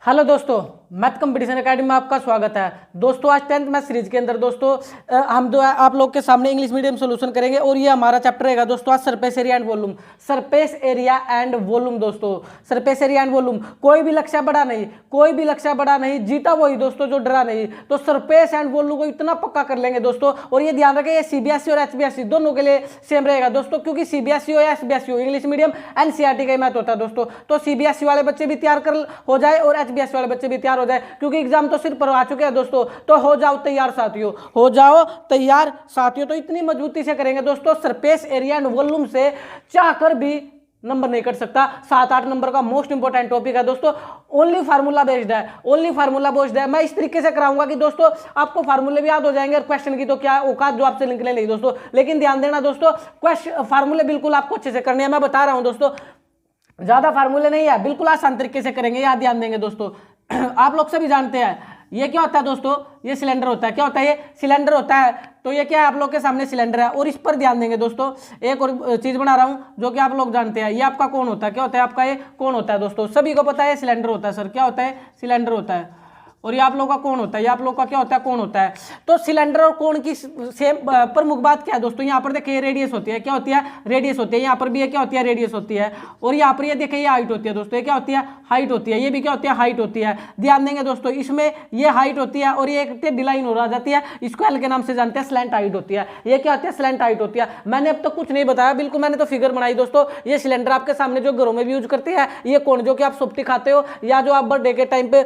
Hello दोस्तों, math competition academy में आपका स्वागत है। दोस्तों आज 10th मैथ सीरीज के अंदर दोस्तों हम जो है आप लोग के सामने इंग्लिश मीडियम सोल्यूशन करेंगे और ये हमारा चैप्टर रहेगा दोस्तों आज surface area and volume. Surface area and volume दोस्तों, सरफेस एरिया एंड वॉल्यूम। कोई भी लक्ष्य बड़ा नहीं, कोई भी लक्ष्य बड़ा नहीं, जीता वही दोस्तों जो डरा नहीं। तो सरफेस एंड वॉल्यूम को इतना पक्का कर लेंगे दोस्तों। और ये ध्यान रखें, ये सीबीएसई और एचबीएसई दोनों के लिए सेम रहेगा दोस्तों, क्योंकि सीबीएसई और एचबीएसई इंग्लिश मीडियम एनसीईआरटी का मैथ होता है दोस्तों। तो सीबीएसई वाले बच्चे भी तैयार कर हो जाए और एचबीएसई वाले बच्चे भी तैयार हो जाए, क्योंकि एग्जाम तो सिर्फ पर आ चुके हैं दोस्तों। तो हो जाओ तैयार साथियों, हो जाओ तैयार साथियों। तो इतनी मजबूती से करेंगे दोस्तों, सरफेस एरिया एंड वॉल्यूम से चाहकर भी नंबर नहीं कट सकता। 7-8 नंबर का मोस्ट इंपोर्टेंट टॉपिक है दोस्तों। ओनली फार्मूला बेस्ड है, ओनली फार्मूला बेस्ड है। मैं इस तरीके से कराऊंगा कि दोस्तों आपको फार्मूले भी याद हो जाएंगे और क्वेश्चन की तो क्या औकात जो आपसे निकले नहीं दोस्तों। लेकिन ध्यान देना दोस्तों, क्वेश्चन फार्मूले बिल्कुल आपको अच्छे से करने हैं। मैं बता रहा हूं दोस्तों, ज्यादा फार्मूले नहीं है, बिल्कुल आसान तरीके से करेंगे, याद ध्यान देंगे दोस्तों। आप लोग सभी जानते हैं ये क्या होता है दोस्तों, ये सिलेंडर होता है। क्या होता है? ये सिलेंडर होता है। तो ये क्या है, आप लोग के सामने सिलेंडर है और इस पर ध्यान देंगे दोस्तों। एक और चीज बना रहा हूं जो कि आप लोग जानते हैं, ये आपका कौन होता है? क्या होता है आपका? ये कौन होता है दोस्तों, सभी को पता है सिलेंडर होता है। सर क्या होता है? सिलेंडर होता है। और ये आप लोग का कौन होता है? ये आप लोग का क्या होता है? कौन होता है। तो सिलेंडर और कोण की सेम प्रमुख बात क्या है दोस्तों? यहाँ पर देखिए रेडियस होती है। क्या होती है? रेडियस होती है। यहाँ पर भी ये क्या होती है? रेडियस होती है। और यहाँ पर ये देखिए ये हाइट होती है दोस्तों। ये क्या होती है? हाइट होती है। ये भी क्या होती है? हाइट होती है। ध्यान देंगे दोस्तों, इसमें ये हाइट होती है और ये एक टेढ़ी लाइन हो जाती है, इसको एल के नाम से जानते हैं, स्लैंट हाइट होती है। ये क्या होती है? स्लैंट हाइट होती है। मैंने अब तक कुछ नहीं बताया, बिल्कुल मैंने तो फिगर बनाई दोस्तों। ये सिलेंडर आपके सामने जो घरों में भी यूज करते हैं, ये कोण जो कि आप सुप्ती खाते हो या जो आप बर्थडे के टाइम पे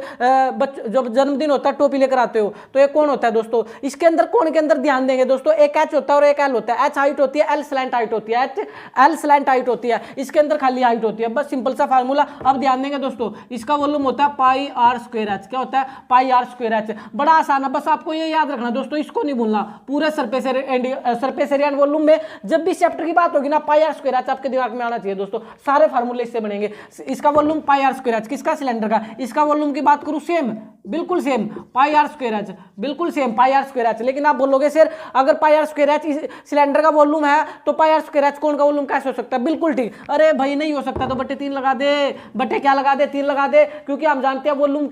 जब जन्मदिन होता है टोपी लेकर आते हो, तो ये कौन होता है दोस्तों? इसके अंदर कोण के अंदर ध्यान देंगे दोस्तों, एक एच होता है और एक एल होता है। एच हाइट होती है, एल स्लैंट हाइट होती है। एच एल स्लैंट हाइट होती है, इसके अंदर खाली हाइट होती है। बस सिंपल सा फार्मूला। अब ध्यान देंगे दोस्तों, इसका वॉल्यूम होता है पाई आर स्क्वायर एच। क्या होता है? Pi are square H. बड़ा आसान है, बस आपको ये याद रखना दोस्तों, इसको नहीं भूलना। पूरे सरफेस एरिया एंड वॉल्यूम में जब भी चैप्टर की बात होगी ना, पाई आर स्क्वायर एच आपके दिमाग में आना चाहिए दोस्तों। सारे फार्मूले इससे बनेंगे। इसका volume pi are square h, किसका? सिलेंडर का। इसका वॉल्यूम की बात करूं, सेम, बिल्कुल same, pi are square h, बिल्कुल same, pi are square h. लेकिन आप बोलोगे सर अगर pi are square h cylinder का वॉल्यूम है तो पाई आर स्क्वायर एच कोण का वॉल्यूम कैसे हो सकता है? बिल्कुल ठीक। अरे भाई नहीं हो सकता तो बटे 3 लगा दे। बटे क्या लगा दे? 3 लगा दे, क्योंकि हम जानते हैं वॉल्यूम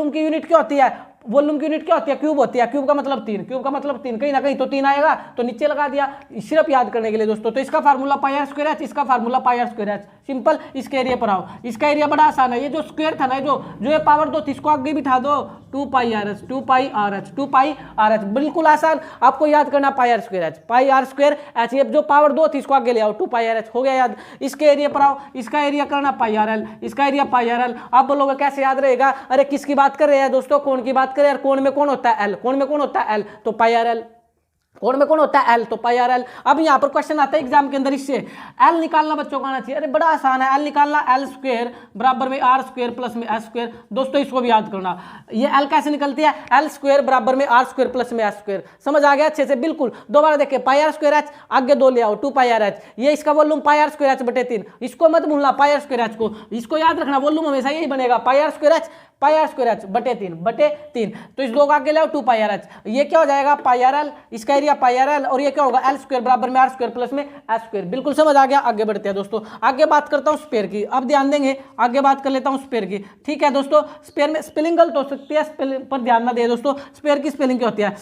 की यूनिट क्या होती है? वॉल्यूम की यूनिट क्या होती है? क्यूब होती है। क्यूब का मतलब 3, क्यूब का मतलब 3, कहीं ना कहीं तो 3 आएगा, तो नीचे लगा दिया, सिर्फ याद करने के लिए दोस्तों। तो इसका formula pi are square h, इसका formula pi are square h. Simple. इसके एरिया पर आओ, इसका एरिया बड़ा आसान है। ये जो स्क्वायर था ना, जो ये पावर 2 थी, इसको आगे बिठा दो, 2 pi r h, 2 pi r h, 2 pi r h. बिल्कुल आसान, आपको याद करना pi are square h, pi are square h. ये जो पावर 2 थी इसको आगे ले आओ, 2 पाई आर एच, हो गया याद। इसके एरिया पर आओ, इसका एरिया करना पाई आर एल, इसका एरिया पाई आर एल। आप बोलोगे कैसे याद रहेगा? अरे किसकी बात कर रहे हैं दोस्तों? कोण की बात कर रहे हैं। कोण में कौन होता है? एल। कोण में कौन होता है? एल, तो पाई आर एल। कोण में कौन होता है? एल, तो पाई आर एल। अब यहाँ पर क्वेश्चन आता है एग्जाम के अंदर, इससे एल निकालना बच्चों को आना चाहिए। अरे बड़ा आसान है, एल निकालना, एल स्क्वायर बराबर में आर स्क्वायर प्लस में एस स्क्वायर। दोस्तों इसको भी याद करना, ये एल कैसे निकलती है? एल स्क्वायर बराबर में आर स्क्वायर प्लस में एस स्क्वायर। समझ आ गया अच्छे से? बिल्कुल। दोबारा देखिए, पाई आर स्क्वायर एच, आगे 2 ले आओ, 2 पाई आर एच। ये इसका volume pi are square H बटे 3, इसको मत भूलना, पाई आर स्क्वायर एच को, इसको याद रखना। वॉल्यूम हमेशा यही बनेगा, pi are square h, pi are square H बटे 3। तो इस 2 का आगे ले आओ, 2 पाई आर एच। ये क्या हो जाएगा? पाई आर एल, इसका एरिया पाई आर एल, और ये क्या होगा? एल स्क्वायर बराबर में आर स्क्वायर प्लस में एस स्क्वायर। बिल्कुल समझ आ गया। आगे बढ़ते हैं दोस्तों, आगे बात करता हूं स्पेयर की। अब ध्यान देंगे, आगे बात कर लेता हूं स्पेयर की। ठीक है दोस्तों, स्पेयर में स्पेलिंग गलत हो सकती है, स्पेलिंग पर ध्यान ना दे दोस्तों। स्पेयर की स्पेलिंग क्या होती है?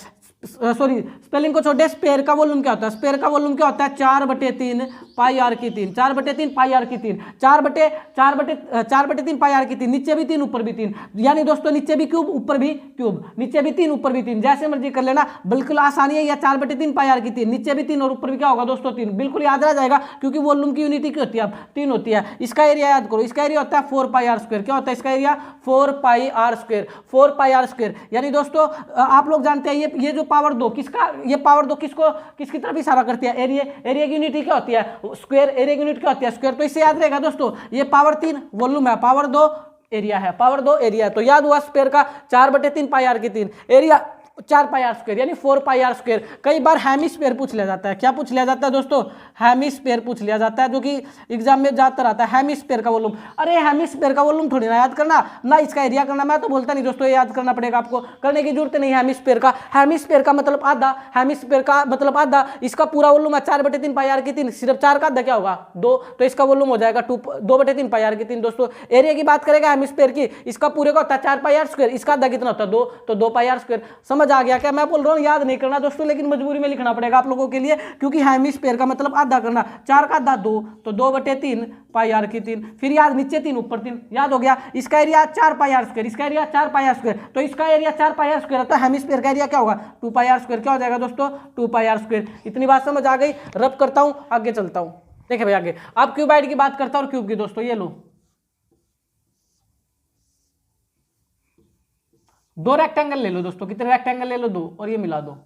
सॉरी, स्पेलिंग को छोड़े, स्पेयर का वॉल्यूम क्या होता है? स्पेयर का वॉल्यूम क्या होता है? 4/3 पाई आर की 3, 4/3 पाई आर की 3, 4/3 पाई आर की 3। नीचे भी 3 ऊपर भी 3, यानी दोस्तों नीचे भी क्यूब ऊपर भी क्यूब, नीचे भी 3 ऊपर भी 3, जैसे मर्जी कर लेना, बिल्कुल आसानी है। या 4/3 पाई आर की 3, नीचे भी 3 और ऊपर भी क्या होगा दोस्तों? 3। बिल्कुल याद रह जाएगा, क्योंकि वॉल्यूम की यूनिटी क्या होती है? 3 होती है। इसका एरिया याद करो, इसका एरिया होता है 4 पाई आर स्क्वायर। क्या होता है इसका area? 4 pi are square, 4 pi are square. यानी दोस्तों आप लोग जानते हैं ये जो पावर 2 किसका, ये पावर 2 किसकी तरफ इशारा करती है? एरिया की यूनिटी क्या होती है? स्क्वायर। एरिया की यूनिट क्या होती है? स्क्वायर। तो इससे याद रहेगा दोस्तों, ये पावर 3 वॉल्यूम है, पावर 2 एरिया है, पावर 2 एरिया। तो याद हुआ स्क्वायर का 4/3 पाई आर की 3 एरिया 4 पाई आर स्क्वायर यानी 4 पाई आर स्क्वायर। कई बार हेमिस्फीयर पूछ लिया जाता है। क्या पूछ लिया जाता है दोस्तों? हेमिस्फीयर पूछ लिया जाता है, जो कि एग्जाम में ज्यादातर आता है। हेमिस्फीयर का वॉल्यूम, अरे हेमिस्फीयर का वॉल्यूम थोड़ी ना याद करना, ना इसका एरिया करना। मैं तो बोलता नहीं दोस्तों, ये याद करना पड़ेगा आपको, करने की जरूरत नहीं है। हेमिस्फीयर का, हेमिस्फीयर का मतलब आधा, हेमिस्फीयर का मतलब आधा। इसका पूरा वॉल्यूम है 4/3 पाई आर की 3, सिर्फ 4 का आधा क्या होगा 2, तो इसका वॉल्यूम हो जाएगा 2/3 पाई आर की 3। दोस्तों एरिया की बात करेगा हेमिस्फीयर की, इसका पूरे का होता है 4 पाई आर स्क्वायर, इसका आधा कितना होता है 2, तो 2 पाई आर स्क्वायर। समझ आ गया क्या मैं बोल रहा हूँ? याद नहीं करना दोस्तों, लेकिन मजबूरी में लिखना पड़ेगा आप लोगों के लिए, क्योंकि हेमिस्फीयर का मतलब आधा करना, 4 का आधा 2, तो 2/3 पाई आर की 3। फिर याद नीचे 3 ऊपर 3, याद हो गया। इसका एरिया 4 पाई आर स्क्वायर, इसका एरिया 4 पाई आर स्क्वायर, तो इसका एरिया 4 पाई आर स्क्वायर, तो हेमिस्फीयर का एरिया क्या होगा 2 पाई आर स्क्वायर। क्या हो जाएगा दोस्तों 2 पाई आर स्क्वायर। इतनी बात समझ आ गई? रब करता हूं, आगे चलता हूं। देखिए भाई आगे अब क्यूबाइड की बात करता हूं और क्यूब की। दोस्तों ये लो 2 रेक्टेंगल ले लो दोस्तों, कितने रेक्टेंगल ले लो 2, और ये मिला दो,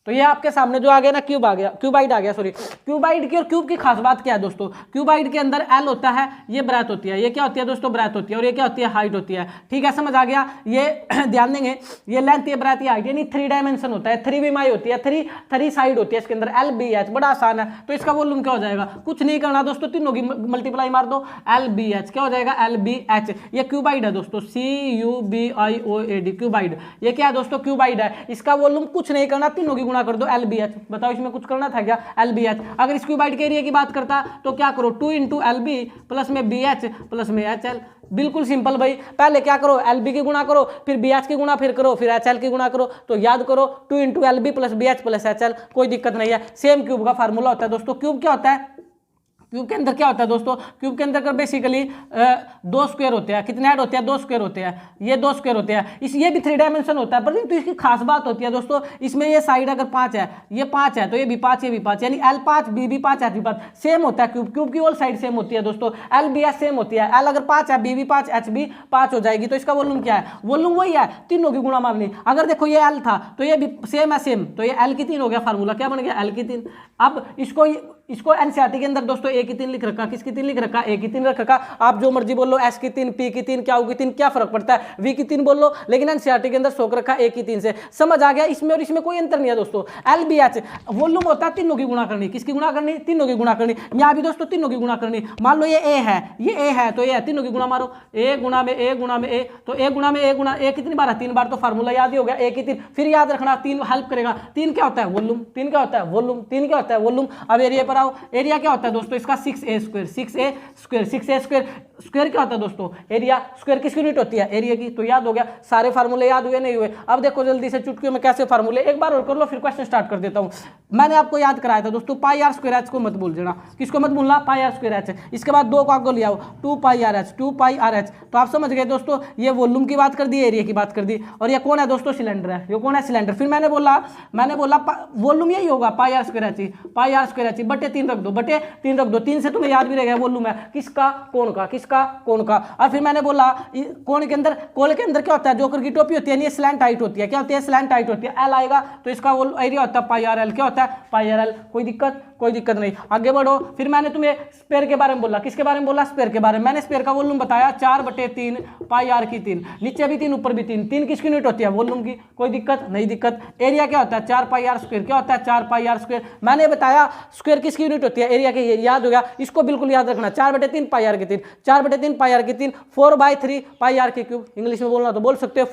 तो ये आपके सामने जो आ गया ना क्यूब आ गया, क्यूबाइड आ गया। सॉरी, क्यूबाइड की और क्यूब की खास बात क्या है दोस्तों? क्यूबाइड के अंदर एल होता है, ये ब्रेथ होती है, ये क्या होती है दोस्तों ब्रेथ होती है, और ये क्या होती है हाइट होती है। ठीक है, समझ आ गया। ये ध्यान देंगे, ये लेंथ, ये ब्रेथ, ये हाइट, यानी 3 डायमेंशन होता है, 3 बीमाई होती है, 3 साइड होती है इसके अंदर, एल बी एच, बड़ा आसान है। तो इसका वॉल्यूम क्या हो जाएगा? कुछ नहीं करना दोस्तों, तीनों की मल्टीप्लाई मार दो, एल बी एच। क्या हो जाएगा? L B H. ये क्यूबाइड है दोस्तों, CUBIOAD, क्यूबाइड। ये क्या है दोस्तों? क्यूबाइड है। इसका वॉल्यूम कुछ नहीं करना, तीनों की गुणा कर दो, एल बी एच। बताओ इसमें कुछ करना था क्या? L B H. अगर इस क्यूबाइड के एरिया की बात करता तो क्या करो, 2 × LB प्लस में BH प्लस में HL। बिल्कुल सिंपल भाई, पहले क्या करो LB की गुणा करो, फिर BH की गुणा फिर करो, फिर HL की गुणा करो। तो याद करो 2 × LB plus BH plus HL, कोई दिक्कत नहीं है। सेम क्यूब का फार्मूला होता है दोस्तों। क्यूब क्या होता है? क्यूब के अंदर क्या होता है दोस्तों? क्यूब के अंदर बेसिकली 2 स्क्वायर होते हैं। कितने ऐड होते हैं? 2 स्क्वायर होते हैं। ये 2 स्क्वायर होते हैं। ये भी 3 डायमेंशन होता है, परंतु इसकी खास बात होती है दोस्तों, इसमें ये साइड अगर 5 है, ये 5 है, तो ये भी 5, ये भी 5, यानी L5 B भी 5 H भी 5 सेम होता है। क्यूब की ऑल साइड सेम होती है दोस्तों, LBH सेम होती है। L अगर 5 है, B भी 5, H भी 5 हो जाएगी। तो इसका वॉल्यूम क्या है? वॉल्यूम वही है, तीनों की गुणा मारनी। अगर देखो ये L था तो ये भी सेम है, सेम, तो ये L की 3 हो गया, फार्मूला क्या बन गया? L की 3। अब इसको एनसीईआरटी के अंदर दोस्तों A की 3 लिख रखा, किसकी 3 लिख रखा? A की 3 रख रखा। आप जो मर्जी बोल लो, S की 3, P की 3, क्या की 3, क्या फर्क पड़ता है? V की 3 बोल लो, लेकिन एनसीईआरटी के अंदर सोक रखा A की 3 से। समझ आ गया? इसमें और इसमें कोई अंतर नहीं है दोस्तों। LBH वॉल्यूम होता है तीनों की गुणा करनी। किसकी गुणा करनी? तीनों की गुणा करनी। यहाँ भी दोस्तों तीनों की गुणा करनी। मान लो ये A है, ये A है, तो ये है, तीनों की गुणा मारो, A गुणा में A गुणा में A, तो A गुणा में A गुणा A कितनी बार है? 3 बार, तो फार्मूला याद ही हो गया A की 3। फिर याद रखना 3 हेल्प करेगा। 3 क्या होता है? वॉल्यूम। 3 क्या होता है? वॉल्यूम। 3 क्या होता है? वॉल्यूम। अब एरिया पर आओ, एरिया क्या होता है दोस्तों? इसका 6A square, 6A square, 6A square. Square क्या होता है दोस्तों? एरिया। स्क्वायर किसकी यूनिट होती है? एरिया की। तो याद हो गया, सारे फार्मूले याद हुए नहीं हुए? अब देखो जल्दी से चुटकियों में कैसे फार्मूले, एक बार और कर लो, फिर क्वेश्चन स्टार्ट कर देता हूं। मैंने आपको याद कराया था दोस्तों, पाई आर स्क्वायर एच को मत भूल देना। किसको मत भूलना? पाई आर स्क्वायर एच। इसके बाद 2 को आगे ले आओ, 2 pi r h, 2 pi r H. तो आप समझ गए दोस्तों, ये वॉल्यूम की बात कर दी, एरिया की बात कर दी, और ये कौन है दोस्तों? सिलेंडर है। ये कौन है? सिलेंडर। फिर मैंने बोला वॉल्यूम यही होगा, pi are square h, pi are square H, बटे 3 रख दो, बटे 3 रख दो। 3 से तुम्हें याद भी रहेगा वॉल्यूम है किसका? कोण का। किसका? कोण का। और फिर मैंने बोला कोण के अंदर, कोण के अंदर क्या होता है? जोकर की टोपी होती है, ये स्लैंट हाइट होती है। क्या होती है? स्लैंट हाइट होती है। एल आएगा तो इसका वो एरिया होता है पाई आर एल। क्या होता है? Pi R L. कोई दिक्कत? कोई दिक्कत नहीं। आगे बढ़ो। फिर मैंने तुम्हें स्पेयर के बारे में बोला। किसके बारे में बोला? स्पेयर के बारे में। मैंने स्पेयर का वॉल्यूम बताया 4/3 पाई आर की 3, नीचे भी 3 ऊपर भी 3। 3 किसकी यूनिट होती है? वॉल्यूम की। कोई दिक्कत? नहीं दिक्कत। एरिया क्या होता है? 4 पाई आर स्क्वायर। क्या होता है? 4 पाई आर स्क्वायर। मैंने बताया स्क्वायर किसकी यूनिट होती है? एरिया की। याद हो गया? इसको बिल्कुल याद रखना, 4/3 पाई आर की 3, 4/3 पाई आर की 3, 4/3 पाई आर की क्यूब। इंग्लिश में बोलना तो बोल सकते हो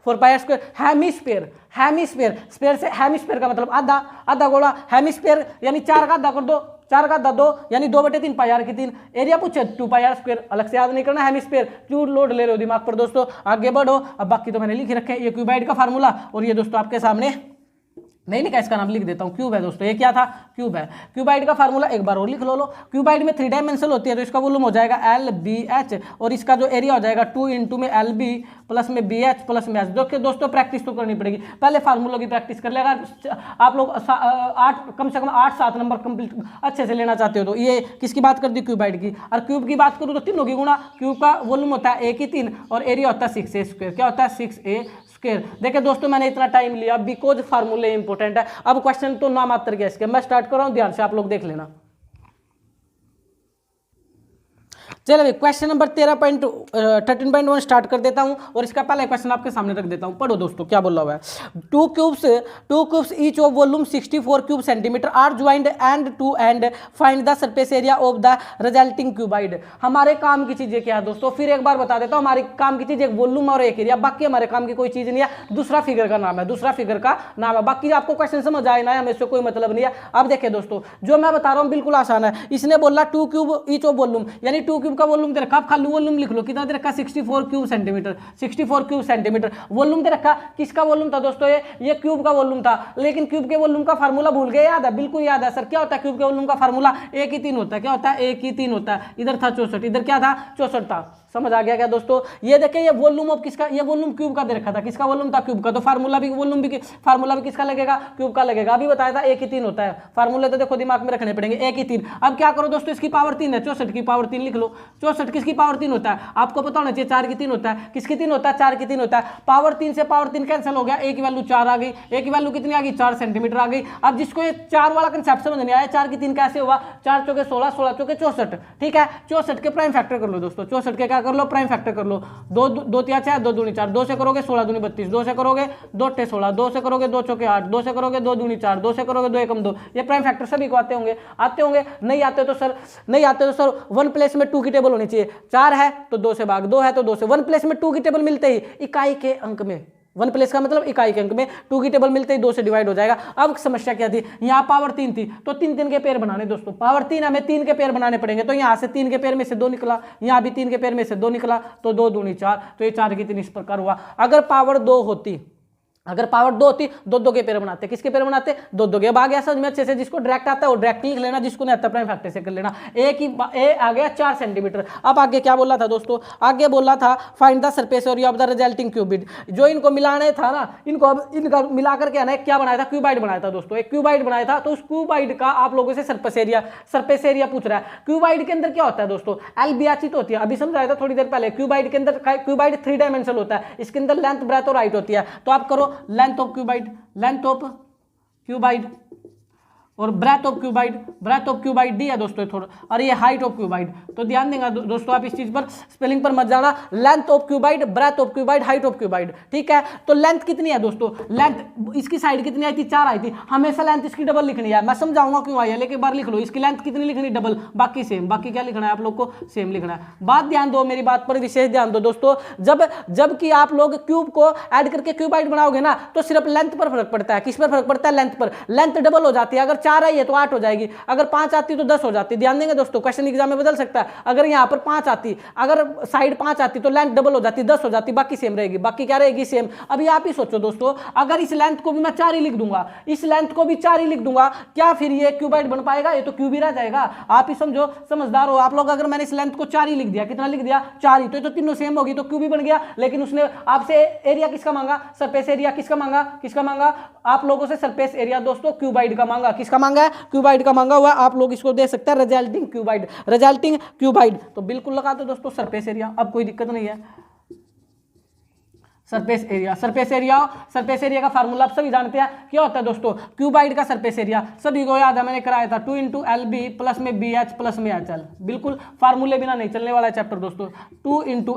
4 pi are square. Hemisphere, hemisphere, sphere से हेमिस्फीयर का मतलब आधा, आधा गोला। हेमिस्फीयर यानी 4 का आधा कर दो, 4 का आधा 2, यानी 2/3 पाई आर की 3। एरिया पूछे 2 पाई आर स्क्वायर, अलग से याद नहीं करना। हेमिस्फीयर क्यों लोड ले रहे हो दिमाग पर दोस्तों? आगे बढ़ो। अब बाकी तो मैंने लिख रखे हैं, ये क्यूबाइड का फार्मूला, और ये दोस्तों आपके सामने नहीं लिखा, इसका नाम लिख देता हूं, क्यूब है दोस्तों। ये क्या था? क्यूब है। क्यूबाइड का फार्मूला एक बार और लिख लो। क्यूबाइड में 3 डायमेंशन होती है, तो इसका वॉल्यूम हो जाएगा LBH, और इसका जो एरिया हो जाएगा 2 × में LB प्लस में BH प्लस में H। दोस्तों प्रैक्टिस तो करनी पड़ेगी, पहले फार्मूलों की प्रैक्टिस कर लेगा। आप लोग 8 कम से कम 8-7 नंबर कंप्लीट अच्छे से लेना चाहते हो तो ये किसकी बात कर दी? क्यूबाइड की। और क्यूब की बात करूँ तो तीनों की गुणा। क्यूब का वॉल्यूम होता है A की 3, और एरिया होता है 6A स्क्वायर। क्या होता है? 6A square. देखिए दोस्तों मैंने इतना टाइम लिया बिकॉज फार्मूले इंपॉर्टेंट है। अब क्वेश्चन तो नाम मात्र के इसके, मैं स्टार्ट कर रहा हूं, ध्यान से आप लोग देख लेना। चलिए भाई क्वेश्चन नंबर 13.13.1 स्टार्ट कर देता हूं और इसका पहला क्वेश्चन आपके सामने रख देता हूं। पढ़ो दोस्तों क्या बोला हुआ है। Two cubes each of volume 64 cube centimetre are joined end to end find the surface area of the resulting cuboid. हमारे काम की चीजें क्या है दोस्तों, फिर एक बार बता देता हूं। हमारी काम की चीज एक वॉल्यूम और एक एरिया, बाकी हमारे काम की कोई चीज नहीं है। दूसरा फिगर का नाम है, दूसरा फिगर का नाम है। बाकी आपको क्वेश्चन समझ आए ना, हमें इससे कोई मतलब नहीं है। अब देखिए दोस्तों जो मैं बता रहा हूं बिल्कुल आसान है। इसने बोला 2 क्यूब ईच ऑफ वॉल्यूम, यानी 2 क्यूब का वॉल्यूम दे रखा। खाली वॉल्यूम लिख लो, कितना दे रखा 64 cube centimetre. 64 cube centimetre volume दे रखा। किसका वॉल्यूम था दोस्तों, ये क्यूब का वॉल्यूम था। लेकिन क्यूब के वॉल्यूम का फार्मूला भूल गए, याद है? बिल्कुल याद है सर। क्या होता है क्यूब के वॉल्यूम का फार्मूला? 1 की 3 होता है। क्या होता है? 1 की 3 होता है। इधर था 64, इधर क्या था? 64 था। समझ आ गया क्या दोस्तों? ये देखिए ये वॉल्यूम ऑफ किसका, ये वॉल्यूम क्यूब का दे रखा था। किसका वॉल्यूम था? क्यूब का। तो फार्मूला भी किसका लगेगा? क्यूब का लगेगा। अभी बताया था 1 की 3 होता है। फार्मूले तो देखो दिमाग में रखने पड़ेंगे। 1 की 3। अब क्या करो दोस्तों, इसकी पावर 3 है, 64 की पावर 3 लिख लो। 64 किसकी पावर 3 होता है? आपको पता होना चाहिए 4 की 3 होता है। किसकी 3 होता है? 4 की 3 होता है। पावर 3 से पावर 3 कैंसिल हो गया, 1 की वैल्यू 4 आ गई। 1 की वैल्यू कितनी आ गई? 4 सेंटीमीटर आ गई। अब जिसको ये 4 वाला कंसेप्ट समझ नहीं आया, 4 की 3 कैसे हुआ? 4 चौके 16, 16 चौके 64। ठीक है, 64 के प्राइम फैक्टर कर लो दोस्तों। 64 के क्या कर लो? प्राइम फैक्टर कर लो। 2 2 3 6, 2 दूनी 4, 2 से करोगे 16 दूनी 32, 2 से करोगे 2 8 16, 2 से करोगे 2 चौके 8, 2 से करोगे 2 दूनी 4, 2 से करोगे 2 एकम 2। ये प्राइम फैक्टर सभी को आते होंगे। नहीं आते तो सर 1 प्लेस में 2 की टेबल होनी चाहिए। 4 है तो 2 से भाग, 2 है तो 2 से। 1 प्लेस में 2 की टेबल मिलते ही इकाई के अंक में, 1 प्लेस का मतलब इकाई के अंक में 2 की टेबल मिलते ही 2 से डिवाइड हो जाएगा। अब समस्या क्या थी, यहाँ पावर 3 थी तो 3 3 के पेयर बनाने दोस्तों। पावर 3 हमें 3 के पेयर बनाने पड़ेंगे। तो यहाँ से 3 के पेयर में से 2 निकला, यहाँ भी 3 के पेयर में से 2 निकला, तो 2 दूनी 4, तो ये 4 की 3 इस प्रकार हुआ। अगर पावर 2 होती, 2 2 के पेयर बनाते। किसके पेयर बनाते? 2 2 के। अब आ गया समझ में अच्छे से। जिसको डायरेक्ट आता है वो डायरेक्ट लिख लेना, जिसको नहीं आता प्राइम फैक्टर से कर लेना। ए आ गया 4 सेंटीमीटर। अब आगे क्या बोला था दोस्तों? आगे बोला था find the surface area of the resulting cuboid. जो इनको मिलाने था ना, इनका मिलाकर के ना क्या बनाया था? क्यूबाइड बनाया था दोस्तों। एक क्यूबाइड बनाया था। तो उस क्यूबाइड का आप लोगों से सरफेस एरिया पूछ रहा है। क्यूबाइड के अंदर क्या होता है दोस्तों? एल ब्याचित होती है। अभी समझाया था थोड़ी देर पहले। क्यूबाइड के अंदर, क्यूबाइड 3 डायमेंशनल होता है। इसके अंदर लेंथ, ब्रेथ और हाइट होती है। तो आप करो लेंथ ऑफ क्यूबाइड और ब्रेथ ऑफ क्यूबाइड डी है दोस्तों थोड़ा, और ये हाइट ऑफ क्यूबाइड। तो ध्यान देंगे दोस्तों आप इस चीज पर, स्पेलिंग पर मत जाना। Length of cuboid, breadth of cuboid, height of cuboid. ठीक है, तो लेंथ कितनी है दोस्तों? लेंथ इसकी साइड कितनी आई थी? 4 आई थी। हमेशा लेंथ इसकी डबल लिखनी है। मैं समझाऊंगा क्यों आई है, लेकिन एक बार लिख लो। इसकी लेंथ कितनी लिखनी? डबल। बाकी सेम। बाकी क्या लिखना है आप लोग को? सेम लिखना है। बात ध्यान दो, मेरी बात पर विशेष ध्यान दो दोस्तों। जब कि आप लोग क्यूब को ऐड करके क्यूबाइड बनाओगे ना, तो सिर्फ लेंथ पर फर्क पड़ता है। किस पर फर्क पड़ता है? लेंथ पर। लेंथ डबल हो जाती है। अगर 4 आई है तो 8 हो जाएगी, अगर 5 आती तो 10 हो जाती। ध्यान देंगे दोस्तों, क्वेश्चन एग्जाम में बदल सकता है। अगर यहाँ पर 5 आती, अगर साइड 5 आती तो लेंथ डबल हो जाती, 10 हो जाती, बाकी सेम रहेगी। बाकी क्या रहेगी? सेम। अभी आप ही सोचो दोस्तों, अगर इस लेंथ को भी मैं 4 ही लिख दूंगा, इस लेंथ को भी 4 ही लिख दूंगा, क्या फिर ये क्यूबाइड बन पाएगा? ये तो क्यूब ही रह जाएगा। आप ही समझो, समझदार हो आप लोग। अगर मैंने इस लेंथ को 4 ही लिख दिया, कितना लिख दिया? 4 ही, तो तीनों सेम होगी, तो क्यूब ही बन गया। लेकिन उसने आपसे एरिया किसका मांगा? सरफेस एरिया किसका मांगा? आप लोगों से सरफेस एरिया दोस्तों क्यूबाइड का मांगा। किसका मांगा है? क्यूबाइड का मांगा हुआ। आप लोग इसको दे सकते हैं रिजल्टिंग क्यूबाइड। तो बिल्कुल लगा दो दोस्तों सरफेस एरिया। अब कोई दिक्कत नहीं है। सरफेस एरिया का फार्मूला आप सभी जानते हैं। क्या होता है दोस्तों? क्यूबाइड का सरफेस एरिया सभी को याद है, मैंने कराया था 2 × LB प्लस में BH प्लस में HL। बिल्कुल फार्मूले बिना नहीं चलने वाला चैप्टर दोस्तों। 2 ×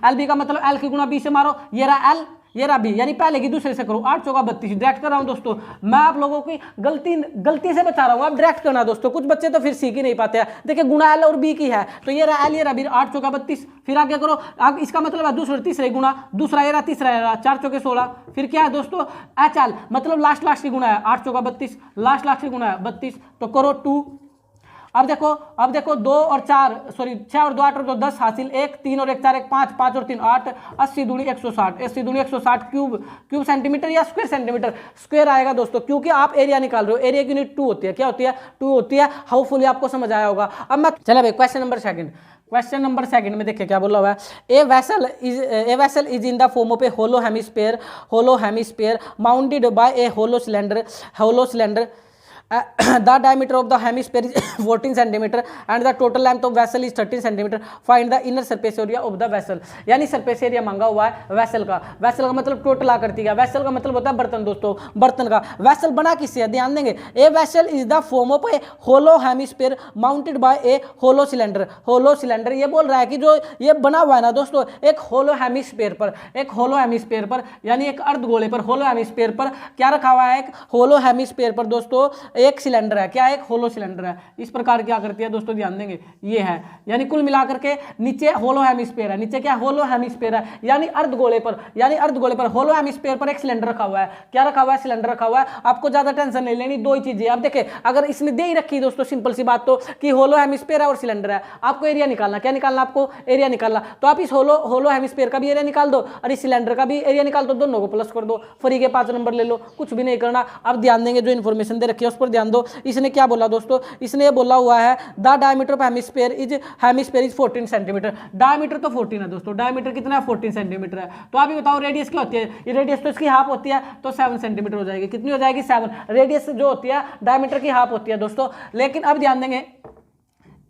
LB का मतलब L की गुणा B से मारो, ये रहा L, ये रहा B, यानी पहले की दूसरे से करो। 8 चौका 32 डायरेक्ट कर रहा हूं दोस्तों। मैं आप लोगों की गलती से बता रहा हूं, आप डायरेक्ट करना दोस्तों। कुछ बच्चे तो फिर सीख ही नहीं पाते हैं। देखिए गुणा L और B की है, तो ये रहा L, ये रहा B, 8 चौका 32। फिर आगे करो, अब इसका मतलब है दूसरे तीसरे गुणा, दूसरा ये रहा, तीसरा ये रहा, 4 चौके 16। फिर क्या है दोस्तों? HL मतलब लास्ट की गुणा है, 8 चौका 32, लास्ट की गुणा है 32। तो करो 2। अब देखो 2 और 4 सॉरी 6 और 2 8 और 2 10 हासिल, 1 3 और 1 4 1 5 5 और 3 8, 80 दूनी 160 क्यूब सेंटीमीटर या स्क्वायर सेंटीमीटर? स्क्वायर आएगा दोस्तों, क्योंकि आप एरिया निकाल रहे हो। एरिया की यूनिट 2 होती है। क्या होती है? 2 होती है। हाउफुली आपको समझ आया होगा। अब मैं चला भाई क्वेश्चन नंबर सेकंड में देखिए क्या बोला हुआ है। A vessel is in the form of a hollow hemisphere mounted by a hollow cylinder the diameter of the hemisphere is 14 centimetre and the total length of vessel is 13 centimetre, find the inner surface area of the vessel. यानी surface area मांगा हुआ है vessel का। Vessel का मतलब total आकृति का, vessel का मतलब होता है बर्तन दोस्तों, बर्तन का। वेसल बना किससे है, ध्यान देंगे, a vessel is the form of a hollow hemisphere mounted by a hollow cylinder. Hollow cylinder ये बोल रहा है कि जो ये बना हुआ है ना दोस्तों एक होलो हेमिस्फीयर पर, एक होलो हेमिस्फीयर पर यानी एक अर्धगोले पर, होलो हेमिस्फीयर पर क्या रखा हुआ है, एक होलो हेमिस्फीयर पर दोस्तों एक सिलेंडर है। क्या है, एक होलो सिलेंडर है। इस प्रकार क्या करती है दोस्तों, ध्यान देंगे, ये है यानी कुल मिलाकर के नीचे होलो हेमिस्फीयर है, नीचे क्या होलो हेमिस्फीयर है यानी अर्धगोले पर, यानी अर्धगोले पर होलो हेमिस्फीयर पर एक सिलेंडर रखा हुआ है। क्या रखा हुआ है, सिलेंडर रखा हुआ है। आपको ज्यादा टेंशन नहीं लेनी, दो ही चीजें। अब देखिए अगर इसने दे ही रखी दोस्तों सिंपल सी बात तो कि होलो हेमिस्फीयर है और सिलेंडर है, आपको एरिया निकालना, क्या निकालना, आपको एरिया निकालना। तो आप इस होलो हेमिस्फीयर का भी एरिया निकाल दो और इस सिलेंडर का भी एरिया निकाल दो, दोनों को प्लस कर दो, फ्री के 5 नंबर ले लो, कुछ भी नहीं करना। अब ध्यान देंगे जो इन्फॉर्मेशन दे रखी है उस पर ध्यान दो। इसने क्या बोला दोस्तों, इसने ये बोला हुआ है the diameter of hemisphere is 14 centimetre. Diameter तो 14 है दोस्तों, डायमीटर कितना है, 14 सेंटीमीटर है। तो आप ये बताओ रेडियस क्या होती है, ये रेडियस तो इसकी हाफ होती है तो 7 सेंटीमीटर हो जाएगी। कितनी हो जाएगी, 7। रेडियस जो होती है डायमीटर की हाफ होती है दोस्तों। लेकिन अब ध्यान देंगे,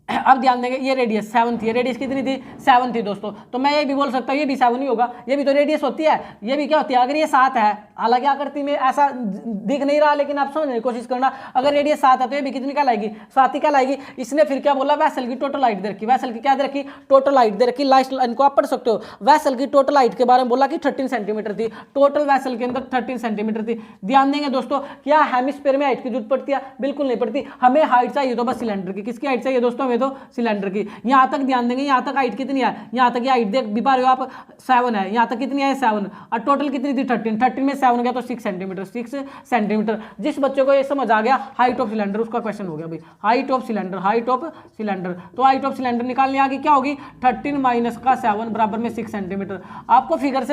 अब ध्यान देंगे ये रेडियस 7 थी, रेडियस कितनी थी, 7 थी दोस्तों। तो मैं ये भी बोल सकता हूँ ये भी 7 ही होगा, ये भी तो रेडियस होती है, ये भी क्या होती है, अगर ये 7 है, हालांकि आकृति में ऐसा दिख नहीं रहा लेकिन आप समझने की कोशिश करना, अगर रेडियस 7 है तो ये भी कितनी क्या लाएगी, 7 ही क्या लाएगी। इसने फिर क्या बोला, वैसल की टोटल हाइट दे रखी, वैसल की क्या दे रखी, टोटल हाइट दे रखी। लास्ट लाइन को आप पढ़ सकते हो, वैसल की टोटल हाइट के बारे में बोला कि 13 सेंटीमीटर थी, टोटल वैसल के अंदर 13 सेंटीमीटर थी। ध्यान देंगे दोस्तों, क्या हेमिस्फीयर में हाइट की जरूरत पड़ती है, बिल्कुल नहीं पड़ती। हमें हाइट चाहिए तो बस सिलेंडर की, किसकी हाइट चाहिए दोस्तों, हमें तो सिलेंडर की। यहां तक ध्यान देंगे, यहां तक हाइट कितनी है, यहां तक हाइट देख भी पा रहे हो आप, 7 है, यहां तक कितनी है 7 और टोटल कितनी थी 13, 13 में 7 गया तो 6 सेंटीमीटर, 6 सेंटीमीटर। जिस बच्चे को ये समझ आ गया हाइट ऑफ सिलेंडर, उसका क्वेश्चन हो गया भाई, height of cylinder, height of cylinder. तो हाइट ऑफ सिलेंडर निकालने आ गई, क्या होगी, 13 माइनस का 7 बराबर में 6 सेंटीमीटर। आपको फिगर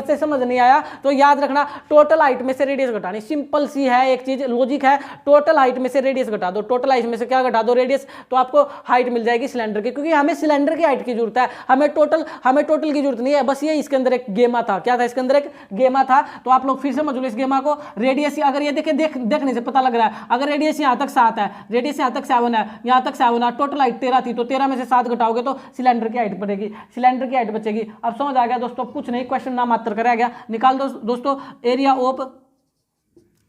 से समझ नहीं आया तो याद रखना, टोटल हाइट में से रेडियस घटानी, सिंपल सी है एक चीज, लॉजिक है। टोटल हाइट में से रेडियस घटा दो, टोटल हाइट में से क्या घटा दो, रेडियस, तो आपको हाइट मिल जाएगी सिलेंडर की, क्योंकि हमें सिलेंडर की हाइट की जरूरत है, हमें टोटल की जरूरत नहीं है। बस ये इसके अंदर एक गेमा था, क्या था इसके अंदर, एक गेमा था। तो आप लोग फिर समझ लो इस गेमा को, रेडियस अगर ये देखने से पता लग रहा है, अगर रेडियस यहाँ तक 7 है, रेडियस यहाँ तक 7 है, यहाँ तक 7 है, टोटल हाइट 13 थी, तो 13 में से 7 घटाओगे तो सिलेंडर की हाइट बढ़ेगी, सिलेंडर की हाइट बचेगी। अब समझ आ गया दोस्तों, कुछ नहीं, क्वेश्चन नाम मात्र कराया गया। निकाल दो दोस्तों area of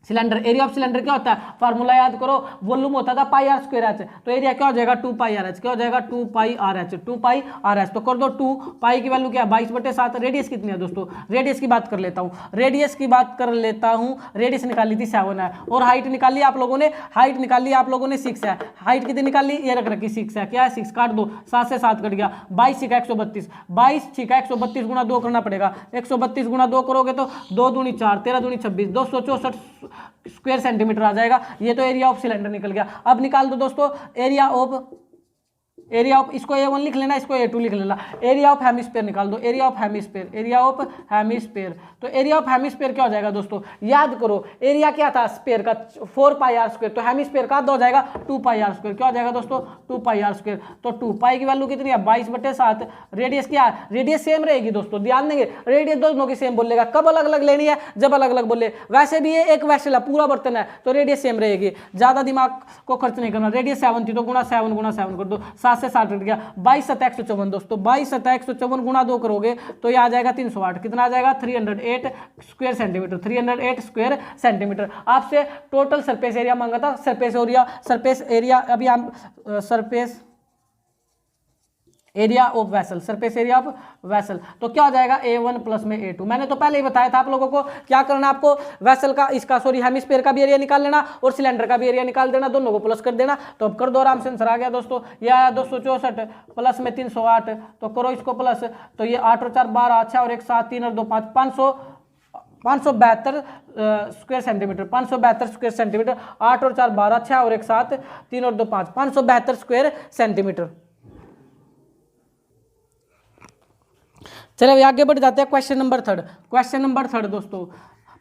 cylinder. Area of cylinder क्या होता है, फार्मूला याद करो, वॉल्यूम होता था पाई आर स्क्वायर एच, तो एरिया क्या हो जाएगा 2 पाई आर एच, क्या हो जाएगा 2 pi r h, 2 pi r H. तो कर दो 2 पाई की वैल्यू क्या है 22/7। रेडियस कितनी है दोस्तों, रेडियस की बात कर लेता हूँ, रेडियस की बात कर लेता हूँ। रेडियस निकाली थी 7 है और हाइट निकाली आप लोगों ने, हाइट निकाली आप लोगों ने 6 है। हाइट कितनी निकाली, ये रख रखी 6 है, क्या है 6, काट दो, 7 से 7 कट गया, 22 6 132, 22 6 132 गुना 2 करना पड़ेगा, 132 गुना 2 करोगे तो 2 दूनी 4, 13 दूनी 26, 264 स्क्वायर सेंटीमीटर आ जाएगा। ये तो एरिया ऑफ सिलेंडर निकल गया। अब निकाल दो दोस्तों एरिया ऑफ इसको A1 लिख लेना, इसको A2 लिख लेना। एरिया ऑफ हेमिस्फीयर निकाल दो, area of hemisphere, area of hemisphere. तो एरिया ऑफ हेमिस्फीयर क्या हो जाएगा दोस्तों, याद करो एरिया क्या था स्फीयर का 4 पाई आर स्क्वायर, तो हेमिस्फीयर का हो जाएगा 2 पाई आर स्क्वायर। क्या हो जाएगा दोस्तों 2 पाई आर स्क्वायर। तो 2 पाई की वैल्यू कितनी है 22/7। रेडियस क्या है, रेडियस सेम रहेगी दोस्तों, ध्यान देंगे रेडियस दोनों की सेम बोलेगा। कब अलग अलग लेनी है, जब अलग अलग बोले। वैसे भी ये एक वेसल है, पूरा बर्तन है, तो रेडियस सेम रहेगी, ज्यादा दिमाग को खर्च नहीं करना। रेडियस 7 थी तो गुणा 7 कर दो, 7 से 7 कट गया, 22 7 154 दोस्तों, 22 7 154 गुणा 2 करोगे तो ये आ जाएगा 308। कितना आ जाएगा 308 स्क्वायर सेंटीमीटर, 308 स्क्वायर सेंटीमीटर। आपसे टोटल सरफेस एरिया मांगा था, सरफेस एरिया अभी हम surface area of vessel, surface area of vessel. तो क्या हो जाएगा A1 प्लस में A2। मैंने तो पहले ही बताया था आप लोगों को क्या करना, आपको वेसल का इसका हेमिस्फीयर का भी एरिया निकाल लेना और सिलेंडर का भी एरिया निकाल देना, दोनों को प्लस कर देना। तो अब कर दो, आराम से आंसर आ गया दोस्तों। ये आया 264 प्लस में 308, तो करो इसको प्लस, तो ये 8 और 4 12, 6 और 1 7, 3 और 2 5, 572 स्क्वायर सेंटीमीटर, 572 स्क्वायर सेंटीमीटर। 8 और 4 12, 6 और 1 7, 3 और 2 5, 572 स्क्वायर सेंटीमीटर। चलो आगे बढ़ जाते हैं क्वेश्चन नंबर 3। क्वेश्चन नंबर 3 दोस्तों,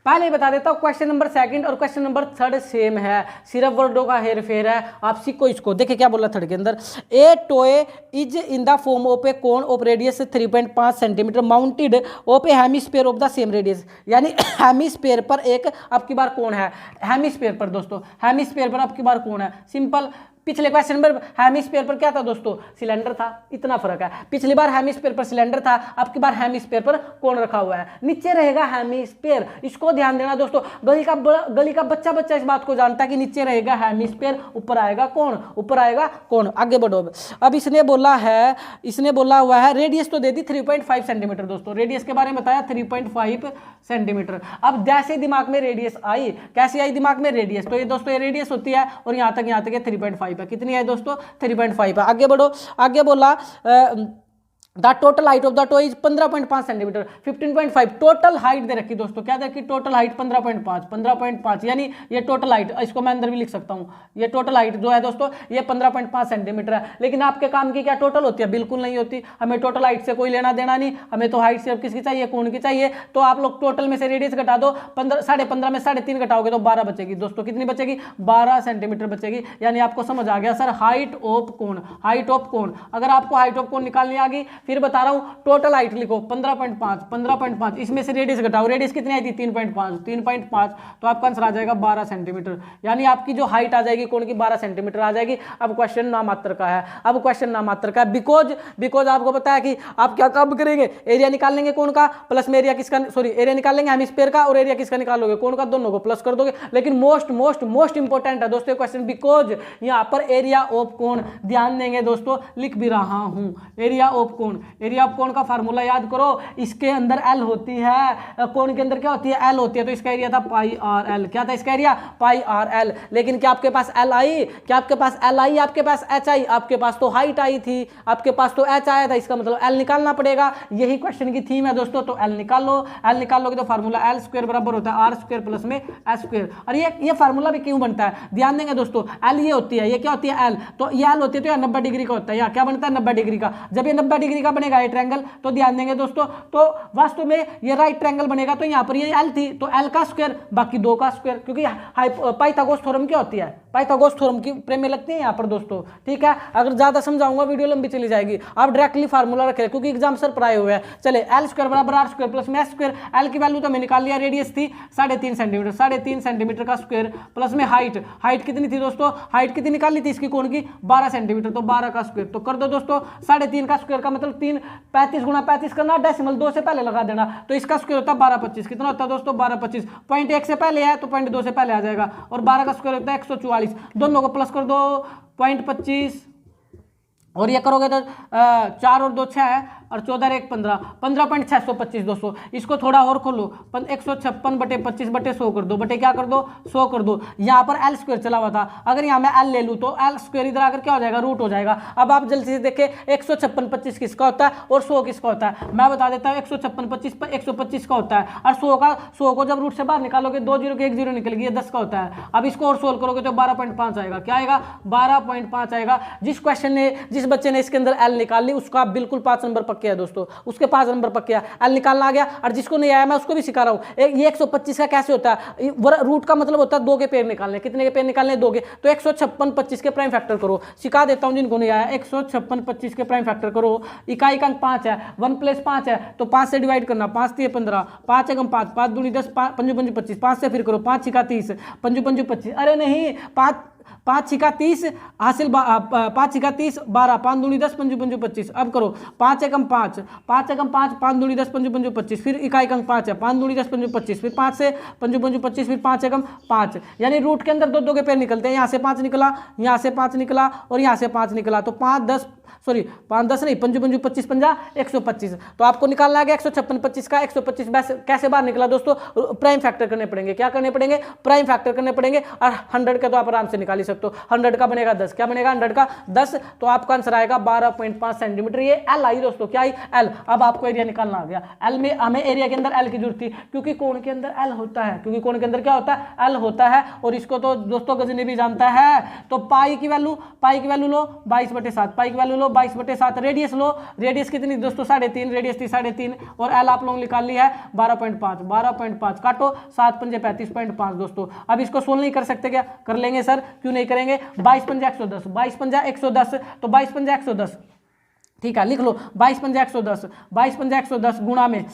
पहले ही बता देता हूँ, क्वेश्चन नंबर सेकंड और क्वेश्चन नंबर थर्ड सेम है, सिर्फ वर्डों का हेर फेर है। आप सीखो इसको। देखिए क्या बोला थर्ड के अंदर, a toy is in the form of a cone of radius 3.5 centimetre mounted of a hemisphere of the same radius. यानी हेमिस्फीयर पर एक अब की बार कोण है, हेमिस्फीयर पर दोस्तों, हेमिस्फीयर पर अब की बार कोण है। सिंपल। पिछले क्वेश्चन में हेमिस्फीयर पर क्या था दोस्तों, सिलेंडर था, इतना फर्क है। पिछली बार हेमिस्फीयर पर सिलेंडर था, अब की बार हेमिस्फीयर पर कोण रखा हुआ है, नीचे रहेगा हेमिस्फीयर। इसको ध्यान देना दोस्तों, गली का बच्चा बच्चा इस बात को जानता है कि नीचे रहेगा हेमिस्फीयर, ऊपर आएगा कोण, ऊपर आएगा कोण। आगे बढ़ो। अब इसने बोला हुआ है रेडियस तो दे दी 3.5 सेंटीमीटर दोस्तों, रेडियस के बारे में बताया 3.5 सेंटीमीटर। अब जैसे दिमाग में रेडियस आई, कैसे आई दिमाग में रेडियस, तो ये दोस्तों ये रेडियस होती है और यहाँ तक 3.5 है। कितनी है दोस्तों, 3.5 है। आगे बढ़ो। आगे बोला the total height of the toy is 15.5 centimetre, 15.5 total height दे रखी दोस्तों। क्या दे रखी, टोटल हाइट 15.5, यानी ये टोटल हाइट, इसको मैं अंदर भी लिख सकता हूँ, ये टोटल हाइट जो है दोस्तों ये 15.5 सेंटीमीटर है। लेकिन आपके काम की क्या टोटल होती है, बिल्कुल नहीं होती। हमें टोटल हाइट से कोई लेना देना नहीं, हमें तो हाइट सिर्फ किसकी चाहिए, कोण की चाहिए। तो आप लोग टोटल में से रेडियस घटा दो, 15.5 में 3.5 घटाओगे तो 12 बचेगी दोस्तों। कितनी बचेगी, 12 सेंटीमीटर बचेगी। यानी आपको समझ आ गया सर, हाइट ऑफ कोण, हाइट ऑफ कोण। अगर आपको हाइट ऑफ कोण निकालनी आ गई, फिर बता रहा हूं टोटल हाइट लिखो 15.5, इसमें से रेडियस घटाओ, रेडियस कितनी आई थी 3.5, तो आपका आंसर आ जाएगा 12 सेंटीमीटर। यानी आपकी जो हाइट आ जाएगी कोण की 12 सेंटीमीटर आ जाएगी। अब क्वेश्चन नामात्र का है, अब क्वेश्चन नामात्र का है, बिकॉज आपको पता है कि आप क्या काम करेंगे, एरिया निकाल लेंगे कोण का, प्लस में एरिया किसका, सॉरी एरिया निकाल लेंगे हेमिस्फीयर का, और एरिया किसका निकालोगे, कोण का, दोनों को प्लस कर दोगे। लेकिन मोस्ट इंपॉर्टेंट है दोस्तों क्वेश्चन, बिकॉज यहाँ पर एरिया ऑफ कोण ध्यान देंगे दोस्तों, लिख भी रहा हूं एरिया ऑफ कोण। एरिया ऑफ कोण का फार्मूला याद करो, इसके अंदर एल होती है, कोण के अंदर क्या होती है, एल होती है। तो इसका एरिया था पाई आर एल, क्या था इसका एरिया, पाई आर एल। लेकिन क्या आपके पास एल आई, क्या आपके पास एल आई, आपके पास एच आई, आपके पास तो हाइट आई थी, आपके पास तो एच आया था, इसका मतलब एल निकालना पड़ेगा। यही क्वेश्चन की थीम है दोस्तों। तो एल निकाल लो, एल निकाल लोगे तो फार्मूला एल स्क्वायर बराबर होता है आर स्क्वायर प्लस में एस स्क्वायर। और ये फार्मूला भी क्यों बनता है, ध्यान देंगे दोस्तों, एल ये होती है, ये क्या होती है एल, तो ये एल होती है तो 90 डिग्री का होता है। यहाँ क्या बनता है 90 डिग्री का। जब ये 90 डिग्री का बनेगा ये ट्रायंगल, तो ध्यान देंगे दोस्तों, तो वास्तव में ये राइट ट्रायंगल बनेगा। तो यहाँ पर ये एल थी तो एल का स्क्वायर बाकी 2 का स्क्वायर, क्योंकि पाइथागोरस थ्योरम क्या होती है, पाइथागोरस थ्योरम की प्रेम में लगती है यहाँ पर दोस्तों। ठीक है, अगर ज्यादा समझाऊंगा वीडियो लंबी चली जाएगी, आप डायरेक्टली फार्मूला रखें क्योंकि एग्जाम सर पर आए हुए हैं। चले एल स्क्वायर बराबर आर स्क्वायर प्लस में एस स्क्वायर। एल की वैल्यू तो मैं निकाल लिया, रेडियस थी 3.5 सेंटीमीटर, 3.5 सेंटीमीटर का स्क्वायर प्लस में हाइट, हाइट कितनी थी दोस्तों, हाइट कितनी निकाली थी इसकी कोण की 12 सेंटीमीटर, तो 12 का स्क्वायर। तो कर दो दोस्तों 3.5 का स्क्वायर का मतलब 35 गुणा 35 करना, डेसिमल 2 से पहले लगा देना, तो इसका स्क्वायर होता है 1225। कितना होता है दोस्तों 1225, पॉइंट 1 से पहले है तो पॉइंट 2 से पहले आ जाएगा, और 12 का स्क्वायर होता है 144। दोनों को प्लस कर दो, पॉइंट 25 और ये करोगे तो 4 और 2 6 और 14 और 1 15, 15.625 दोस्तों। इसको थोड़ा और खोलो, 156/25/100 कर दो, बटे क्या कर दो 100 कर दो। यहाँ पर एल स्क्वायर चला हुआ था, अगर यहाँ मैं एल ले लूँ तो एल स्क्वायर इधर आकर क्या हो जाएगा, रूट हो जाएगा। अब आप जल्दी से देखें 156/25 किसका होता है और 100 किसका होता है। मैं बता देता हूँ 156/25 पर 125 का होता है, और 100 को जब रूट से बाहर निकालोगे 2 0 के 1 0 निकल गई, 10 का होता है। अब इसको और सोल्व करोगे तो 12.5 आएगा। क्या आएगा 12.5 आएगा। जिस बच्चे ने इसके अंदर एल निकाल ली उसका बिल्कुल 5 नंबर पक्के है दोस्तों, उसके 5 नंबर पक्के है, एल निकालना आ गया। और जिसको नहीं आया मैं उसको भी सिखा रहा हूं। ये 125 का कैसे होता है, रूट का मतलब होता है 2 के पेड़ निकालने। कितने के पेड़ निकालने, 2 के। तो 156/25 के प्राइम फैक्टर करो, सिखा देता हूं जिनको नहीं आया। 156/25 के प्राइम फैक्टर करो, इकाई का अंक 5 है, 1 + 5 है तो 5 से डिवाइड करना, 5 × 15, 5 × 5, 5 दूनी 10, 5 × 5 25, 5 से फिर करो, 5 × 30, 5 × 5 25। अरे नहीं, 5 × 30 हासिल 5 × 30 12, 5 दूनी 10, 5 × 5 25। अब करो 5 × 5, 5 × 5, 5 दूनी 10, 5 × 5 25, फिर इकाई का अंक 5 है, 5 दूनी 10, 5 × 25, फिर 5 से 5 × 5 25, फिर 5 × 5। यानी रूट के अंदर 2 के पेड़ निकलते हैं। यहाँ से 5 निकला, यहाँ से 5 निकला और यहाँ से 5 निकला, तो 5 10 नहीं 5 × 5 25 50 125। तो आपको निकालना है 156/25 का 125 कैसे बाहर निकला दोस्तों, प्राइम फैक्टर करने पड़ेंगे। क्या करने पड़ेंगे, प्राइम फैक्टर करने पड़ेंगे। और 100 के तो आप आराम से निकाल ही सकते हो। 100 का बनेगा 10, क्या बनेगा 100 का 10, तो आपका आंसर आएगा 12.5 सेंटीमीटर। ये एल आई दोस्तों, क्या आई एल। अब आपको एरिया निकालना आ गया। एल में हमें एरिया के अंदर एल की जरूरत थी क्योंकि कोण के अंदर एल होता है, क्योंकि कोण के अंदर क्या होता है एल होता है। और इसको तो दोस्तों गजनी भी जानता है। तो पाई की वैल्यू लो 22/7, पाई की वैल्यू लो 22/7, रेडियस लो, रेडियस कितनी दोस्तों 3.5, रेडियस थी 3.5 और एल आप लोग निकाल लिया है 12.5 काटो 7 पंजे 35.5 दोस्तों। अब इसको सोल्व नहीं कर सकते क्या? कर लेंगे सर, क्यों नहीं करेंगे। 22 पंजा 110, 22 पंजा 110, तो 22 पंजा 110, ठीक है लिख लो 22 पंजा 110, 22 पंजा 110 गुणा में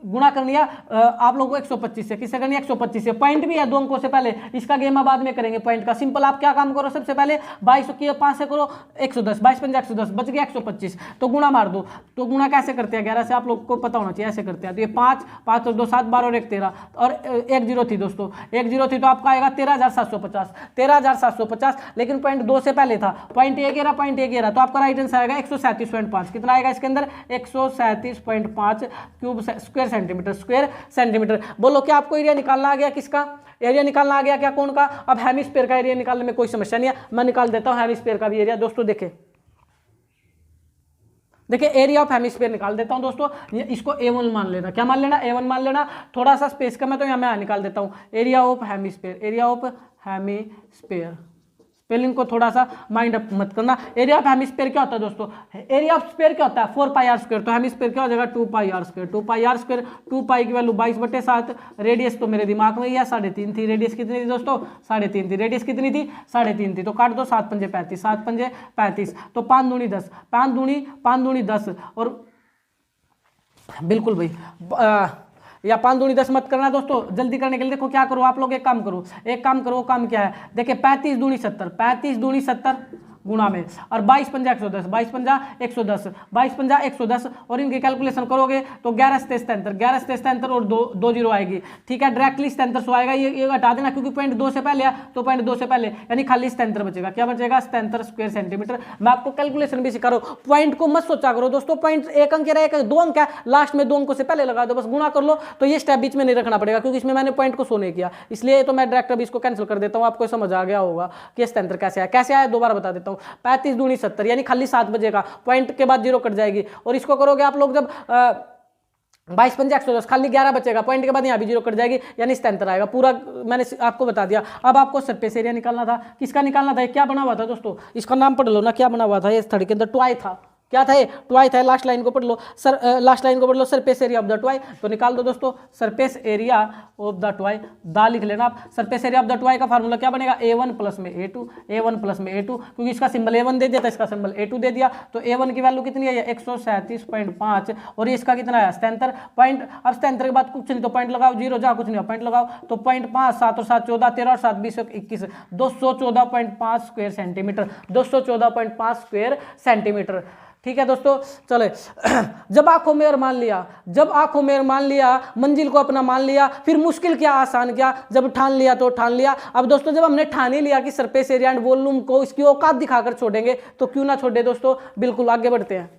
गुणा करनी है आप लोगों को 125 से, किससे करनी है 125 से। पॉइंट भी है 2 अंकों से पहले, इसका गेम बाद में करेंगे पॉइंट का। सिंपल आप क्या काम करो, सबसे पहले 22 की 5 से करो 110, 22 पंजा 110 बच गया 125, तो गुणा मार दो। तो गुणा कैसे करते हैं 11 से, आप लोग को पता होना चाहिए, ऐसे करते हैं। तो ये 5 5 और 2 7 12 और 1 13 और 1 0 थी दोस्तों, 1 0 थी तो आपका आएगा 13,750, लेकिन पॉइंट 2 से पहले था, पॉइंट 1 गिरा, पॉइंट 1 गिरा, तो आपका राइट आंसर आएगा 137.5। कितना आएगा इसके अंदर 137.5 क्यूब स्क्वायर सेंटीमीटर। बोलो क्या आपको एरिया निकालना आ गया? किसका एरिया निकालना आ गया क्या? कौन का? अब हेमिस्फीयर का एरिया निकालने में कोई समस्या नहीं है, मैं निकाल देता हूं हेमिस्फीयर का भी एरिया दोस्तों। देखिए एरिया ऑफ हेमिस्फीयर निकाल देता हूं दोस्तों। इसको A1 मान लेना, क्या मान लेना? A1 मान लेना। थोड़ा सा स्पेस का मैं तो यहाँ मैं निकाल देता हूं एरिया ऑफ हेमिस्फीयर। स्पेलिंग को थोड़ा सा माइंड अप मत करना। एरिया ऑफ हेमिस्फीयर क्या होता है दोस्तों? एरिया ऑफ स्फीयर क्या होता है? 4πr²। तो हेमिस्फीयर क्या हो जाएगा 2πr²। 2π की वैल्यू 22/7, रेडियस तो मेरे दिमाग में ही है 3.5 थी। रेडियस कितनी थी दोस्तों? 3.5 थी। रेडियस कितनी थी? 3.5 थी। तो काट दो 7 पंजे 35, 7 पंजे 35, तो 5 दूनी 10, 5 दूनी 10 और बिल्कुल भाई या 5 दूनी 10 मत करना दोस्तों। जल्दी करने के लिए देखो क्या करो आप लोग, एक काम करो, वो काम क्या है? देखिए 35 दूनी 70 गुणा में और 22 पंजा 110, 22 पंजा 110 और इनकी कैलकुलेशन करोगे तो 11 से 77 और 2 जीरो आएगी। ठीक है, डायरेक्टली 77 आएगा। ये हटा देना क्योंकि पॉइंट 2 से पहले है, तो पॉइंट 2 से पहले यानी खाली 77 बचेगा। क्या बचेगा? 77 स्क्वायर सेंटीमीटर। मैं आपको कैलकुलेशन भी सिखा रहा हूं, पॉइंट को मत सोचा करो दोस्तों। पॉइंट 1 अंक है, 2 अंक है, लास्ट में 2 अंकों से पहले लगा दो, बस गुणा कर लो। तो ये स्टेप बीच में नहीं रखना पड़ेगा क्योंकि इसमें मैंने पॉइंट को शो नहीं किया, इसलिए तो मैं डायरेक्ट अभी इसको कैंसिल कर देता हूं। आपको समझ आ गया होगा कि 77 कैसे आया, दोबारा बता देता हूं। 35 दूनी 70 यानी खाली 7 बजेगा, पॉइंट के बाद 0 कट जाएगी। और इसको करोगे आप लोग जब 22 पंजा 110, खाली 11 बचेगा, पॉइंट के बाद यहाँ भी 0 कट जाएगी यानी 77 आएगा। पूरा मैंने आपको बता दिया। अब आपको सरफेस एरिया निकालना था। किसका निकालना था? क्या बना हुआ था दोस्तों? इसका नाम पढ़ लो ना, क्या बना हुआ था? ये थर्ड के अंदर ट्वाई था। क्या था? ये ट्वाई था। लास्ट लाइन को पढ़ लो sir, surface area of the toy. तो निकाल दो दोस्तों surface area of the toy, दा लिख लेना आप। Surface area of the toy का फार्मूला क्या बनेगा? A1 प्लस में A2, क्योंकि इसका सिंबल A1 दे दिया था, इसका सिंबल A2 दे दिया। तो A1 की वैल्यू कितनी है? 137.5 और ये इसका कितना है? 77 पॉइंट। अब 77 के बाद कुछ नहीं तो पॉइंट लगाओ, 0 जहाँ कुछ नहीं पॉइंट लगाओ, तो 0.5 7 और 7 14, 13 और 7 20 21, 214.5 स्क्वायर सेंटीमीटर, 214.5 स्क्वायर सेंटीमीटर। ठीक है दोस्तों, चले जब आंखों में और मान लिया, मंजिल को अपना मान लिया, फिर मुश्किल क्या आसान क्या, जब ठान लिया तो ठान लिया। अब दोस्तों जब हमने ठान ही लिया कि सरफेस एरिया एंड वॉल्यूम को इसकी औकात दिखाकर छोड़ेंगे, तो क्यों ना छोड़े दोस्तों। बिल्कुल आगे बढ़ते हैं।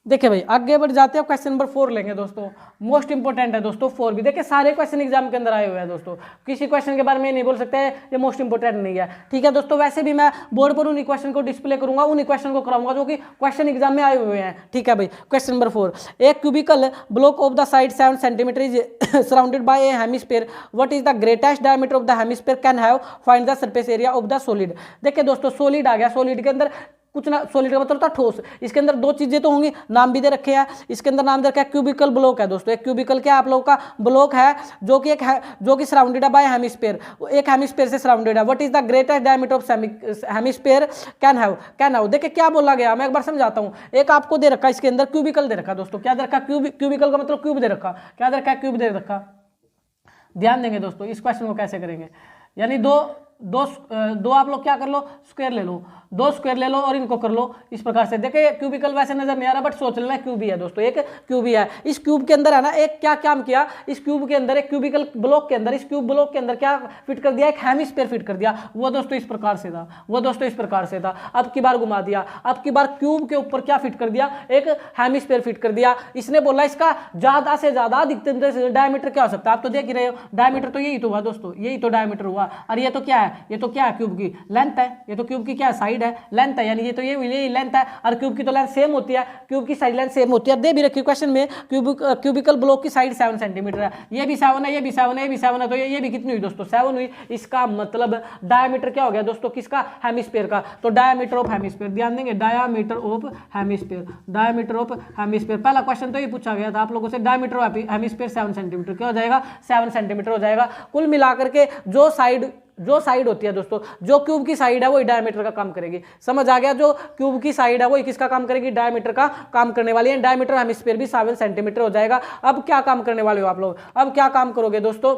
देखिए भाई आगे बढ़ जाते हैं। क्वेश्चन नंबर 4 लेंगे दोस्तों, मोस्ट इंपोर्टेंट है दोस्तों 4 भी। देखिए सारे क्वेश्चन एग्जाम के अंदर आए हुए हैं दोस्तों, किसी क्वेश्चन के बारे में नहीं बोल सकते ये मोस्ट इंपोर्टेंट नहीं है। ठीक है दोस्तों, वैसे भी मैं बोर्ड पर उन्हीं क्वेश्चन को डिस्प्ले करूंगा, उन्हीं क्वेश्चन को कराऊंगा जो कि क्वेश्चन एग्जाम में आए हुए हैं। ठीक है भाई, क्वेश्चन नंबर 4, एक cubical block of the side 7 centimetre is surrounded by A hemisphere, what is the greatest diameter of the hemisphere, can have find the surface area of the solid. देखिए दोस्तों सॉलिड आ गया, solid के अंदर कुछ ना, solid का मतलब था ठोस। इसके अंदर 2 चीजें तो होंगी, नाम भी दे रखे हैं। इसके अंदर नाम दे रखा है क्यूबिकल ब्लॉक है दोस्तों। एक क्यूबिकल क्या आप लोगों का ब्लॉक है जो कि सराउंडेड है बाय हेमिस्फीयर, एक हेमिस्फीयर से सराउंडेड है। What is the greatest diameter of hemisphere, can have. देखिए क्या बोला गया, मैं एक बार समझाता हूं। एक आपको दे रखा इसके अंदर क्यूबिकल दे रखा दोस्तों, क्या दे रखा? क्यूबिकल का मतलब क्यूब दे रखा। क्या दे रखा? क्यूब दे रखा। ध्यान देंगे दोस्तों, इस क्वेश्चन को कैसे करेंगे, यानी दो आप लोग क्या कर लो, स्क्वायर ले लो, 2 स्क्वायर ले लो और इनको कर लो इस प्रकार से। देखिए क्यूबिकल वैसे नजर नहीं आ रहा बट सोच लेना क्यूब ही है दोस्तों, एक क्यूब ही है। इस क्यूब के अंदर है ना एक क्या काम किया, इस क्यूब के अंदर, एक क्यूबिकल ब्लॉक के अंदर, इस क्यूब ब्लॉक के अंदर क्या फिट कर दिया? एक हेमिस्फीयर फिट कर दिया। वो दोस्तों इस प्रकार से था, अब की बार घुमा दिया, अब की बार क्यूब के ऊपर क्या फिट कर दिया? एक हेमिस्फीयर फिट कर दिया। इसने बोला इसका ज्यादा से ज्यादा अधिकतम डायमीटर क्या हो सकता है? आप तो देख ही रहे हो, डायमीटर तो यही तो हुआ दोस्तों, यही तो डायमीटर हुआ। और ये तो क्या है? ये तो क्या है, क्यूब की लेंथ है, ये तो क्यूब की क्या है, साइड है, लेंथ है, यानी ये तो ये लेंथ है, और क्यूब की तो लेंथ सेम होती है, क्यूब की साइड लेंथ सेम होती है। दे भी रखी क्वेश्चन में क्यूबिकल ब्लॉक की साइड 7 सेंटीमीटर है, ये भी 7 है, ये भी 7 है, ये भी 7 है, तो ये भी कितनी हुई दोस्तों, 7 हुई। इसका मतलब डायमीटर क्या हो गया दोस्तों, किसका, हेमिस्फीयर का। तो डायमीटर ऑफ हेमिस्फीयर, ध्यान देंगे, diameter of hemisphere, diameter of hemisphere. पहला क्वेश्चन तो ये पूछा गया था आप लोगों से, डायमीटर ऑफ हेमिस्फीयर 7 सेंटीमीटर, क्या हो जाएगा, 7 सेंटीमीटर हो जाएगा। कुल मिलाकर के जो साइड होती है दोस्तों, जो क्यूब की साइड है वही डायमीटर का काम करेगी, समझ आ गया। जो क्यूब की साइड है वही किसका काम करेगी, डायमीटर का काम करने वाली है। डायमीटर हेमिस्फीयर भी 7 सेंटीमीटर हो जाएगा। अब क्या काम करने वाले हो आप लोग, अब क्या काम करोगे दोस्तों,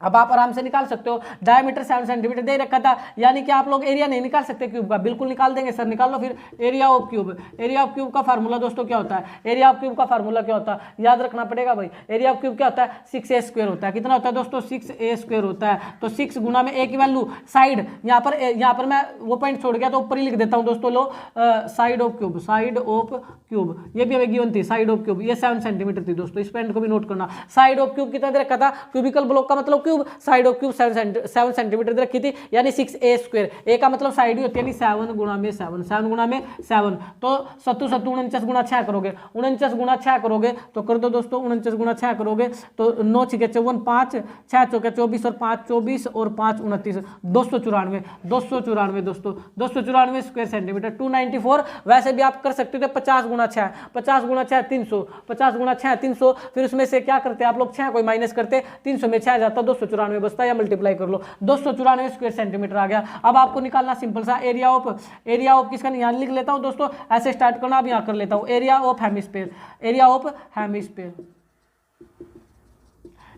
अब आप आराम से निकाल सकते हो। डायमीटर 7 सेंटीमीटर दे रखा था, यानी कि आप लोग एरिया नहीं निकाल सकते क्यूब का, बिल्कुल निकाल देंगे सर, निकाल लो फिर area of cube. Area of cube का फार्मूला दोस्तों क्या होता है, एरिया ऑफ क्यूब का फार्मूला क्या होता है, याद रखना पड़ेगा भाई। एरिया ऑफ क्यूब क्या होता है, 6a² होता है। कितना होता है दोस्तों, 6a² होता है। तो 6 गुना में a की वैल्यू साइड, यहाँ पर मैं वो पॉइंट छोड़ गया तो ऊपर ही लिख देता हूँ दोस्तों, लो side of cube, side of cube, ये भी हमें गिवन थी, साइड ऑफ क्यूब, ये 7 सेंटीमीटर थी दोस्तों, इस पॉइंट को भी नोट करना। साइड ऑफ क्यूब कितना दे रखा था, क्यूबिकल ब्लॉक का मतलब cube, side of cube 7 centimetre दे रखी थी, यानी 6a²। ए का मतलब साइड ही होती है, यानी 7 गुणा में 7, 7 गुणा में 7। तो 7 49 गुणा 6 करोगे, 49 गुणा 6 करोगे तो कर दो दोस्तों, 49 गुणा 6 करोगे तो 9 × 6 = 54, 5 6 × 4 = 24 और 5 24 और 5 29, 294, 294 दोस्तों, 294 स्क्वायर सेंटीमीटर, 294। वैसे भी आप कर सकते थे 50 गुणा 6, 50 गुणा 6 300, 50 गुणा 6 300, फिर उसमें से क्या करते आप लोग, 6 कोई माइनस करते, 300 में 6 जाता, 294 बचता, या मल्टीप्लाई कर लो, 294 स्क्वायर सेंटीमीटर आ गया। अब आपको निकालना सिंपल सा एरिया ऑफ किसका, यहाँ लिख लेता हूँ दोस्तों, ऐसे स्टार्ट करना, अब यहाँ कर लेता हूँ, area of hemisphere, area of hemisphere.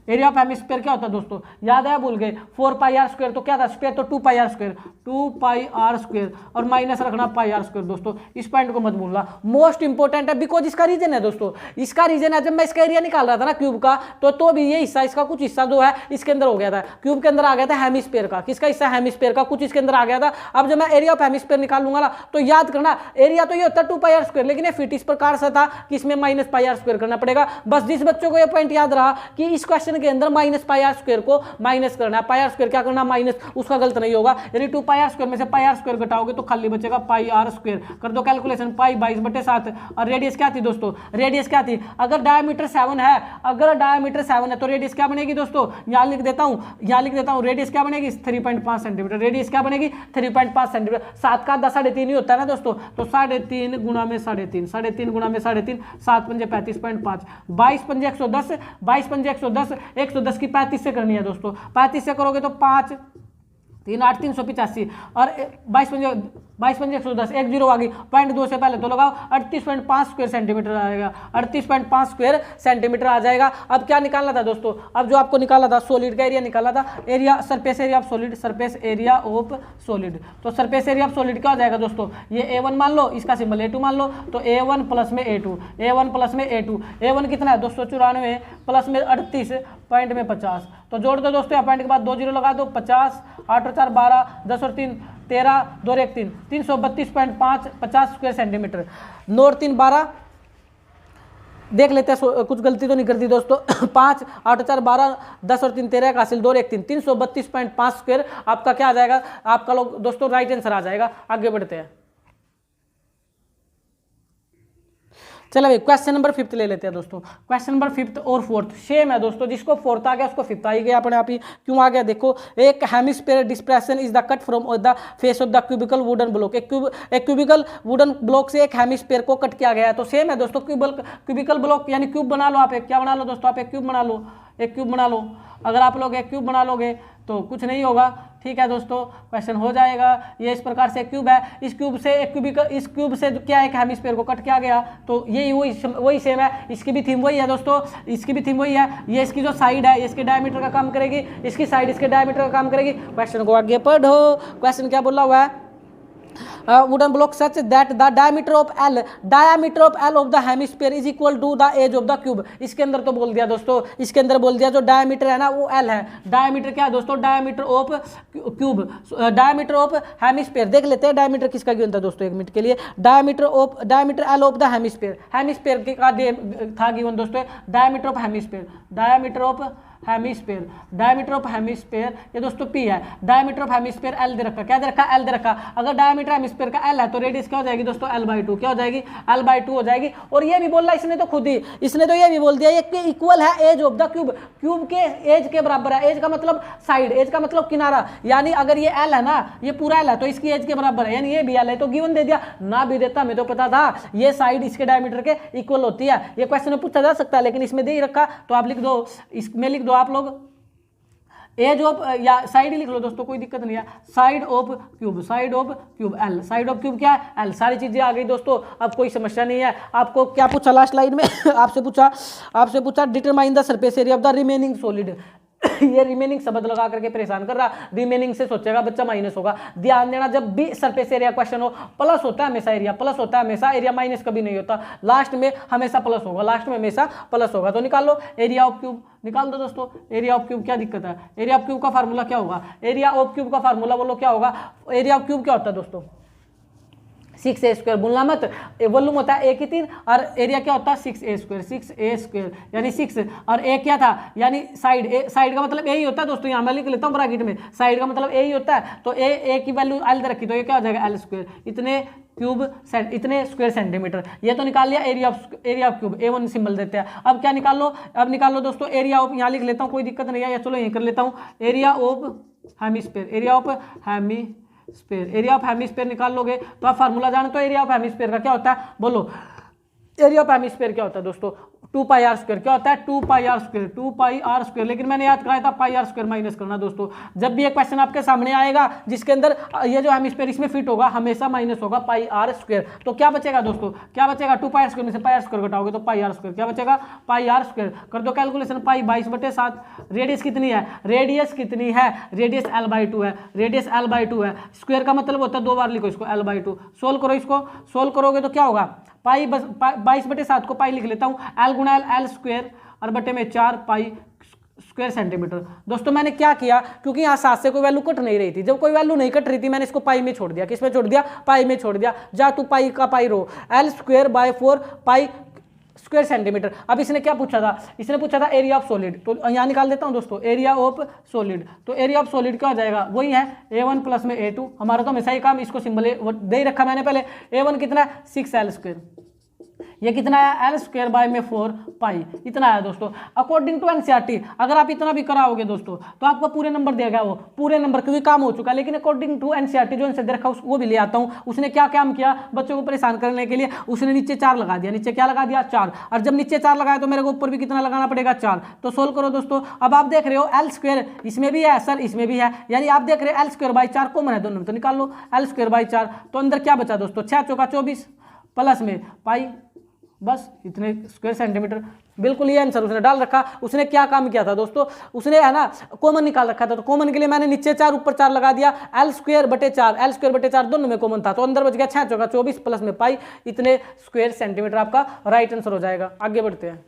Area of hemisphere क्या होता है दोस्तों, याद है, भूल गए, 4πr², तो क्या था स्क्वायर, तो 2πr², 2πr² और माइनस रखना πr² दोस्तों, इस पॉइंट को मत भूलना, मोस्ट इंपॉर्टेंट है, बिकॉज इसका रीजन है दोस्तों, इसका रीजन है, जब मैं इसका एरिया निकाल रहा था ना क्यूब का, तो भी ये हिस्सा, इसका कुछ हिस्सा जो है इसके अंदर हो गया था, क्यूब के अंदर आ गया था हेमिस्फीयर का, किसका हिस्सा, हेमिस्फीयर का कुछ इसके अंदर आ गया था। अब जब मैं एरिया ऑफ हेमिस्फीयर निकालूंगा ना, तो याद करना एरिया तो ये होता है 2πr², लेकिन ये फिट इस प्रकार से था कि इसमें -πr² करना पड़ेगा। बस जिस बच्चों को ये पॉइंट याद रहा कि इस क्वेश्चन के अंदर -πr² को माइनस करना है, πr² क्या करना, माइनस, उसका गलत नहीं होगा, यानी 2πr² में से πr² घटाओगे तो खाली बचेगा πr²। कर दो कैलकुलेशन, पाई 22/7। और रेडियस क्या थी दोस्तों, रेडियस क्या थी, अगर डायमीटर 7 है, अगर डायमीटर 7 है तो रेडियस क्या बनेगी दोस्तों, यहाँ लिख देता हूँ, रेडियस क्या बनेगी, 3.5 सेंटीमीटर, रेडियस क्या बनेगी, 3.5 सेंटीमीटर। 7 का 10 3.5 ही होता है ना दोस्तों, तो 3.5 गुणा में 3.5, 3.5 गुणा में 3.5, 7 पंजे 35.5, 22 पंजे 110, 22 पंजे 110, 110 की 35 से करनी है दोस्तों, 35 से करोगे तो 5 3 8 385 और 22 पंजे 110, 1 0 आ गई, 0.2 से पहले तो लगाओ, 38.5 स्क्वायर सेंटीमीटर आएगा, 38.5 स्क्वायर सेंटीमीटर आ जाएगा। अब क्या निकालना था दोस्तों, अब जो आपको निकाला था सॉलिड का एरिया निकाला था, area surface area of solid, surface area of solid. तो सरफेस एरिया ऑफ सॉलिड क्या हो जाएगा दोस्तों, ये A1 मान लो, इसका सिंबल A2 मान लो, तो A1 प्लस में A2, A1 प्लस में A2, A1 कितना है 294 प्लस में 38 पॉइंट में 50, तो जोड़ दो दोस्तों, यहाँ पॉइंट के बाद 2 0 लगा दो, 50 8 और 4 12, 10 और 3 13, 2 और 1 3, 332.5 50 स्क्वायर सेंटीमीटर, 9 और 3 12, देख लेते हैं कुछ गलती तो नहीं कर दी दोस्तों, 5 8 और 4 12, 10 और 3 13 का हासिल, 2 और 1 3, 332.5 स्क्वायर आपका क्या आ जाएगा, आपका लोग दोस्तों राइट आंसर आ जाएगा। आगे बढ़ते हैं, चलो भाई क्वेश्चन नंबर 5 ले लेते हैं दोस्तों। क्वेश्चन नंबर 5 और 4 सेम है दोस्तों, जिसको 4th आ गया उसको 5th आ ही गया अपने आप ही। क्यों आ गया देखो, एक hemisphere depression is the cut from the face of the cubical wooden block, एक क्यूबिकल वुडन ब्लॉक से एक हेमिस्फीयर को कट किया गया है। तो सेम है दोस्तों, क्यूबिकल ब्लॉक यानी क्यूब बना लो आप, एक क्या बना लो दोस्तों, आप एक क्यूब बना लो, एक क्यूब बना लो। अगर आप लोग एक क्यूब बना लोगे तो कुछ नहीं होगा, ठीक है दोस्तों, क्वेश्चन हो जाएगा। ये इस प्रकार से क्यूब है, इस क्यूब से क्या है, एक हेमिस्फीयर को कट किया गया, तो ये वही सेम है, इसकी भी थीम वही है दोस्तों, इसकी भी थीम वही है। ये इसकी जो साइड है इसके डायमीटर का काम करेगी, इसकी साइड इसके डायमीटर का काम करेगी। क्वेश्चन को आगे पढ़ो, क्वेश्चन क्या बोला हुआ है, wooden block such that the diameter of L of the hemisphere is equal to the edge of the cube। इसके अंदर तो बोल दिया दोस्तों, इसके अंदर बोल दिया जो डायमीटर है ना वो L है। डायमीटर क्या है दोस्तों, diameter of cube, diameter of hemisphere. देख लेते हैं डायमीटर किसका गिवन था दोस्तों, 1 मिनट के लिए। Diameter L of the hemisphere, hemisphere का था गिवन दोस्तों, diameter of hemisphere, diameter of hemisphere, diameter of hemisphere ये दोस्तों P है, डायमीटर ऑफ हेमिस्फीयर L दे रखा, क्या दे रखा, L दे रखा। अगर डायमीटर हेमिस्फीयर का L है तो रेडियस क्या हो जाएगी दोस्तों, L/2, क्या हो जाएगी, L/2 हो जाएगी। और ये भी बोल रहा इसने तो खुद ही, इसने तो ये भी बोल दिया ये इक्वल है edge of the cube, cube के एज के बराबर है। एज का मतलब साइड, एज का मतलब किनारा, यानी अगर ये L है ना, ये पूरा L है तो इसकी एज के बराबर है, यानी ये भी L है, तो गिवन दे दिया ना भी देता हमें तो पता था ये साइड इसके डायमीटर के इक्वल होती है। ये क्वेश्चन में पूछा जा सकता है लेकिन इसमें दे ही रखा, तो आप लिख दो, इसमें लिख दो आप लोग एज ऑफ, या साइड ही लिख लो दोस्तों, कोई दिक्कत नहीं है, side of cube, side of cube L, side of cube क्या है, L। सारी चीजें आ गई दोस्तों, अब कोई समस्या नहीं है। आपको क्या पूछा लास्ट लाइन में आपसे पूछा determine the surface area of the remaining solid. ये रिमेनिंग शब्द लगा करके परेशान कर रहा, रिमेनिंग से सोचेगा बच्चा माइनस होगा। ध्यान देना, जब भी सरफेस एरिया क्वेश्चन हो प्लस होता है हमेशा, एरिया प्लस होता है हमेशा, एरिया माइनस कभी नहीं होता, लास्ट में हमेशा प्लस होगा, लास्ट में हमेशा प्लस होगा। तो निकाल लो एरिया ऑफ क्यूब, निकाल दो दोस्तों एरिया ऑफ क्यूब, क्या दिक्कत है। एरिया ऑफ क्यूब का फार्मूला क्या होगा, एरिया ऑफ क्यूब का फार्मूला बोलो क्या होगा। एरिया ऑफ क्यूब क्या होता है दोस्तों, 6a² बोलना मत, वॉल्यूम होता है 1 की 3 और एरिया क्या होता है 6a², 6a² यानी 6 और ए क्या था यानी साइड, साइड का मतलब यही होता है दोस्तों, यहाँ मैं लिख लेता हूँ ब्रैकेट में, साइड का मतलब यही होता है। तो ए की वैल्यू L रखी तो ये क्या हो जाएगा L², इतने क्यूब इतने स्क्वायर सेंटीमीटर। ये तो निकाल लिया area of cube, A1 symbol देते हैं। अब क्या निकाल लो, अब निकाल लो दोस्तों एरिया ऑफ, यहाँ लिख लेता हूँ कोई दिक्कत नहीं है, या चलो यहीं कर लेता हूँ, area of hemisphere, area of hemisphere, area of hemisphere निकाल लोगे तो आप फार्मूला जानो तो एरिया ऑफ हेमिस्फीयर का क्या होता है, बोलो एरिया ऑफ हेमिस्फीयर क्या होता है दोस्तों, 2πr², क्या होता है 2πr², 2πr²। लेकिन मैंने याद कराया था πr² माइनस करना दोस्तों। जब भी एक क्वेश्चन आपके सामने आएगा जिसके अंदर ये जो हेमिस्फीयर इसमें फिट होगा हमेशा माइनस होगा πr², तो क्या बचेगा दोस्तों, क्या बचेगा, 2πr² में से πr² घटाओगे तो πr², क्या बचेगा πr²। कर दो कैलकुलेशन, पाई 22/7, रेडियस कितनी है, रेडियस कितनी है, रेडियस L/2 है, रेडियस L/2 है, स्क्वायर का मतलब होता है 2 बार लिखो इसको L/2। सोल्व करो, इसको सोल्व करोगे तो क्या होगा, पाई 22/7 को पाई लिख लेता हूँ, L गुना L² और बटे में 4 पाई स्क्वायर सेंटीमीटर। दोस्तों मैंने क्या किया, क्योंकि यहाँ 7 से कोई वैल्यू कट नहीं रही थी, जब कोई वैल्यू नहीं कट रही थी मैंने इसको पाई में छोड़ दिया, किस में छोड़ दिया, पाई में छोड़ दिया। जा तू पाई का पाई रो, L²/4 पाई स्क्वायर सेंटीमीटर। अब इसने क्या पूछा था, इसने पूछा था एरिया ऑफ सॉलिड, तो यहाँ निकाल देता हूँ दोस्तों एरिया ऑफ सॉलिड। तो एरिया ऑफ सॉलिड क्या हो जाएगा, वही है A1 प्लस में A2, हमारा तो हमेशा ही काम, इसको सिंबल दे ही रखा मैंने पहले। A1 कितना है 6L², ये कितना है L²/4 पाई, इतना है दोस्तों। अकॉर्डिंग टू एनसीईआरटी अगर आप इतना भी कराओगे दोस्तों तो आपको पूरे नंबर देगा, वो पूरे नंबर, क्योंकि काम हो चुका है। लेकिन अकॉर्डिंग टू एनसीईआरटी जो इनसे दे रखा वो भी ले आता हूँ। उसने क्या काम किया बच्चों को परेशान करने के लिए, उसने नीचे 4 लगा दिया, नीचे क्या लगा दिया 4, और जब नीचे 4 लगाया तो मेरे को ऊपर भी कितना लगाना पड़ेगा 4। तो सोल्व करो दोस्तों। अब आप देख रहे हो L² इसमें भी है सर, इसमें भी है, यानी आप देख रहे हो L²/4 कॉमन है दोनों में, तो निकाल लो L²/4। तो अंदर क्या बचा दोस्तों, 6 चौका 24 प्लस में पाई, बस इतने स्क्वायर सेंटीमीटर। बिल्कुल ये आंसर उसने डाल रखा। उसने क्या काम किया था दोस्तों, उसने है ना कॉमन निकाल रखा था, तो कॉमन के लिए मैंने नीचे 4 ऊपर 4 लगा दिया, L²/4, L²/4 दोनों में कॉमन था, तो अंदर बच गया 6 चौका 24 प्लस में पाई, इतने स्क्वायर सेंटीमीटर आपका राइट आंसर हो जाएगा। आगे बढ़ते हैं,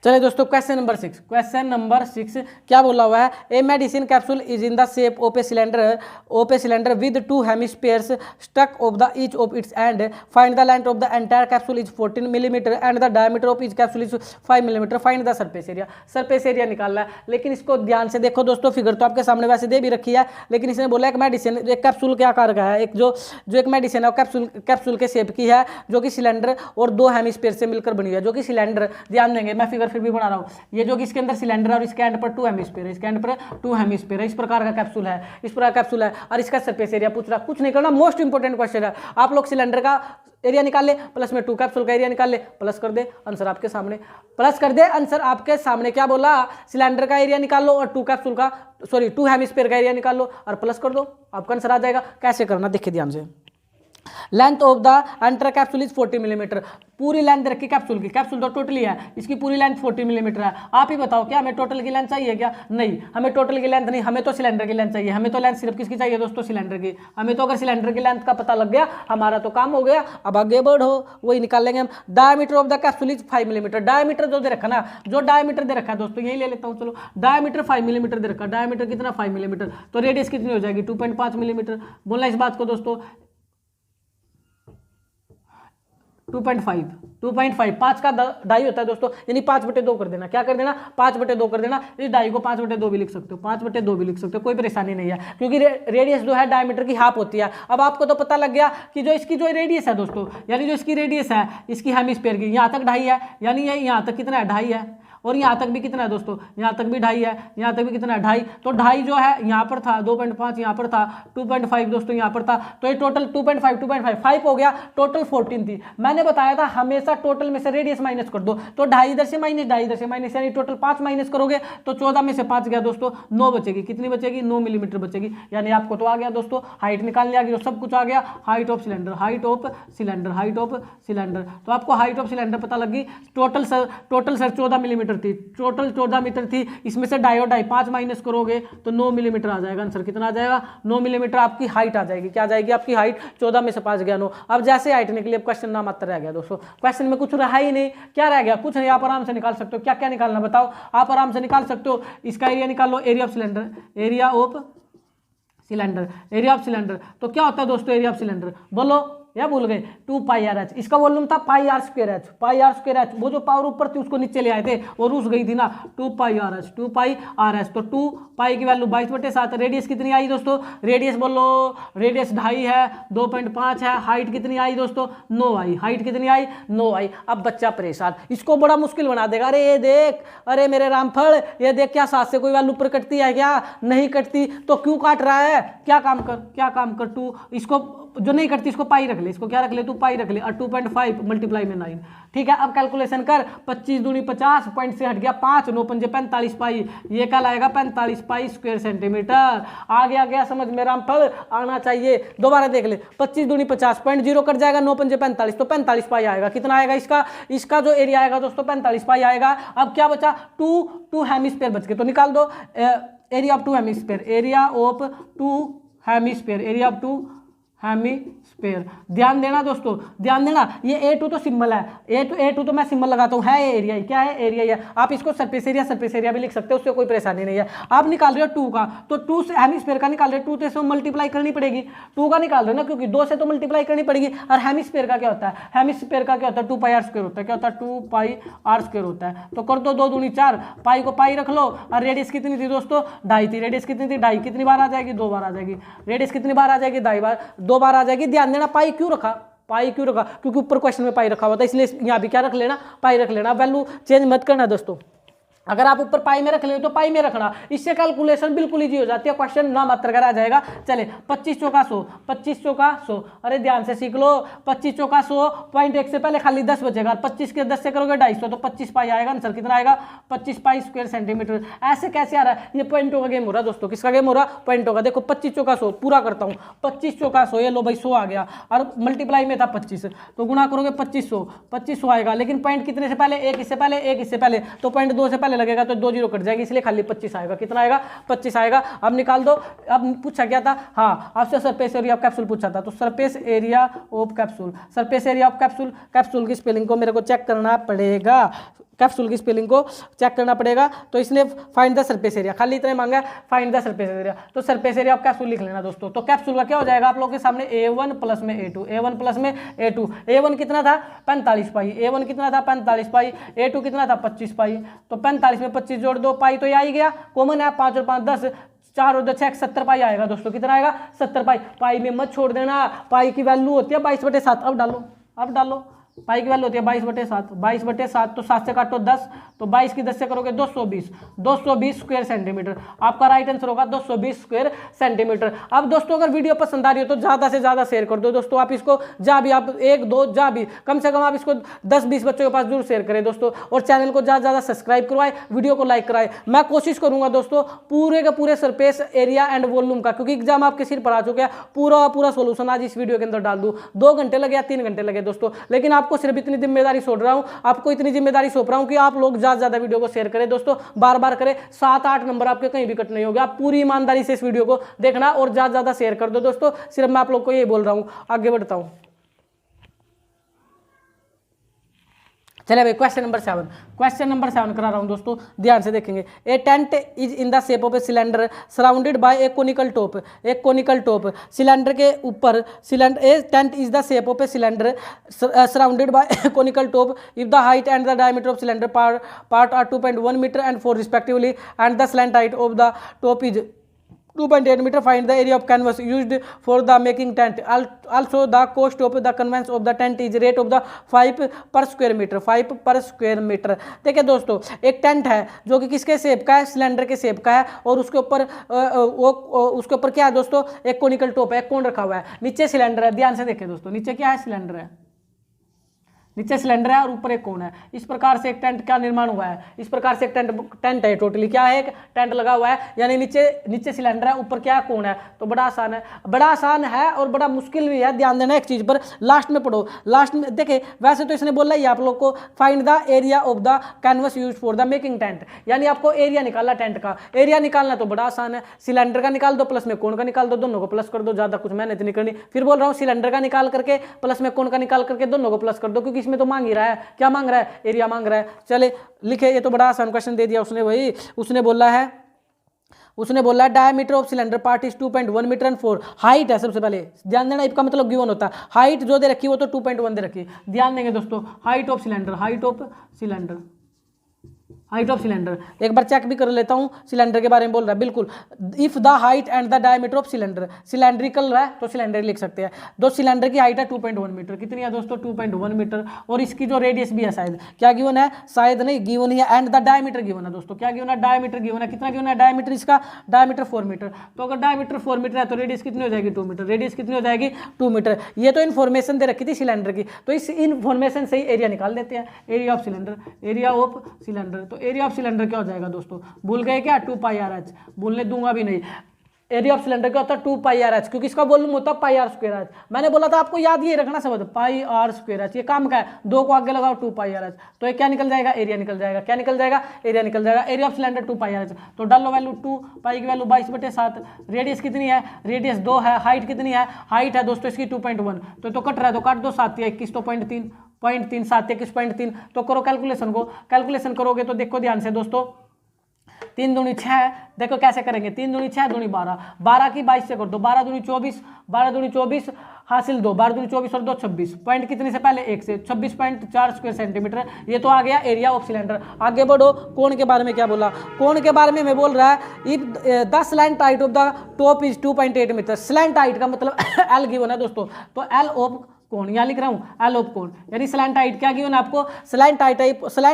चलिए दोस्तों क्वेश्चन नंबर 6। क्वेश्चन नंबर 6 क्या बोला हुआ है, a medicine capsule is in the shape of a cylinder with 2 hemispheres stuck of the each of its end, find the length of the entire capsule is 14 millimetre and the diameter of each capsule is 5 millimetre, find the surface area. Surface area निकालना है, लेकिन इसको ध्यान से देखो दोस्तों, figure तो आपके सामने वैसे दे भी रखी है, लेकिन इसने बोला एक मेडिसिन, एक कैप्सूल के आकार का है, एक जो एक मेडिसिन है कैप्सूल के शेप की है, जो कि सिलेंडर और 2 हेमिस्फीयर से मिलकर बनी है, जो कि सिलेंडर, ध्यान देंगे मैं फिगर फिर भी बना रहा हूं, ये जो कि इसके अंदर सिलेंडर और इसके एंड पर 2 हेमिस्फीयर है, इसके एंड पर 2 हेमिस्फीयर है, इस प्रकार का कैप्सूल है, इस प्रकार कैप्सूल है, और इसका सरफेस एरिया पूछ रहा। कुछ नहीं करना, मोस्ट इंपोर्टेंट क्वेश्चन है। आप लोग सिलेंडर का एरिया निकाल ले, प्लस में 2 कैप्सूल का एरिया निकाल ले, प्लस कर दे, आंसर आपके सामने, प्लस कर दे, आंसर आपके सामने। क्या बोला, सिलेंडर का एरिया निकाल लो और 2 कैप्सूल का, सॉरी 2 हेमिस्फीयर का एरिया निकाल लो और प्लस कर दो, आपका आंसर आ जाएगा। कैसे करना देखिए ध्यान से। Length of the enter capsule is 40 millimetre, पूरी लेंथ रखी कैप्सूल की, कैप्सूल तो टोटली है, इसकी पूरी लेंथ 40 मिलीमीटर है। आप ही बताओ क्या हमें टोटल की लेंथ चाहिए क्या, नहीं हमें टोटल की लेंथ नहीं, हमें तो सिलेंडर की लेंथ चाहिए। हमें तो लेंथ सिर्फ किसकी चाहिए दोस्तों, सिलेंडर की। हमें तो अगर सिलेंडर की लेंथ का पता लग गया हमारा तो काम हो गया। अब आगे बढ़ो, वही निकाल लेंगे हम। Diameter of the capsule is 5 millimetre, diameter जो दे रखा ना, जो डायमीटर दे रखा है दोस्तों यही ले लेता हूँ, चलो डायमीटर 5 मिलीमीटर दे रखा, डायमीटर कितना 5 मिलीमीटर, तो रेडियस कितनी हो जाएगी 2.5 मिलीमीटर। बोलना इस बात को दोस्तों, 2.5 5 का ढाई होता है दोस्तों, यानी 5/2 कर देना। क्या कर देना? 5/2 कर देना। इस ढाई को 5/2 भी लिख सकते हो, 5/2 भी लिख सकते हो, कोई परेशानी नहीं है, क्योंकि रेडियस जो है डायमीटर की हाफ होती है। अब आपको तो पता लग गया कि जो इसकी जो रेडियस है दोस्तों, यानी जो इसकी रेडियस है इसकी हेमिस्फीयर की, यहाँ तक ढाई है, यानी ये यहाँ तक कितना है? ढाई है। और यहाँ तक भी कितना है दोस्तों? यहाँ तक भी ढाई है, यहाँ तक भी कितना है? ढाई। तो ढाई जो है यहाँ पर था 2.5, यहाँ पर था 2.5 दोस्तों, यहाँ पर था, तो ये टोटल 2.5 हो गया, टोटल 14 थी। मैंने बताया था हमेशा टोटल में से रेडियस माइनस कर दो, तो ढाई इधर से माइनस, ढाई इधर से माइनस, यानी टोटल 5 माइनस करोगे तो 14 में से 5 गया दोस्तों, 9 बचेगी। कितनी बचेगी? 9 मिलीमीटर बचेगी। यानी आपको तो आ गया दोस्तों, हाइट निकालने आ गई, तो सब कुछ आ गया। Height of cylinder, height of cylinder, height of cylinder, तो आपको हाइट ऑफ सिलेंडर पता लगी। टोटल सर 14 मिलीमीटर थी, टोटल 14 मीटर थी, इसमें से ढाई और ढाई 5 माइनस करोगे तो 9 मिलीमीटर आ जाएगा। आंसर कितना आ जाएगा? 9 मिलीमीटर आपकी हाइट आ जाएगी। क्या आ जाएगी आपकी हाइट? 14 में से 5 गया 9। अब जैसे हाइट निकली, अब क्वेश्चन नाम मात्र रह गया दोस्तों, क्वेश्चन में कुछ रहा ही नहीं। क्या रह गया? कुछ नहीं। आप आराम से निकाल सकते हो। क्या क्या निकालना बताओ? आप आराम से निकाल सकते हो। इसका एरिया निकाल लो, area of cylinder, area of cylinder, area of cylinder. तो क्या होता है दोस्तों एरिया ऑफ सिलेंडर? बोलो, या भूल गए? 2πr/h। इसका वॉल्यूम था πr²h, πr²h। वो जो पावर ऊपर थी उसको नीचे ले आए थे और रुस गई थी ना, 2πr/h, 2πr/h। तो 2 पाई की वैल्यू 22/7। रेडियस कितनी आई दोस्तों? रेडियस बोलो, रेडियस ढाई है, 2.5 है। हाइट कितनी आई दोस्तों? 9 आई। हाइट कितनी आई? 9 आई। अब बच्चा परेशान, इसको बड़ा मुश्किल बना देगा। अरे ये देख, अरे मेरे रामफल, ये देख, क्या 7 से कोई वैल्यू ऊपर कटती है क्या? नहीं कटती। तो क्यों काट रहा है? क्या काम कर 2, इसको जो नहीं करती इसको पाई रख ले, इसको क्या रख ले? तू पाई रख ले। और 2.5 मल्टीप्लाई में 9। ठीक है, अब कैलकुलेशन कर। 25 दूनी 50, पॉइंट से हट गया 5, 9 पंजे 45 पाई, ये क्या लाएगा? 45 पाई स्क्वायर सेंटीमीटर। आ गया समझ में रामफल, आना चाहिए। दोबारा देख ले, 25 दूनी 50, पॉइंट 0 कट जाएगा, 9 पंजे 45, तो 45 पाई आएगा। कितना आएगा इसका जो एरिया आएगा दोस्तों? 45 पाई आएगा। अब क्या बचा? 2 हेमिस्फीयर बच गए, तो निकाल दो area of 2 hemisphere, area of 2 hemisphere, area of 2 hemisphere. ध्यान देना दोस्तों, ध्यान देना। ये A2 तो सिंबल है, A2 तो मैं सिंबल लगाता हूँ, है ये एरिया। क्या है? एरिया ही है। आप इसको सरफेस एरिया भी लिख सकते हो, उससे कोई परेशानी नहीं है। आप निकाल रहे हो 2 का, तो 2 से हेमिस्फीयर का निकाल रहे हो, 2 से मल्टीप्लाई करनी पड़ेगी। 2 का निकाल रहे हो ना, क्योंकि 2 से तो मल्टीप्लाई करनी पड़ेगी। और हेमिस्फीयर का क्या होता है? हेमिस्फीयर का क्या होता है? 2πr² होता है। क्या होता है? 2πr² होता है। तो कर दो 2 दूनी 4, पाई को पाई रख लो। और रेडियस कितनी थी दोस्तों? ढाई थी। रेडियस कितनी थी? ढाई। कितनी बार आ जाएगी? 2 बार आ जाएगी। रेडियस कितनी बार आ जाएगी? 2 बार आ जाएगी। ध्यान देना, पाई क्यों रखा? क्योंकि ऊपर क्वेश्चन में पाई रखा हुआ था, इसलिए यहाँ भी क्या रख लेना? पाई रख लेना। वैल्यू चेंज मत करना दोस्तों। अगर आप ऊपर पाई में रख ले तो पाई में रखना, इससे कैलकुलेशन बिल्कुल इजी हो जाती है। क्वेश्चन ना मात्र का आ जाएगा। चले 25 चौका 100, 25 चौका 100। अरे ध्यान से सीख लो, 25 चौका 100, पॉइंट 1 से पहले खाली 10 बचेगा। 25 के 10 से करोगे 250, तो 25 पाई आएगा। आंसर कितना आएगा? 25 पाई स्क्वायर सेंटीमीटर। ऐसे कैसे आ रहा है? ये पॉइंटों का गेम हो रहा है दोस्तों। किसका गेम हो रहा? पॉइंटों का। देखो 25 चौका 100 पूरा करता हूँ। 25 चौका 100, ये लो भाई 100 आ गया, और मल्टीप्लाई में था 25, तो गुणा करोगे 2500 आएगा। लेकिन पॉइंट कितने से पहले? 1 इससे पहले, 1 इससे पहले, तो पॉइंट 2 से पहले लगेगा, तो 2 0 जाएगी, इसलिए खाली 25 आएगा। कितना आएगा? 25 आएगा। अब निकाल दो। अब पूछा क्या था? हाँ, आपसे सरफेस एरिया ऑफ कैप्सूल पूछा था, तो surface area of capsule, surface area of capsule, capsule की स्पेलिंग को मेरे को चेक करना पड़ेगा। कैप्सूल की स्पेलिंग को चेक करना पड़ेगा। तो इसने फाइंड द सरफेस एरिया, खाली इतना मांगा, फाइंड द सरफेस एरिया। तो सरफेस एरिया ऑफ कैप्सूल लिख लेना दोस्तों। तो कैप्सूल का क्या हो जाएगा आप लोगों के सामने? A1 प्लस में A2, A1 प्लस में A2। A1 कितना था? 45 पाई। A1 कितना था? 45 पाई। A2 कितना था? 25 पाई। तो 45 में 25 जोड़ दो, पाई तो ये आ ही गया, कॉमन है। 5 और 5 10, 4 और 2 6, 70 पाई आएगा दोस्तों। कितना आएगा? 70 पाई। पाई में मत छोड़ देना, पाई की वैल्यू होती है 22/7। अब डालो पाई की वैल्यू होती है 22/7, 22/7, तो 7 से काटो 10, तो 22 की 10 से करोगे 220 स्क्वायर सेंटीमीटर। आपका राइट आंसर होगा 220 स्क्वायर सेंटीमीटर। अब दोस्तों अगर वीडियो पसंद आ रही हो तो ज़्यादा से ज़्यादा शेयर कर दो दोस्तों। आप इसको जहाँ भी आप 1 2 जहाँ भी कम से कम आप इसको 10-20 बच्चों के पास जरूर शेयर करें दोस्तों। और चैनल को ज़्यादा से ज़्यादा सब्सक्राइब करवाएं, वीडियो को लाइक कराएं। मैं कोशिश करूँगा दोस्तों पूरे के पूरे सरफेस एरिया एंड वॉल्यूम का, क्योंकि एग्जाम आपके सिर पर आ चुके हैं, पूरा सोल्यूशन आज इस वीडियो के अंदर डाल दूँ। 2 घंटे लगे या 3 घंटे लगे दोस्तों, लेकिन आपको सिर्फ इतनी जिम्मेदारी सौंप रहा हूं, आपको इतनी जिम्मेदारी सौंप रहा हूं कि आप लोग ज्यादा से ज्यादा वीडियो को शेयर करें दोस्तों, बार-बार करें। 7-8 नंबर आपके कहीं भी कट नहीं होगा। आप पूरी ईमानदारी से इस वीडियो को देखना और ज्यादा से ज्यादा शेयर कर दो दोस्तों। सिर्फ मैं आप लोग को ये बोल रहा हूं। आगे बढ़ता हूं, चलिए भाई क्वेश्चन नंबर 7 करा रहा हूँ दोस्तों, ध्यान से देखेंगे। A tent is in the shape of a cylinder surrounded by a conical top. Cylinder के ऊपर a tent is the shape of a cylinder surrounded by a conical top if the height and the diameter of cylinder part are 2.1 metre and 4 respectively and the slant height of the top is 2.8 meter. Find the area of canvas used for the making tent. Also the cost of the conveyance of the tent is rate of the 5 per square meter. 5 per square meter. देखिए दोस्तों, एक tent है जो कि किसके shape का है, cylinder के शेप का है, और उसके ऊपर क्या है दोस्तों, एक कोनिकल टॉप है, एक कोन रखा हुआ है, नीचे सिलेंडर है। ध्यान से देखिए दोस्तों, नीचे क्या है, सिलेंडर है, नीचे सिलेंडर है और ऊपर एक कोन है। इस प्रकार से एक टेंट का निर्माण हुआ है। इस प्रकार से एक टेंट है, टोटली क्या है, एक टेंट लगा हुआ है, यानी नीचे सिलेंडर है, ऊपर क्या है, कोन है। तो बड़ा आसान है और बड़ा मुश्किल भी है। ध्यान देना एक चीज पर, लास्ट में पढ़ो, लास्ट में देखिए। वैसे तो इसने बोला ही आप लोग को find the area of the canvas use for the making tent, यानी आपको एरिया निकालना, टेंट का एरिया निकालना तो बड़ा आसान है। सिलेंडर का निकाल दो, प्लस में कोन का निकाल दो, दोनों को प्लस कर दो, ज्यादा कुछ मेहनत नहीं करनी। फिर बोल रहा हूँ, सिलेंडर का निकाल करके प्लस में कोन का निकाल करके दोनों को प्लस कर दो, क्योंकि इसमें तो मांग ही रहा है, क्या मांग रहा है, एरिया मांग रहा है। चले लिखे, ये तो बड़ा आसान क्वेश्चन दे दिया उसने भाई। उसने बोला है diameter of cylinder part is 2.1 metre and 4 height है। सबसे पहले ध्यान देना, इसका मतलब गिवन होता है, हाइट जो दे रखी वो तो 2.1 दे रखी। ध्यान देंगे दोस्तों, हाइट ऑफ सिलेंडर एक बार चेक भी कर लेता हूं, सिलेंडर के बारे में बोल रहा है बिल्कुल। If the height and the diameter of cylinder, cylindrical है तो सिलेंडर लिख सकते हैं। दो सिलेंडर की हाइट है 2.1 मीटर, कितनी है दोस्तों, 2.1 मीटर, और इसकी जो रेडियस भी है, शायद क्या गिवन है, शायद नहीं गिवन है, एंड द डायमीटर गिवन है दोस्तों। क्या गिवन है, डायमीटर गिवन है। कितना गिवन है डायमीटर, इसका डायमीटर 4 मीटर। तो अगर डायमीटर 4 मीटर है तो रेडियस कितनी हो जाएगी, 2 मीटर। रेडियस कितनी हो जाएगी, 2 मीटर। ये तो इन्फॉर्मेशन दे रखी थी सिलेंडर की, तो इस इन्फॉर्मेशन से ही एरिया निकाल देते हैं। एरिया ऑफ सिलेंडर तो एरिया ऑफ सिलेंडर क्या हो जाएगा दोस्तों, भूल गए क्या, 2πr/h, भूलने दूंगा भी नहीं। एरिया ऑफ सिलेंडर क्या होता है, 2πr/h, क्योंकि इसका वॉल्यूम होता है πr²h। मैंने बोला था आपको याद ये रखना शब्द, πr²h। ये काम का है, 2 को आगे लगाओ 2πr/h, तो ये क्या निकल जाएगा, एरिया निकल जाएगा। क्या निकल जाएगा, एरिया निकल जाएगा। एरिया ऑफ सिलेंडर 2πr/h, तो डालो वैल्यू 2, पाई की वैल्यू 22/7। रेडियस कितनी है, रेडियस 2 है। हाइट कितनी है, हाइट है दोस्तों इसकी 2.1, तो कट रहा है, तो काट दो, 7 या 21 तो 0.3, 7 21 0.3। तो करो कैलकुलेशन करोगे तो देखो ध्यान से दोस्तों, 3 दूनी 6, देखो कैसे करेंगे, 3 दूनी 6, दूनी 12, 12 की 22 से कर दो, 12 दूनी 24 हासिल 2, 12 दूनी 24 और 2 26, पॉइंट कितने से पहले 1 से 26.4 स्क्वायर सेंटीमीटर। ये तो आ गया एरिया ऑफ सिलेंडर। आगे बढ़ो, कोण के बारे में क्या बोला, कोण के बारे में मैं बोल रहा है, if the slant height of the top is 2.8 metre. Slant height का मतलब एल गिवन है दोस्तों, तो एल ऑफ कोण, यहाँ लिख रहा हूँ एल ऑफ कोण, यानी स्लैंट हाइट क्या गिवन है आपको, स्लैंट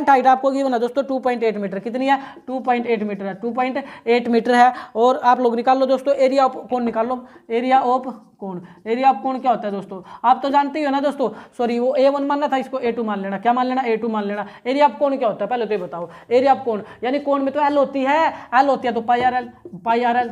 हाइट आपको गिवन है दोस्तों 2.8 मीटर। कितनी है, 2.8 मीटर है, 2.8 मीटर है। और आप लोग निकाल लो दोस्तों, एरिया ऑफ कोण निकाल लो, एरिया ऑफ कोण। एरिया ऑफ कोण क्या होता है दोस्तों, आप तो जानते ही हो ना दोस्तों, सॉरी वो A1 मानना था, इसको A2 मान लेना। क्या मान लेना, A2 मान लेना। एरिया ऑफ कोण क्या होता है पहले तो ये बताओ, एरिया ऑफ कोण, यानी कोण में तो एल होती है, तो πr/l,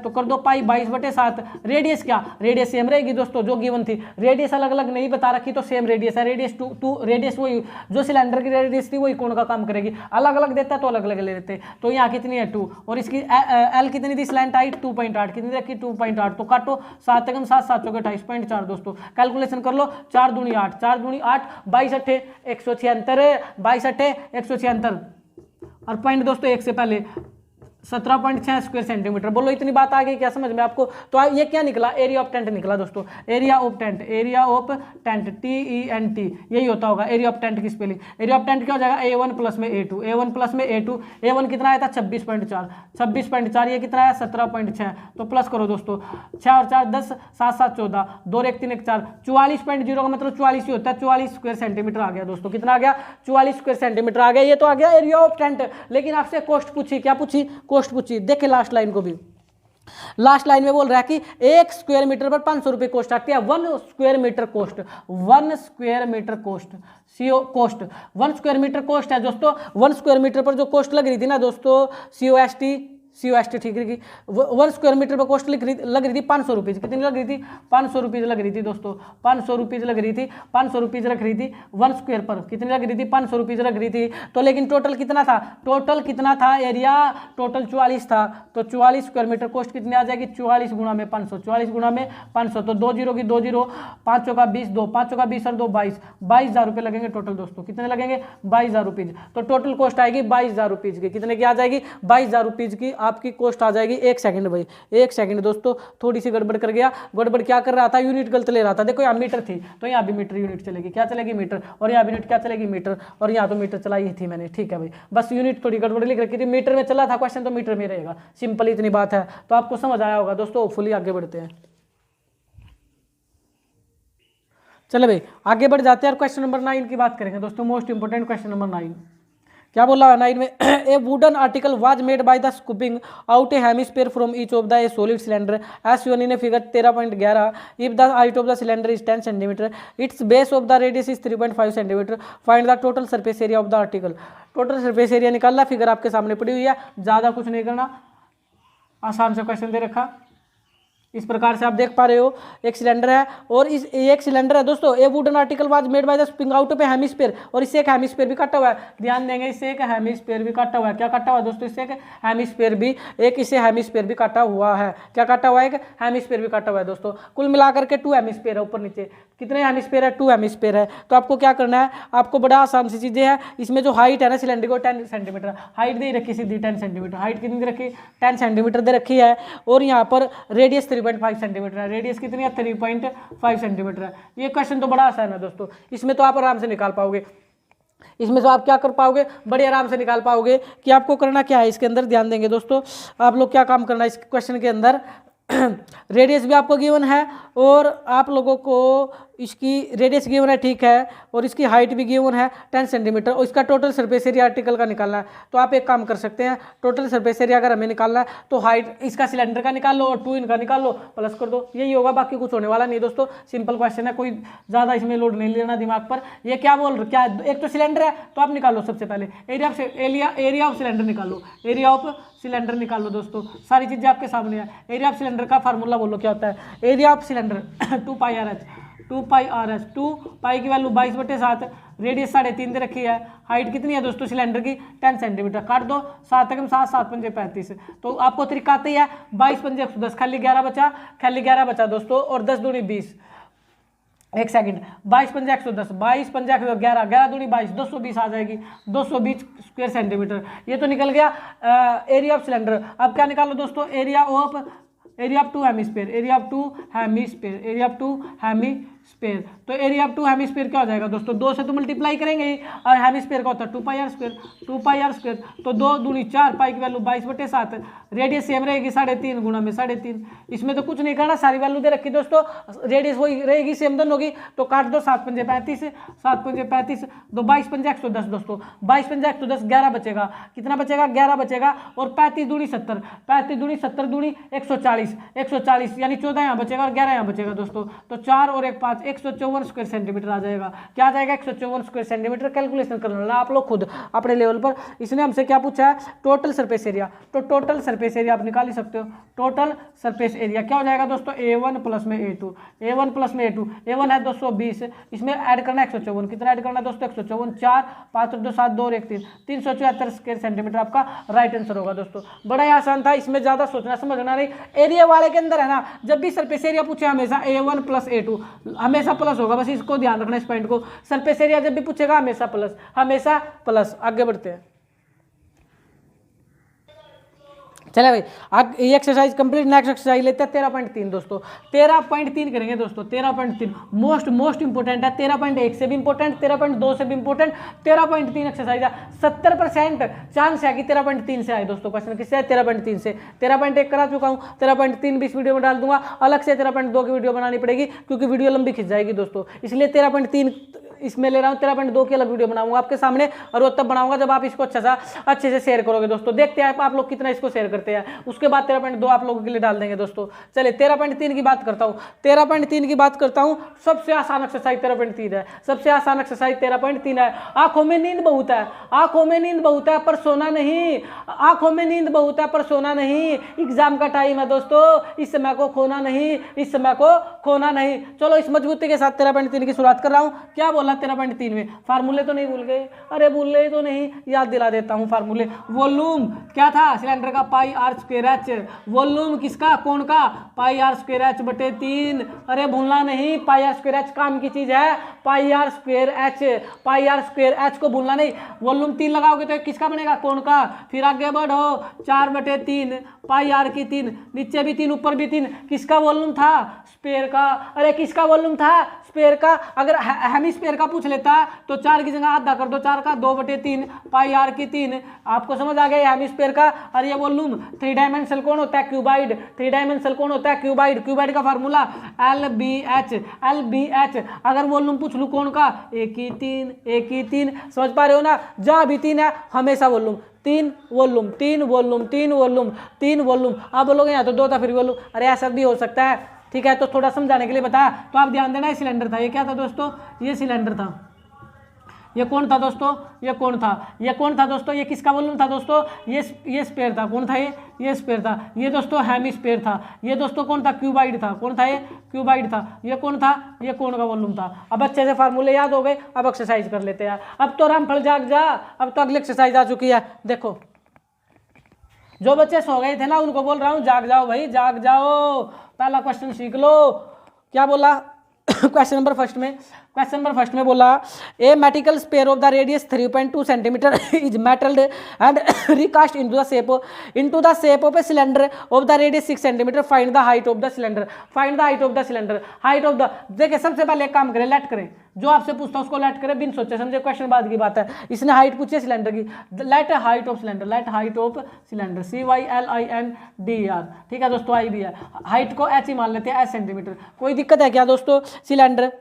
तो कर दो पाई 22/7। रेडियस क्या, रेडियस सेम रहेगी दोस्तों जो गिवन थी, रेडियस अलग अलग नहीं बता रखी तो सेम रेडियस है। रेडियस 2 रेडियस वही जो सिलेंडर की रेडियस थी वही कोण का काम करेगी, अलग अलग देता तो अलग अलग ले लेते। तो यहाँ कितनी है 2, और इसकी एल कितनी थी, स्लैंट हाइट 2.8, कितनी रखी 2.8, तो काटो 7 × 7 7 × 28.4 दोस्तों। कैलकुलेशन कर लो, 4 दूनी 8, 22 8 176, 22 8 176, और पॉइंट दोस्तों 1 से पहले 17.6 स्क्वायर सेंटीमीटर। बोलो इतनी बात आ गई क्या समझ में आपको। तो ये क्या निकला, एरिया ऑफ टेंट निकला दोस्तों, एरिया ऑफ टेंट TENT, यही होता होगा एरिया ऑफ टेंट की स्पेलिंग। एरिया ऑफ टेंट क्या हो जाएगा, A1 प्लस में A2, A1 कितना आया था 26.4, ये कितना है 17.6, तो प्लस करो दोस्तों, 6 और 4 10, 7 7 14, 2 और 1 3 1 4, 44.0 का मतलब 44 ही होता है, 44 स्क्वायर सेंटीमीटर आ गया दोस्तों। कितना आ गया, 44 स्क्वायर सेंटीमीटर आ गया। ये तो आ गया एरिया ऑफ टेंट। लेकिन आपसे कॉस्ट पूछी, क्या पूछी, कॉस्ट पूछी। देखे लास्ट लाइन को भी, लास्ट लाइन में बोल रहा है कि 1 स्क्वायर मीटर पर 500 रुपए कॉस्ट आती है। 1 square metre cost, 1 square metre cost, CO cost, 1 square metre cost है दोस्तों। 1 स्क्वायर मीटर पर जो कॉस्ट लग रही थी ना दोस्तों, COST COST ठीक रही। 1 स्क्वायर मीटर पर कॉस्ट लग रही थी 500 रुपीज़। कितनी लग रही थी? 500 रुपीज़ लग रही थी दोस्तों, 500 रुपीज़ लग रही थी, 500 रुपीज़ रख रही थी 1 स्क्वायर पर। कितनी लग रही थी? 500 रुपीज़ लग रही थी। तो लेकिन टोटल कितना था? टोटल कितना था? एरिया टोटल 44 था। तो 44 स्क्वायर मीटर कॉस्ट कितनी आ जाएगी? 44 गुणा में 500, 44 गुणा में 500। तो 2 जीरो की 2 जीरो, 5 का 20, 2 5 का 20 और 2 22, 22,000 रुपये लगेंगे टोटल दोस्तों। कितने लगेंगे? 22,000 रुपीज़। तो टोटल कॉस्ट आएगी 22,000 रुपीज़ की। कितने की आ जाएगी? 22,000 रुपीज़ की आपकी कॉस्ट आ जाएगी। एक सेकंड भाई, एक सेकंड दोस्तों, थोड़ी सी गड़बड़ कर गया। गड़बड़ क्या कर रहा था? यूनिट गलत ले रहा था। देखो यहाँ मीटर थी तो यहाँ भी मीटर यूनिट चलेगी। क्या चलेगी? मीटर। और यहाँ भी यूनिट क्या चलेगी? मीटर। और यहाँ तो मीटर चलाई थी मैंने, ठीक है भाई। बस यूनिट थोड़ी गड़बड़ लिख रखी थी, मीटर में चला था क्वेश्चन तो मीटर में रहेगा। सिंपल इतनी बात है। तो आपको समझ आया होगा दोस्तों। फुली आगे बढ़ते हैं। चलो भाई आगे बढ़ जाते हैं और क्वेश्चन नंबर 9 की बात करेंगे दोस्तों। मोस्ट इंपोर्टेंट क्वेश्चन नंबर 9 क्या बोला है 9 में? A wooden article was made by the scooping out a hemisphere from each of the a solid cylinder as shown in a figure 13.11 if the height of the cylinder is 10 centimetre, its base of the radius is 3.5 centimetre, find the total surface area of the article. Total surface area निकालना, figure आपके सामने पड़ी हुई है, ज़्यादा कुछ नहीं करना, आसान से क्वेश्चन दे रखा। इस प्रकार से आप देख पा रहे हो एक सिलेंडर है और इस एक सिलेंडर है दोस्तों। ए wooden article was made by the spring out of a hemisphere, और इससे एक हेमिस्फीयर भी कटा हुआ है। ध्यान देंगे, इससे एक हेमिस्फीयर भी कटा हुआ है। क्या कटा हुआ है दोस्तों? इससे एक हेमिस्फीयर भी, एक इससे हेमिस्फीयर भी कटा हुआ है। क्या कटा हुआ है? एक हेमिस्फीयर भी कटा हुआ है दोस्तों। कुल मिलाकर के 2 हेमिस्फीयर है ऊपर नीचे। कितने हेमिस्फीयर है? 2 हेमिस्फीयर है। तो आपको क्या करना है? आपको बड़ा आसान सी चीज़ें हैं। इसमें जो हाइट है ना सिलेंडर को 10 सेंटीमीटर हाइट दे रखी, सीधी 10 सेंटीमीटर हाइट कितनी दे रखी? 10 सेंटीमीटर दे रखी है। और यहाँ पर रेडियस 3.5 सेंटीमीटर है। रेडियस कितनी है? 3.5 सेंटीमीटर है। ये क्वेश्चन तो बड़ा आसान है दोस्तों। इसमें तो आप आराम से निकाल पाओगे। इसमें से आप क्या कर पाओगे? बड़े आराम से निकाल पाओगे। कि आपको करना क्या है इसके अंदर, ध्यान देंगे दोस्तों। आप लोग क्या काम करना है इस क्वेश्चन के अंदर? रेडियस भी आपको गिवन है और आप लोगों को इसकी रेडियस गिवन है, ठीक है, और इसकी हाइट भी गिवन है 10 सेंटीमीटर, और इसका टोटल सरफेस एरिया आर्टिकल का निकालना है। तो आप एक काम कर सकते हैं, टोटल सरफेस एरिया अगर हमें निकालना है तो हाइट इसका सिलेंडर का निकाल लो और 2 इनका निकाल लो, प्लस कर दो, यही होगा। बाकी कुछ होने वाला नहीं दोस्तों। सिंपल क्वेश्चन है, कोई ज़्यादा इसमें लोड नहीं लेना दिमाग पर। ये क्या बोल रहे, क्या एक तो सिलेंडर है तो आप निकालो सबसे पहले एरिया ऑफ सिलेंडर निकालो, एरिया ऑफ सिलेंडर निकाल लो दोस्तों। सारी चीज़ें आपके सामने है। एरिया ऑफ सिलेंडर का फार्मूला बोलो क्या होता है? Area of cylinder 2 pi r h. 2 पाई की वैल्यू 22/7, रेडियस 3.5 दे रखी है। हाइट कितनी है दोस्तों सिलेंडर की? 10 सेंटीमीटर। काट दो 7 एकम 7, 7 पंजे 35। तो आपको तरीका आता ही है। 22 पंजे 110, खाली 11 बचा दोस्तों, और 10 दूनी 20। एक सेकंड, 22 पंजे 110, 22 पंजे 11, 11 दूनी 22, 220 आ जाएगी। 220 स्क्वायर सेंटीमीटर। ये तो निकल गया एरिया ऑफ सिलेंडर। अब क्या निकालो दोस्तों? Area of 2 hemisphere, area of 2 hemisphere. तो एरिया ऑफ 2 हेमिस्फीयर क्या हो जाएगा दोस्तों? 2 से तो मल्टीप्लाई करेंगे ही, और हेमिस्फीयर का होता है 2 पाई आर स्क्वायर। तो 2 दूनी 4, पाई की वैल्यू 22/7, रेडियस सेम रहेगी 3.5 गुणा में 3.5। इसमें तो कुछ नहीं करना, सारी वैल्यू दे रखी दोस्तों, रेडियस वही रहेगी, सेम दोनों होगी। तो काट दो 7 पंजे 35, 7 पंजे 35, 22 पंजे 110 दोस्तों, 22 पंजे 110, 11 बचेगा। कितना बचेगा? 11 बचेगा। और 35 दूनी 70, 35 दूनी 70 दूनी 140 यानी 14 यहाँ बचेगा और 11 यहाँ बचेगा दोस्तों। तो 4 और 1 5, 154 स्क्वायर सेंटीमीटर आ जाएगा। क्या आ जाएगा? 154 स्क्वायर सेंटीमीटर। कैलकुलेशन कर लेना आप लोग खुद अपने लेवल पर। इसने हमसे क्या पूछा है? Total surface area. तो टोटल सरफेस एरिया आप निकाल ही सकते हो। टोटल सरफेस एरिया क्या हो जाएगा दोस्तों? A1 प्लस में A2, A1 प्लस में A2। A1 है 220, इसमें ऐड करना 154। कितना ऐड करना दोस्तों? 154। 4 5 2 7 2 और 1 3, 374 स्क्वायर सेंटीमीटर आपका राइट आंसर होगा दोस्तों। बड़ा ही आसान था, इसमें ज़्यादा सोचना समझना नहीं। एरिया वाले के अंदर है ना, जब भी सरफेस एरिया पूछे हमेशा A1 प्लस A2 हमेशा प्लस होगा, बस इसको ध्यान रखना इस पॉइंट को। सरफेस एरिया जब भी पूछेगा हमेशा प्लस। आगे बढ़ते हैं। चले भाई आज ये एक्सरसाइज कंप्लीट। नेक्स्ट एक्सरसाइज लेते हैं 13.3 दोस्तों। 13.3 करेंगे दोस्तों। 13.3 मोस्ट इंपोर्टेंट है। 13.1 से भी इंपोर्टेंट, 13.2 से भी इंपोर्टेंट, 13.3 एक्सरसाइज है। 70% चांस है कि 13.3 से आए दोस्तों क्वेश्चन। किससे? 13.3 से। 13.1 करा चुका हूँ, 13.3 भी इस वीडियो में डाल दूंगा। अलग से 13.2 की वीडियो बनानी पड़ेगी क्योंकि वीडियो लंबी खिंच जाएगी दोस्तों, इसलिए 13.3 इसमें ले रहा हूँ 13.2 की अलग वीडियो बनाऊंगा आपके सामने, और वो तब बनाऊंगा जब आप इसको अच्छे से शेयर करोगे दोस्तों। देखते हैं आप लोग कितना इसको शेयर करते हैं, उसके बाद 13.2 आप लोगों के लिए डाल देंगे दोस्तों। चलिए 13.3 की बात करता हूँ। 13.3 की बात करता हूँ। सबसे आसान एक्सरसाइज 13.3 है, सबसे आसान एक्सरसाइज 13.3 है। आंखों में नींद बहुत है, आंखों में नींद बहुत है पर सोना नहीं, आंखों में नींद बहुत है पर सोना नहीं। एग्जाम का टाइम है दोस्तों, इस समय को खोना नहीं, इस समय को खोना नहीं। चलो इस मजबूती के साथ 13.3 की शुरुआत कर रहा हूं। क्या बोला 13.3 में? फार्मूले तो नहीं भूल गए? अरे भूल गए तो नहीं, याद दिला देता हूं फार्मूले। वॉल्यूम क्या था सिलेंडर का? पाई आर स्क्वायर एच। वॉल्यूम किसका? कोण का? पाई आर स्क्वायर एच बटे 3। अरे भूलना नहीं, पाई आर स्क्वायर एच काम की चीज है। Pi are square h, pi are square h को भूलना नहीं। वॉल्यूम 3 लगाओगे तो किसका बनेगा? कोण का। फिर आगे बढ़ो, 4/3 पाई आर की 3, नीचे भी 3 ऊपर भी 3। किसका वॉल्यूम था? स्पेयर का। अरे किसका वॉल्यूम था? स्पेयर का। अगर हेमिस्फीयर का पूछ लेता तो 4 की जगह आधा कर दो, 4 का 2/3 पाई आर की 3। आपको समझ आ गया हेमिस्फीयर का। और ये वॉल्यूम 3 डायमेंशनल कौन होता है? क्यूबाइड। 3 डायमेंशनल कौन होता है? क्यूबाइड। क्यूबाइड का फार्मूला LBH, LBH। अगर वॉल्यूम पूछ लूँ कौन का? एक ही 3। समझ पा रहे हो ना? जहाँ भी 3 है हमेशा volume. 3 volume, 3 volume, 3 volume, 3 volume. आप बोलोगे यहाँ तो 2 था फिर वॉल्यूम। अरे ऐसा भी हो सकता है, ठीक है। तो थोड़ा समझाने के लिए बताया, तो आप ध्यान देना। ये सिलेंडर था। ये क्या था दोस्तों? ये सिलेंडर था। ये कौन था दोस्तों? ये कौन था? ये कौन था दोस्तों? ये किसका वॉल्यूम था दोस्तों? ये स्पेयर था। कौन था ये स्पेयर था। ये दोस्तों हेमिस्फीयर था। ये दोस्तों कौन था? क्यूबाइड था। कौन था ये? क्यूबाइड था। ये कौन था? ये कौन का वॉल्यूम था। अब अच्छे से फार्मूले याद हो गए, अब एक्सरसाइज कर लेते हैं। अब तो रामफल जाग जा, अब तो अगली एक्सरसाइज आ चुकी है। देखो जो बच्चे सो गए थे ना उनको बोल रहा हूँ जाग जाओ भाई, जाग जाओ। पहला क्वेश्चन सीख लो। क्या बोला क्वेश्चन नंबर फर्स्ट में बोला a metallic sphere of the radius 3.2 centimetre is melted and recast into the shape of a cylinder of the radius 6 centimetre. Find the height of the cylinder. Find the height of the cylinder. Height of the, देखिए सबसे पहले एक काम करें, late करें। जो आपसे पूछता है उसको लेट करें, बिन सोचे समझे। क्वेश्चन बाद की बात है। इसने हाइट पूछी है सिलेंडर की। Let height of cylinder, let height of cylinder, CYLINDER। ठीक है दोस्तों, आई भी है। हाइट को एच ही मान लेते हैं, एच सेंटीमीटर। कोई दिक्कत है क्या दोस्तों? सिलेंडर,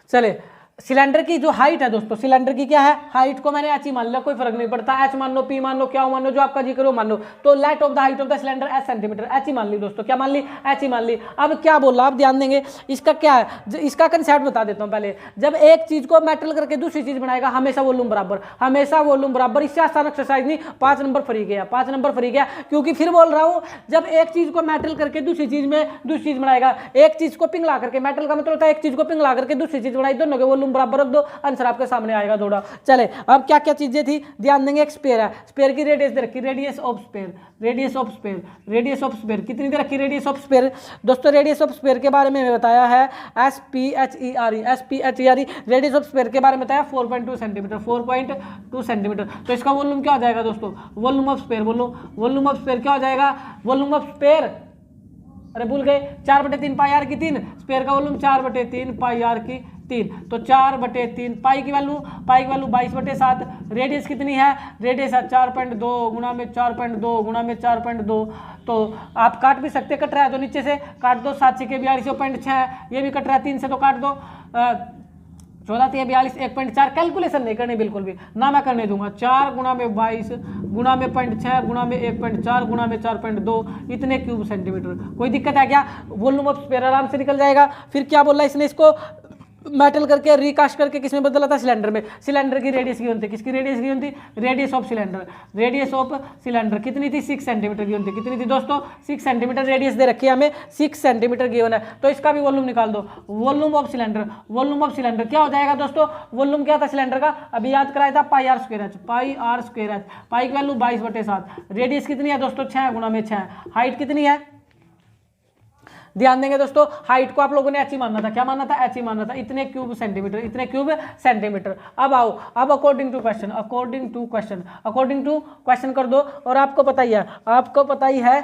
चले सिलेंडर की जो हाइट है दोस्तों, सिलेंडर की क्या है? हाइट को मैंने एच ही मान लिया, कोई फर्क नहीं पड़ता। एच मान लो, पी मान लो, क्या मान लो, जो आपका जी करो मान लो। तो let of the height of the cylinder h centimetre, h ही मान ली दोस्तों। क्या मान ली? एच ही मान ली। अब क्या बोला, आप ध्यान देंगे। इसका क्या है, इसका कंसेप्ट बता देता हूँ पहले। जब एक चीज को मेटल करके दूसरी चीज बनाएगा, हमेशा वॉल्यूम बराबर, हमेशा वॉल्यूम बराबर। इससे आसान एक्सरसाइज नहीं। 5 नंबर फ्री गया, 5 नंबर फ्री गया। क्योंकि फिर बोल रहा हूँ, जब एक चीज को मेटल करके दूसरी चीज में दूसरी चीज बनाएगा, एक चीज को पिघला करके, मेटल का मतलब होता है एक चीज को पिघला करके दूसरी चीज बनाई, दोनों के वॉल्यूम बराबर रख दो, आंसर आपके सामने आएगा थोड़ा। चले अब क्या क्या चीजें थी ध्यान देंगे। एक स्पेयर है, स्पेयर की रेडियस दे रखी, radius of sphere, radius of sphere, radius of sphere कितनी दे रखी? रेडियस ऑफ स्पेयर दोस्तों, रेडियस ऑफ स्पेयर के बारे में बताया है SPHERE, SPHERE। Radius of sphere के बारे में बताया 4.2 सेंटीमीटर, 4.2 सेंटीमीटर। तो इसका वॉल्यूम क्या हो जाएगा दोस्तों? वॉल्यूम ऑफ स्पेयर बोलो, वॉल्यूम ऑफ स्पेयर क्या हो जाएगा? वॉल्यूम ऑफ स्पेयर, अरे भूल गए, 4/3 पाई आर की 3। स्पेयर का वॉल्यूम 4/3 पाई आर की 3। तो 4/3 पाई की वैल्यू 22/7। रेडियस कितनी है? रेडियस है 4.2 गुणा में 4.2 गुणा में 4.2। तो आप काट भी सकते, कट रहा है तो नीचे से काट दो। 7 6 42 0.6, ये भी कट रहा है 3 से तो काट दो। 14 3 42 1.4। कैलकुलेशन नहीं करनी बिल्कुल भी ना, मैं करने दूंगा। 4 गुणा में 22 गुणा में 0.6 गुणा में 1.4 गुणा में 4.2, इतने क्यूब सेंटीमीटर। कोई दिक्कत है क्या? वॉल्यूम ऑफ स्पेयर आराम से निकल जाएगा। फिर क्या बोला इसने? इसको मेटल करके रिकास्ट करके किसमें बदला था? सिलेंडर में। सिलेंडर की रेडियस गिवन थी, किसकी रेडियस गिवन थी? Radius of cylinder, radius of cylinder कितनी थी? 6 सेंटीमीटर गिवन थी। कितनी थी दोस्तों? 6 सेंटीमीटर रेडियस दे रखी है हमें, 6 सेंटीमीटर गिवन है। तो इसका भी वॉल्यूम निकाल दो। Volume of cylinder, volume of cylinder क्या हो जाएगा दोस्तों? वॉल्यूम क्या था सिलेंडर का? अभी याद कराया था, pi are square h, pi are square h. Pi की वैल्यू 22/7। रेडियस कितनी है दोस्तों? 6 गुणा में 6। हाइट कितनी है? ध्यान देंगे दोस्तों, हाइट को आप लोगों ने एच ही मानना था। क्या मानना था? एच ही मानना था। इतने क्यूब सेंटीमीटर, इतने क्यूब सेंटीमीटर। अब आओ, अब according to question, according to question, according to question कर दो। और आपको पता ही है, आपको पता ही है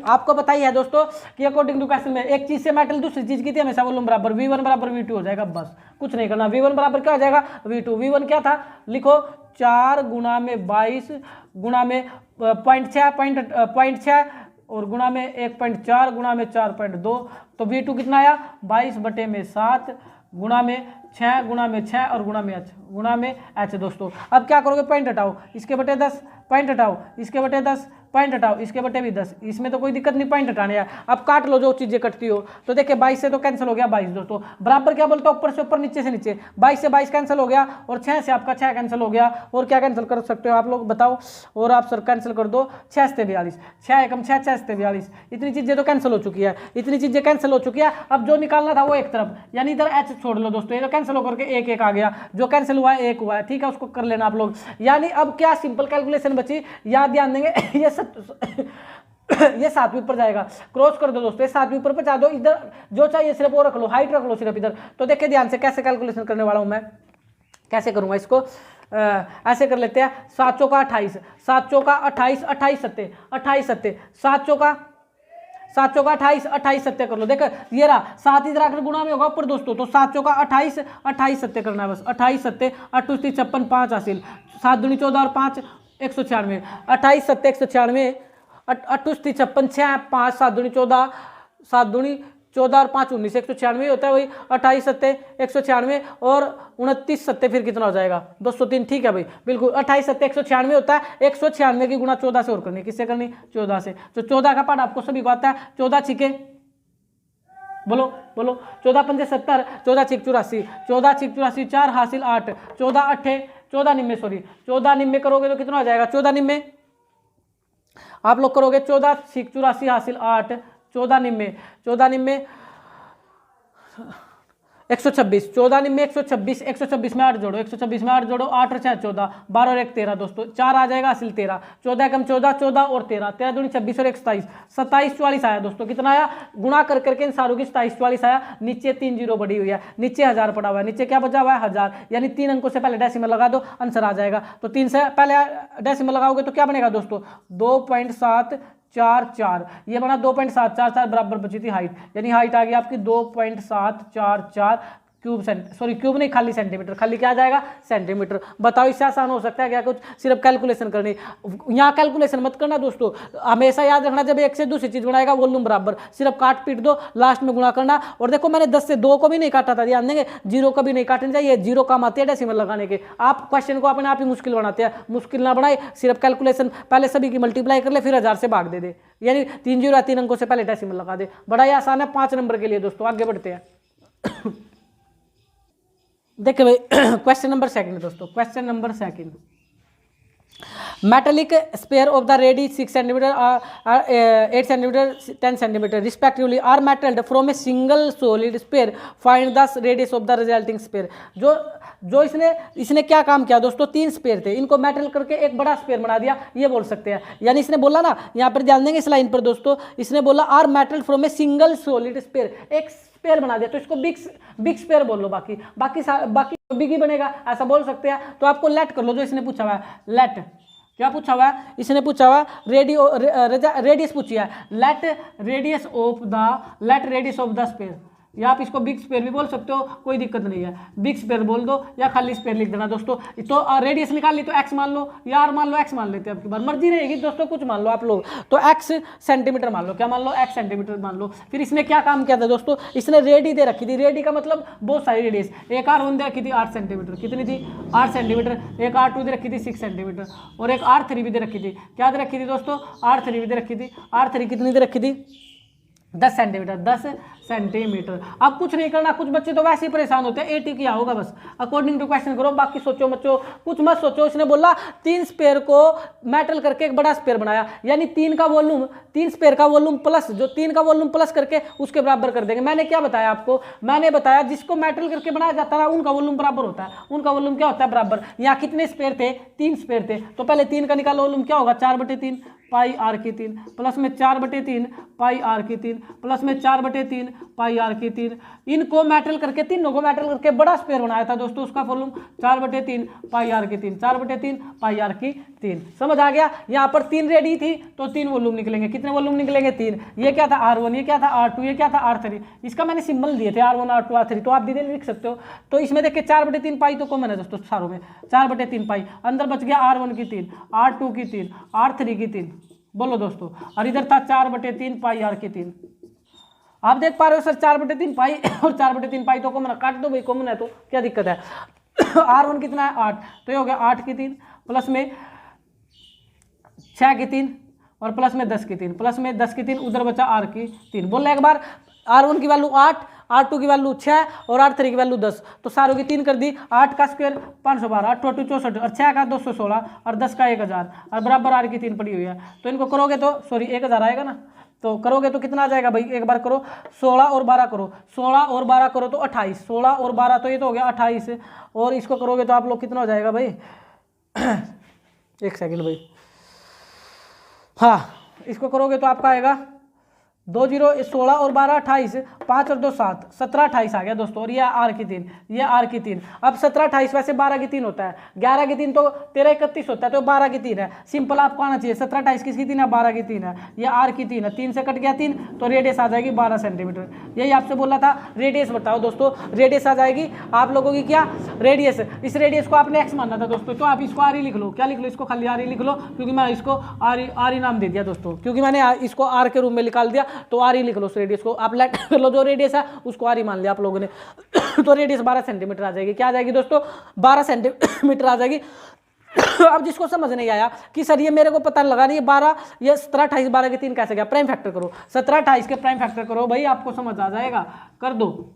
आपको पता ही है दोस्तों कि अकॉर्डिंग टू क्वेश्चन में एक चीज से मेटल दूसरी चीज की थी, हमेशा वॉल्यूम बराबर, V1 बराबर V2 हो जाएगा। बस कुछ नहीं करना। V1 बराबर क्या हो जाएगा? V2। V1 क्या था? लिखो 4 गुणा में 22 गुणा में 0.6 और गुणा में 1.4 गुणा में 4.2, तो V2 कितना आया 22/7 गुणा में 6 गुणा में 6 और गुणा में h दोस्तों। अब क्या करोगे, पॉइंट हटाओ, इसके बटे 10 पॉइंट हटाओ, इसके बटे 10 पॉइंट हटाओ, इसके बटे भी 10, इसमें तो कोई दिक्कत नहीं पॉइंट हटाने है। अब काट लो जो चीजें कटती हो, तो देखिए 22 से तो कैंसिल हो गया 22 दोस्तों, बराबर क्या बोलते हो ऊपर से ऊपर नीचे से नीचे, 22 से 22 कैंसिल हो गया और 6 से आपका 6 कैंसिल हो गया। और क्या कैंसिल कर सकते हो आप लोग बताओ, और आप सर कैंसिल कर दो, 6 से 42, 6 एकम 6, 6 से 42, इतनी चीजें तो कैंसिल हो चुकी है, इतनी चीजें कैंसिल हो चुकी है। अब जो निकालना था वो एक तरफ, यानी इधर h छोड़ लो दोस्तों, ये तो कैंसिल होकर के एक आ गया, जो कैंसिल हुआ है 1 हुआ है, ठीक है, उसको कर लेना आप लोग। यानी अब क्या सिंपल कैलकुलेशन बची, याद ध्यान देंगे ये 7वीं ऊपर जाएगा, क्रॉस कर दो दोस्तों, ये 7वीं ऊपर पहुंचा दो, इधर जो चाहिए सिर्फ वो रख लो, हाइट रख लो सिर्फ इधर। तो देखिए ध्यान से कैसे कैलकुलेशन करने वाला हूं मैं, कैसे करूंगा इसको, ऐसे कर लेते हैं, 7 चौका 28, 7 चौका 28, 28 सत्ते 28 सत्ते, 7 चौका 28, 28 सत्ते कर लो। देखो ये रहा 7 इधर आकर गुणा में होगा ऊपर दोस्तों, तो 7 चौका 28, 28 सत्ते करना है बस, 28 सत्ते 8 × 3 = 56, 5 हासिल, 7 दूनी 14 और 5 196, 28 सत्ते 196, 8 × 3 = 56, 6 5 7 दूनी 14, 7 दूनी 14 और 5 19, 196 होता है वही, 28 सत्ते 196 और 29 सत्ते फिर कितना हो जाएगा 203, ठीक है भाई बिल्कुल, 28 सत्ते 196 होता है, 196 की गुणा 14 से और करनी, किससे करनी 14 से, तो 14 का पार्ट आपको सभी को आता है, 14 छिके बोलो बोलो, 14 × 5 = 70, 14 × 6 = 84, 14 × 6 = 84, 4 हासिल 8, 14 8 14 निम्मे, सॉरी 14 निम्मे करोगे तो कितना हो जाएगा, 14 निम्मे आप लोग करोगे, 14 × 6 = 84 हासिल 8, 14 निम्मे 126, 14 निम्मे 126, 126 में 8 जोड़ो, 126 में 8 जोड़ो, 8 और 6 14, 12 और 1 13 दोस्तों, 4 आ जाएगा हासिल 13, 14 एकम 14, 14 और 13, 13 दूनी 26 और 1 27, 27 44 आया दोस्तों, कितना आया गुणा कर करके इन सारों की 27 44 आया, नीचे 3 जीरो बढ़ी हुई है, नीचे 1000 पड़ा हुआ है, नीचे क्या बचा हुआ है 1000, यानी 3 अंकों से पहले डेसिमल लगा दो, आंसर आ जाएगा। तो 3 से पहले डेसिमल लगाओगे तो क्या बनेगा दोस्तों 2.744, ये बना 2.744 बराबर बची थी हाइट, यानी हाइट आ गई आपकी 2.744 क्यूब सॉरी क्यूब नहीं खाली सेंटीमीटर, खाली क्या आ जाएगा सेंटीमीटर। बताओ इससे आसान हो सकता है क्या कुछ, सिर्फ कैलकुलेशन करनी, यहाँ कैलकुलेशन मत करना दोस्तों, हमेशा याद रखना जब एक से दूसरी चीज बनाएगा वॉल्यूम बराबर, सिर्फ काट पीट दो, लास्ट में गुणा करना। और देखो मैंने 10 से 2 को भी नहीं काटा था, ध्यान देंगे, 0 को भी नहीं काटना चाहिए, 0 काम आते हैं डेसिमल लगाने के, आप क्वेश्चन को अपने आप ही मुश्किल बनाते हैं, मुश्किल ना बनाए, सिर्फ कैलकुलेशन पहले सभी की मल्टीप्लाई कर ले, फिर 1000 से भाग दे, यानी 3 0 3 अंकों से पहले डेसिमल लगा दे, बड़ा ही आसान है 5 नंबर के लिए दोस्तों। आगे बढ़ते हैं देखिए भाई क्वेश्चन नंबर 2 दोस्तों, question number 2, metallic sphere of the radius 6 centimetre 8 centimetre 10 centimetre respectively are melted from a single solid sphere, find the radius of the resulting sphere. जो इसने क्या काम किया दोस्तों, 3 स्पेयर थे, इनको मेटल करके एक बड़ा स्पेयर बना दिया, ये बोल सकते हैं। यानी इसने बोला ना, यहाँ पर ध्यान देंगे इस लाइन पर दोस्तों, इसने बोला are metal from a single solid sphere, एक स्पेयर बना दिया, तो इसको बिग स्पेयर बोल लो, बाकी बिग ही बनेगा, ऐसा बोल सकते हैं। तो आपको लेट कर लो, जो इसने पूछा हुआ है लेट, क्या पूछा हुआ है इसने पूछा हुआ रेडियस पूछी है, let radius of the sphere, या आप इसको बिग स्पेयर भी बोल सकते हो, कोई दिक्कत नहीं है, बिग स्पेयर बोल दो या खाली स्पेयर लिख देना दोस्तों। तो रेडियस निकाल ली तो एक्स मान लो या आर मान लो, एक्स मान लेते हैं, आपकी बार मर्जी रहेगी दोस्तों, कुछ मान लो आप लोग, तो एक्स सेंटीमीटर मान लो, क्या मान लो एक्स सेंटीमीटर मान लो। फिर इसने क्या काम किया था दोस्तों, इसने रेडी दे रखी थी, रेडी का मतलब बहुत सारी रेडियस, एक R1 दे रखी थी 8 सेंटीमीटर, कितनी थी 8 सेंटीमीटर, एक R2 दे रखी थी 6 सेंटीमीटर, और एक R3 भी दे रखी थी, क्या दे रखी थी दोस्तों R3 भी दे रखी थी, R3 कितनी दे रखी थी 10 सेंटीमीटर, 10 सेंटीमीटर। अब कुछ नहीं करना, कुछ बच्चे तो वैसे ही परेशान होते हैं, 80 किया होगा बस, अकॉर्डिंग टू क्वेश्चन करो, बाकी सोचो मचो कुछ मत सोचो। इसने बोला 3 स्पेयर को मेटल करके एक बड़ा स्पेयर बनाया, यानी 3 स्पेयर का वॉल्यूम प्लस, जो 3 का वॉल्यूम प्लस करके उसके बराबर कर देंगे। मैंने क्या बताया आपको, मैंने बताया जिसको मेटल करके बनाया जाता है उनका वॉल्यूम बराबर होता है, उनका वॉल्यूम क्या होता है बराबर। यहाँ कितने स्पेयर थे 3 स्पेयर थे, तो पहले 3 का निकालो, वॉल्यूम क्या होगा 4/3 पाई आर की 3 प्लस में 4/3 पाई आर की 3 प्लस में 4/3 पाई आर की 3, इनको मेटल करके, तीनों को मेटल करके बड़ा स्पेयर बनाया था दोस्तों, उसका वॉल्यूम 4/3 पाई आर की 3, 4/3 पाई आर की 3। समझ आ गया। यहाँ पर 3 रेडी थी तो 3 वॉल्यूम निकलेंगे, कितने वॉल्यूम निकलेंगे 3। ये क्या था R1, ये क्या था R2, ये क्या था R3, इसका मैंने सिंबल दिए थे R1 R2 R3, तो आप सीधे लिख सकते हो। तो इसमें देखिए 4/3 पाई तो कॉमन है दोस्तों सारों में, 4/3 पाई, अंदर बच गया R1 की 3, R2 की 3, R3 की 3, बोलो दोस्तों। और इधर था 4/3 पाई आर की 3। आप देख पा रहे हो सर 4/3 पाई और 4/3 पाई तो कॉमन, काट दो भाई, कॉमन है तो क्या दिक्कत है। R1 कितना है 8, तो ये हो गया 8 की 3 प्लस में 6 की 3 और प्लस में 10 की 3 प्लस में 10 की 3, उधर बचा R की 3। बोल एक बार, R1 की वैल्यू 8, R2 की वैल्यू 6 और R3 की वैल्यू 10, तो सारों की 3 कर दी। 8 का स्क्वायर 512, 8 2 64 और 6 का 216 और 10 का 1000 और बराबर R की 3 पड़ी हुई है। तो इनको करोगे तो सॉरी 1000 आएगा ना, तो करोगे तो कितना आ जाएगा भाई, एक बार करो 16 और 12 करो, 16 और 12 करो तो 28, 16 और 12 तो ये तो हो गया 28, और इसको करोगे तो आप लोग कितना हो जाएगा भाई। एक सेकंड भाई, हाँ इसको करोगे तो आपका आएगा 2 0 16 और 12 28, 5 और 2 7, 17 28 आ गया दोस्तों। और ये R की 3, ये R की 3। अब 17 28 वैसे 12 की 3 होता है, 11 की 3 तो 13 31 होता है, तो 12 की 3 है। सिंपल आपको आना चाहिए 17 28 किसकी 3 है, 12 की 3 है। ये R की 3 है, 3 से कट गया 3 तो रेडियस आ जाएगी 12 सेंटीमीटर। यही आपसे बोला था, रेडियस बताओ दोस्तों, रेडियस आ जाएगी आप लोगों की क्या, रेडियस। इस रेडियस को आपने x मानना था दोस्तों, तो आप इसको R ही लिख लो। क्या लिख लो, इसको खाली R ही लिख लो, क्योंकि मैं इसको R ही नाम दे दिया दोस्तों, क्योंकि मैंने इसको R के रूप में निकाल दिया, तो R ही लिख लो। उस रेडियस को आप लेट कर लो, जो रेडियस है उसको R ही मान लिया आप लोगों ने। तो रेडियस 12 सेंटीमीटर आ जाएगी। क्या आ जाएगी दोस्तों, 12 सेंटीमीटर आ जाएगी। अब जिसको समझ नहीं आया कि सर ये मेरे को पता लगा नहीं, 12 ये 17 28 12 के 3 कैसे गया, प्राइम फैक्टर करो, 17 28 के प्राइम फैक्टर करो भाई, आपको समझ आ जाएगा। कर दो,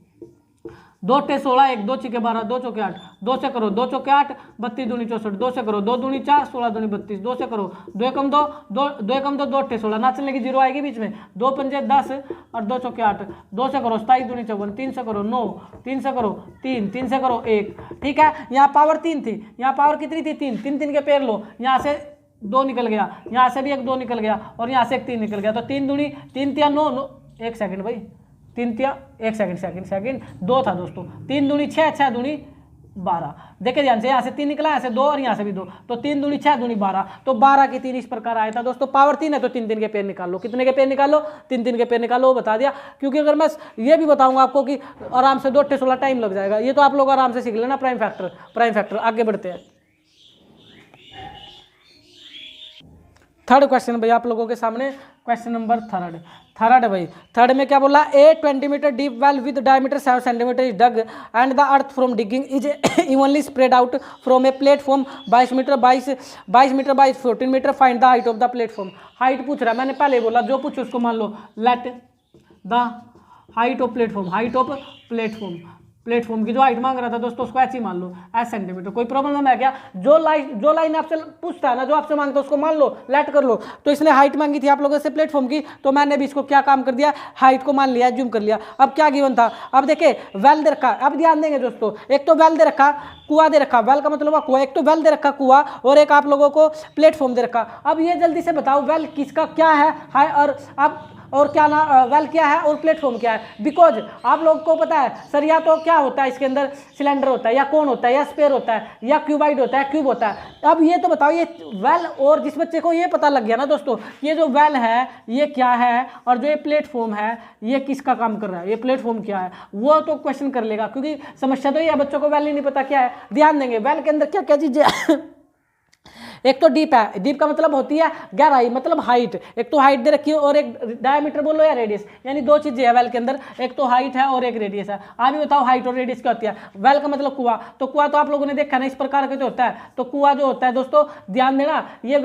2 टे 16, 1 2 छिके 12, 2 चौके 8, 2 से करो 2 चौके 8, 32 दूनी 64, 2 से करो 2 दूनी 4, 16 दूनी 32, 2 से करो 2 एकम 2, 2 एकम 2, 2 टे 16, ना चलने की 0 आएगी बीच में, 2 पंजे 10 और 2 चौके 8, 2 से करो 27 दूनी 54, 3 से करो 9, 3 से करो 3, 3 से करो 1। ठीक है, यहाँ पावर 3 थी, यहाँ पावर कितनी थी 3, 3 3 के पेड़ लो, यहाँ से 2 निकल गया, यहाँ से भी एक 2 निकल गया और यहाँ से एक 3 निकल गया, तो 3 दूनी 3 तिया 9, 1 सेकंड भाई, 3 तिया 1 सेकंड 2 था दोस्तों, 3 दूनी 6, 6 दूनी 12। देखे ध्यान से, यहाँ से 3 निकला, यहाँ से 2 और यहाँ से भी 2, तो 3 दूनी 6 दूनी 12, तो 12 की 3 इस प्रकार आया था दोस्तों। पावर 3 है तो 3 3 के पेड़ निकाल लो, कितने के पेड़ निकालो, 3 3 के पेड़ निकालो, वो बता दिया। क्योंकि अगर मैं ये भी बताऊंगा आपको कि आराम से 2 टे 16 टाइम लग जाएगा, ये तो आप लोग आराम से सीख लेना प्राइम फैक्टर। आगे बढ़ते हैं, थर्ड क्वेश्चन भाई आप लोगों के सामने, क्वेश्चन नंबर थर्ड भाई। थर्ड में क्या बोला, a 20 metre deep well with diameter 7 centimetre is dug and the earth from digging is evenly spread out from a platform 22 metre by 14 metre, find the height of the platform. Height पूछ रहा है, मैंने पहले बोला जो पूछो उसको मान लो, let the height of platform की जो हाइट मांग रहा था दोस्तों उसको ऐसे ही मान लो, 8 सेंटीमीटर। कोई प्रॉब्लम है क्या, जो लाइन आपसे पूछता है ना, जो आपसे मांगता है उसको मान लो, लेट कर लो। तो इसने हाइट मांगी थी आप लोगों से प्लेटफॉर्म की, तो मैंने भी इसको क्या काम कर दिया, हाइट को मान लिया, जूम कर लिया। अब क्या गिवन था, अब देखे वेल दे रखा, अब ध्यान देंगे दोस्तों, एक तो वेल दे रखा, कुआ दे रखा, वेल का मतलब हुआ कुआ, एक तो वेल दे रखा कुआ और एक आप लोगों को प्लेटफॉर्म दे रखा। अब ये जल्दी से बताओ वेल किसका क्या है, और क्या ना वेल क्या है और प्लेटफॉर्म क्या है। बिकॉज आप लोग को पता है सर, या तो क्या होता है इसके अंदर सिलेंडर होता है, या कोन होता है, या स्पेयर होता है, या क्यूबाइड होता है, क्यूब होता है। अब ये तो बताओ, ये वेल, और जिस बच्चे को ये पता लग गया ना दोस्तों, ये जो वेल है ये क्या है, और जो ये प्लेटफॉर्म है ये किसका काम कर रहा है, ये प्लेटफॉर्म क्या है, वो तो क्वेश्चन कर लेगा। क्योंकि समस्या तो ये है, बच्चों को वेल ही नहीं पता क्या है। ध्यान देंगे, वेल के अंदर क्या क्या चीजें एक तो डीप है, डीप का मतलब होती है गहराई, मतलब हाइट। एक तो हाइट दे रखी है और एक डायमीटर बोलो या रेडियस, यानी 2 चीजें है वेल के अंदर, एक तो हाइट है और एक रेडियस है। आप भी बताओ हाइट और रेडियस क्या होती है। वेल का मतलब कुआं, तो कुआं तो आप लोगों ने देखा ना, इस प्रकार का जो होता है। तो कुआं जो होता है दोस्तों, ध्यान देना, ये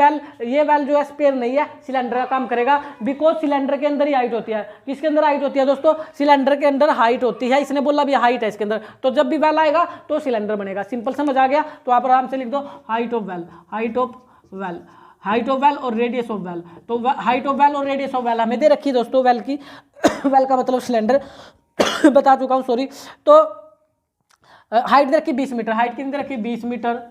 वेल जो है स्पेयर नहीं है, सिलेंडर का काम करेगा। बिकॉज सिलेंडर के अंदर ही हाइट होती है। किसके अंदर हाइट होती है दोस्तों, सिलेंडर के अंदर हाइट होती है। इसने बोला भी हाइट है इसके अंदर, तो जब भी वेल आएगा तो सिलेंडर बनेगा। सिंपल समझ आ गया, तो आप आराम से लिख दो हाइट ऑफ वेल और रेडियस ऑफ वेल। तो हाइट ऑफ वेल और रेडियस ऑफ वेल हमें दे रखी है दोस्तों, वेल की वेल का मतलब सिलेंडर बता चुका हूं, सॉरी। तो हाइट दे रखी 20 मीटर, हाइट कितनी दे रखी 20 मीटर,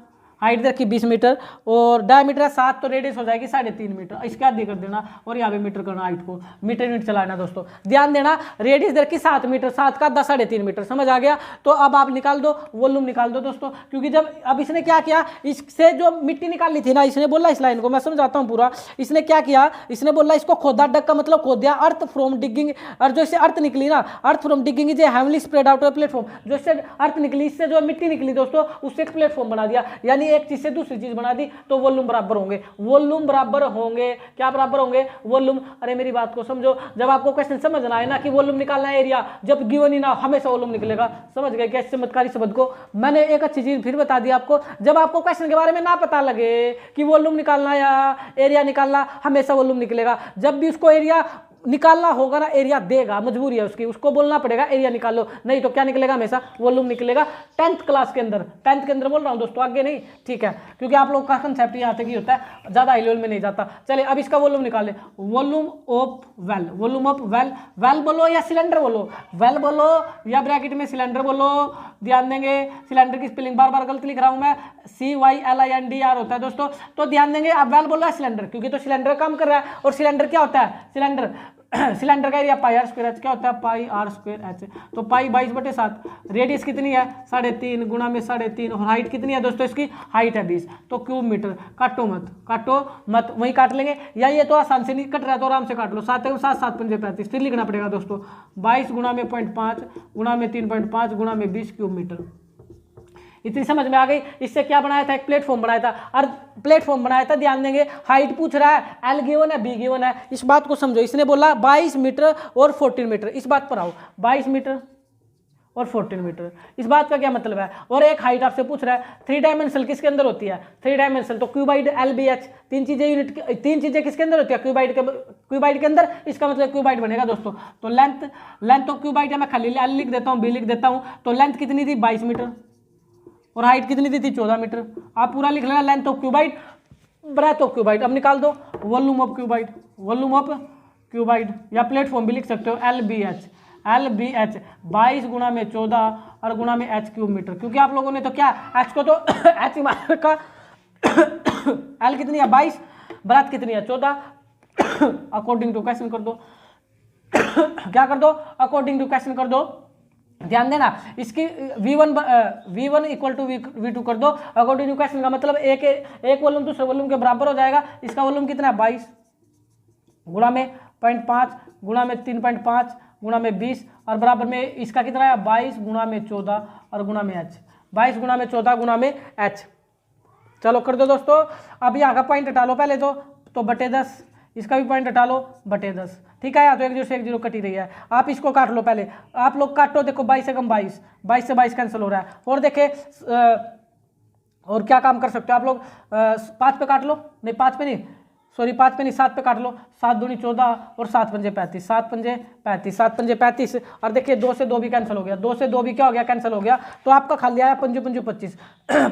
हाइट रखी 20 मीटर और डायमीटर 7, तो रेडियस हो जाएगी 3.5 मीटर। इसके आधी कर देना और यहाँ पे मीटर करना, हाइट को मीटर यूनिट चलाना दोस्तों। ध्यान देना, रेडियस रखी 7 मीटर, 7 का 10 3.5 मीटर, समझ आ गया। तो अब आप निकाल दो, वॉल्यूम निकाल दो दोस्तों। क्योंकि जब अब इसने क्या किया, इससे जो मिट्टी निकाली थी ना, इसने बोला, इस लाइन को मैं समझाता हूँ पूरा। इसने क्या किया, इसने बोला इसको खोदा, डग का मतलब खोद दिया, अर्थ फ्रॉम डिगिंग, और जो इससे अर्थ निकली ना, अर्थ from digging is heavenly spread out of platform, जो इससे अर्थ निकली, इससे जो मिट्टी निकली दोस्तों, उससे एक प्लेटफॉर्म बना दिया। यानी एक चीज से दूसरी चीज बना दी तो वॉल्यूम बराबर होंगे, वॉल्यूम बराबर होंगे, क्या बराबर होंगे, वॉल्यूम। अरे मेरी बात को समझो, जब आपको क्वेश्चन समझना है ना कि वॉल्यूम निकालना है एरिया, जब गिवन ही ना हमेशा वॉल्यूम निकलेगा। समझ गए क्या इस चमत्कारी शब्द को? मैंने एक अच्छी चीज फिर बता दी आपको, जब आपको क्वेश्चन के बारे में ना पता लगे कि वॉल्यूम निकालना या एरिया निकालना, हमेशा वॉल्यूम निकलेगा। जब भी उसको एरिया निकालना होगा ना, एरिया देगा, मजबूरी है उसकी, उसको बोलना पड़ेगा एरिया निकालो, नहीं तो क्या निकलेगा, हमेशा वॉल्यूम निकलेगा। 10th क्लास के अंदर, 10th के अंदर बोल रहा हूँ दोस्तों, आगे नहीं, ठीक है, क्योंकि आप लोग का कंसेप्ट यहाँ तक ही होता है, ज्यादा हाई लेवल में नहीं जाता। चलिए अब इसका वॉल्यूम निकाले, volume of well, volume of well, well बोलो या सिलेंडर बोलो, वेल बोलो या ब्रैकेट में सिलेंडर बोलो। ध्यान देंगे, सिलेंडर की स्पेलिंग बार बार गलत लिख रहा हूं मैं, CYLINDR होता है दोस्तों, तो ध्यान देंगे आप वेल बोलो या सिलेंडर, क्योंकि तो सिलेंडर काम कर रहा है, और सिलेंडर क्या होता है, सिलेंडर सिलेंडर का area pi are square h, क्या होता है, पाई आर स्क्वायर एच, तो पाई 22/7, रेडियस कितनी है 3.5 गुणा में 3.5, और हाइट कितनी है दोस्तों, इसकी हाइट है 20, तो क्यूब मीटर। काटो मत, काटो मत, वही काट लेंगे, या ये तो आसान से नहीं कट रहा है तो आराम से काट लो, 7 7 7 पंजे 35, फिर लिखना पड़ेगा दोस्तों 22 गुणा में 0.5 गुणा में 3.5 गुणा में 20 क्यूब मीटर। इतनी समझ में आ गई। इससे क्या बनाया था, एक प्लेटफॉर्म बनाया था, और प्लेटफॉर्म बनाया था, ध्यान देंगे हाइट पूछ रहा है, एल गिवन है, बी गिवन है, इस बात को समझो। इसने बोला 22 मीटर और 14 मीटर, इस बात पर आओ, 22 मीटर और 14 मीटर, इस बात का क्या मतलब है। और एक हाइट आपसे पूछ रहा है, 3 डायमेंशनल किसके अंदर होती है, 3 डायमेंशनल, तो क्यूबाइड LBH, तीन चीजें किसके अंदर होती है, क्यूबाइड के अंदर, इसका मतलब क्यूबाइड बनेगा दोस्तों। तो लेंथ ऑफ क्यूबाइड है, मैं खाली एल लिख देता हूँ, बी लिख देता हूँ, तो लेंथ कितनी थी 22 मीटर और हाइट कितनी दी थी 14 मीटर। आप पूरा लिख लेना, length of cuboid, breadth of cuboid. अब निकाल दो volume of cuboid, volume of cuboid, या प्लेटफॉर्म भी लिख सकते हो, LBH 22 गुणा में 14 और गुणा में h क्यूब मीटर, क्योंकि आप लोगों ने तो क्या h को तो h का L कितनी है 22, ब्रेथ कितनी है 14, अकॉर्डिंग टू क्वेश्चन कर दो क्या कर दो, अकॉर्डिंग टू क्वेश्चन कर दो। ध्यान देना, इसकी V1 इक्वल टू V2 कर दो, अकॉर्डिंग टू क्वेश्चन का मतलब एक वॉल्यूम दूसरे वॉल्यूम के बराबर हो जाएगा। इसका वॉल्यूम कितना है 22 गुणा में 0.5 गुणा में 3.5 गुणा में 20, और बराबर में इसका कितना है 22 गुणा में 14 और गुणा में h, 22 गुणा में 14 गुणा में h। चलो कर दो दोस्तों। अब यहाँ का पॉइंट हटा लो पहले तो बटे 10, इसका भी पॉइंट हटा लो बटे 10, ठीक है, या तो 1 0 से 1 0 कटी रही है। आप इसको काट लो पहले, आप लोग काटो, देखो 22 से कम 22 से 22 कैंसिल हो रहा है। और देखे और क्या काम कर सकते हो आप लोग, 5 पे काट लो, नहीं 5 पे नहीं, सॉरी 5 पे नहीं 7 पे काट लो, 7 दूनी 14 और 7 पंजे 35, 7 पंजे 35, 7 पंजे 35, और देखिए 2 से 2 भी कैंसिल हो गया, 2 से 2 भी क्या हो गया, कैंसिल हो गया। तो आपका खाली आया 5 5 25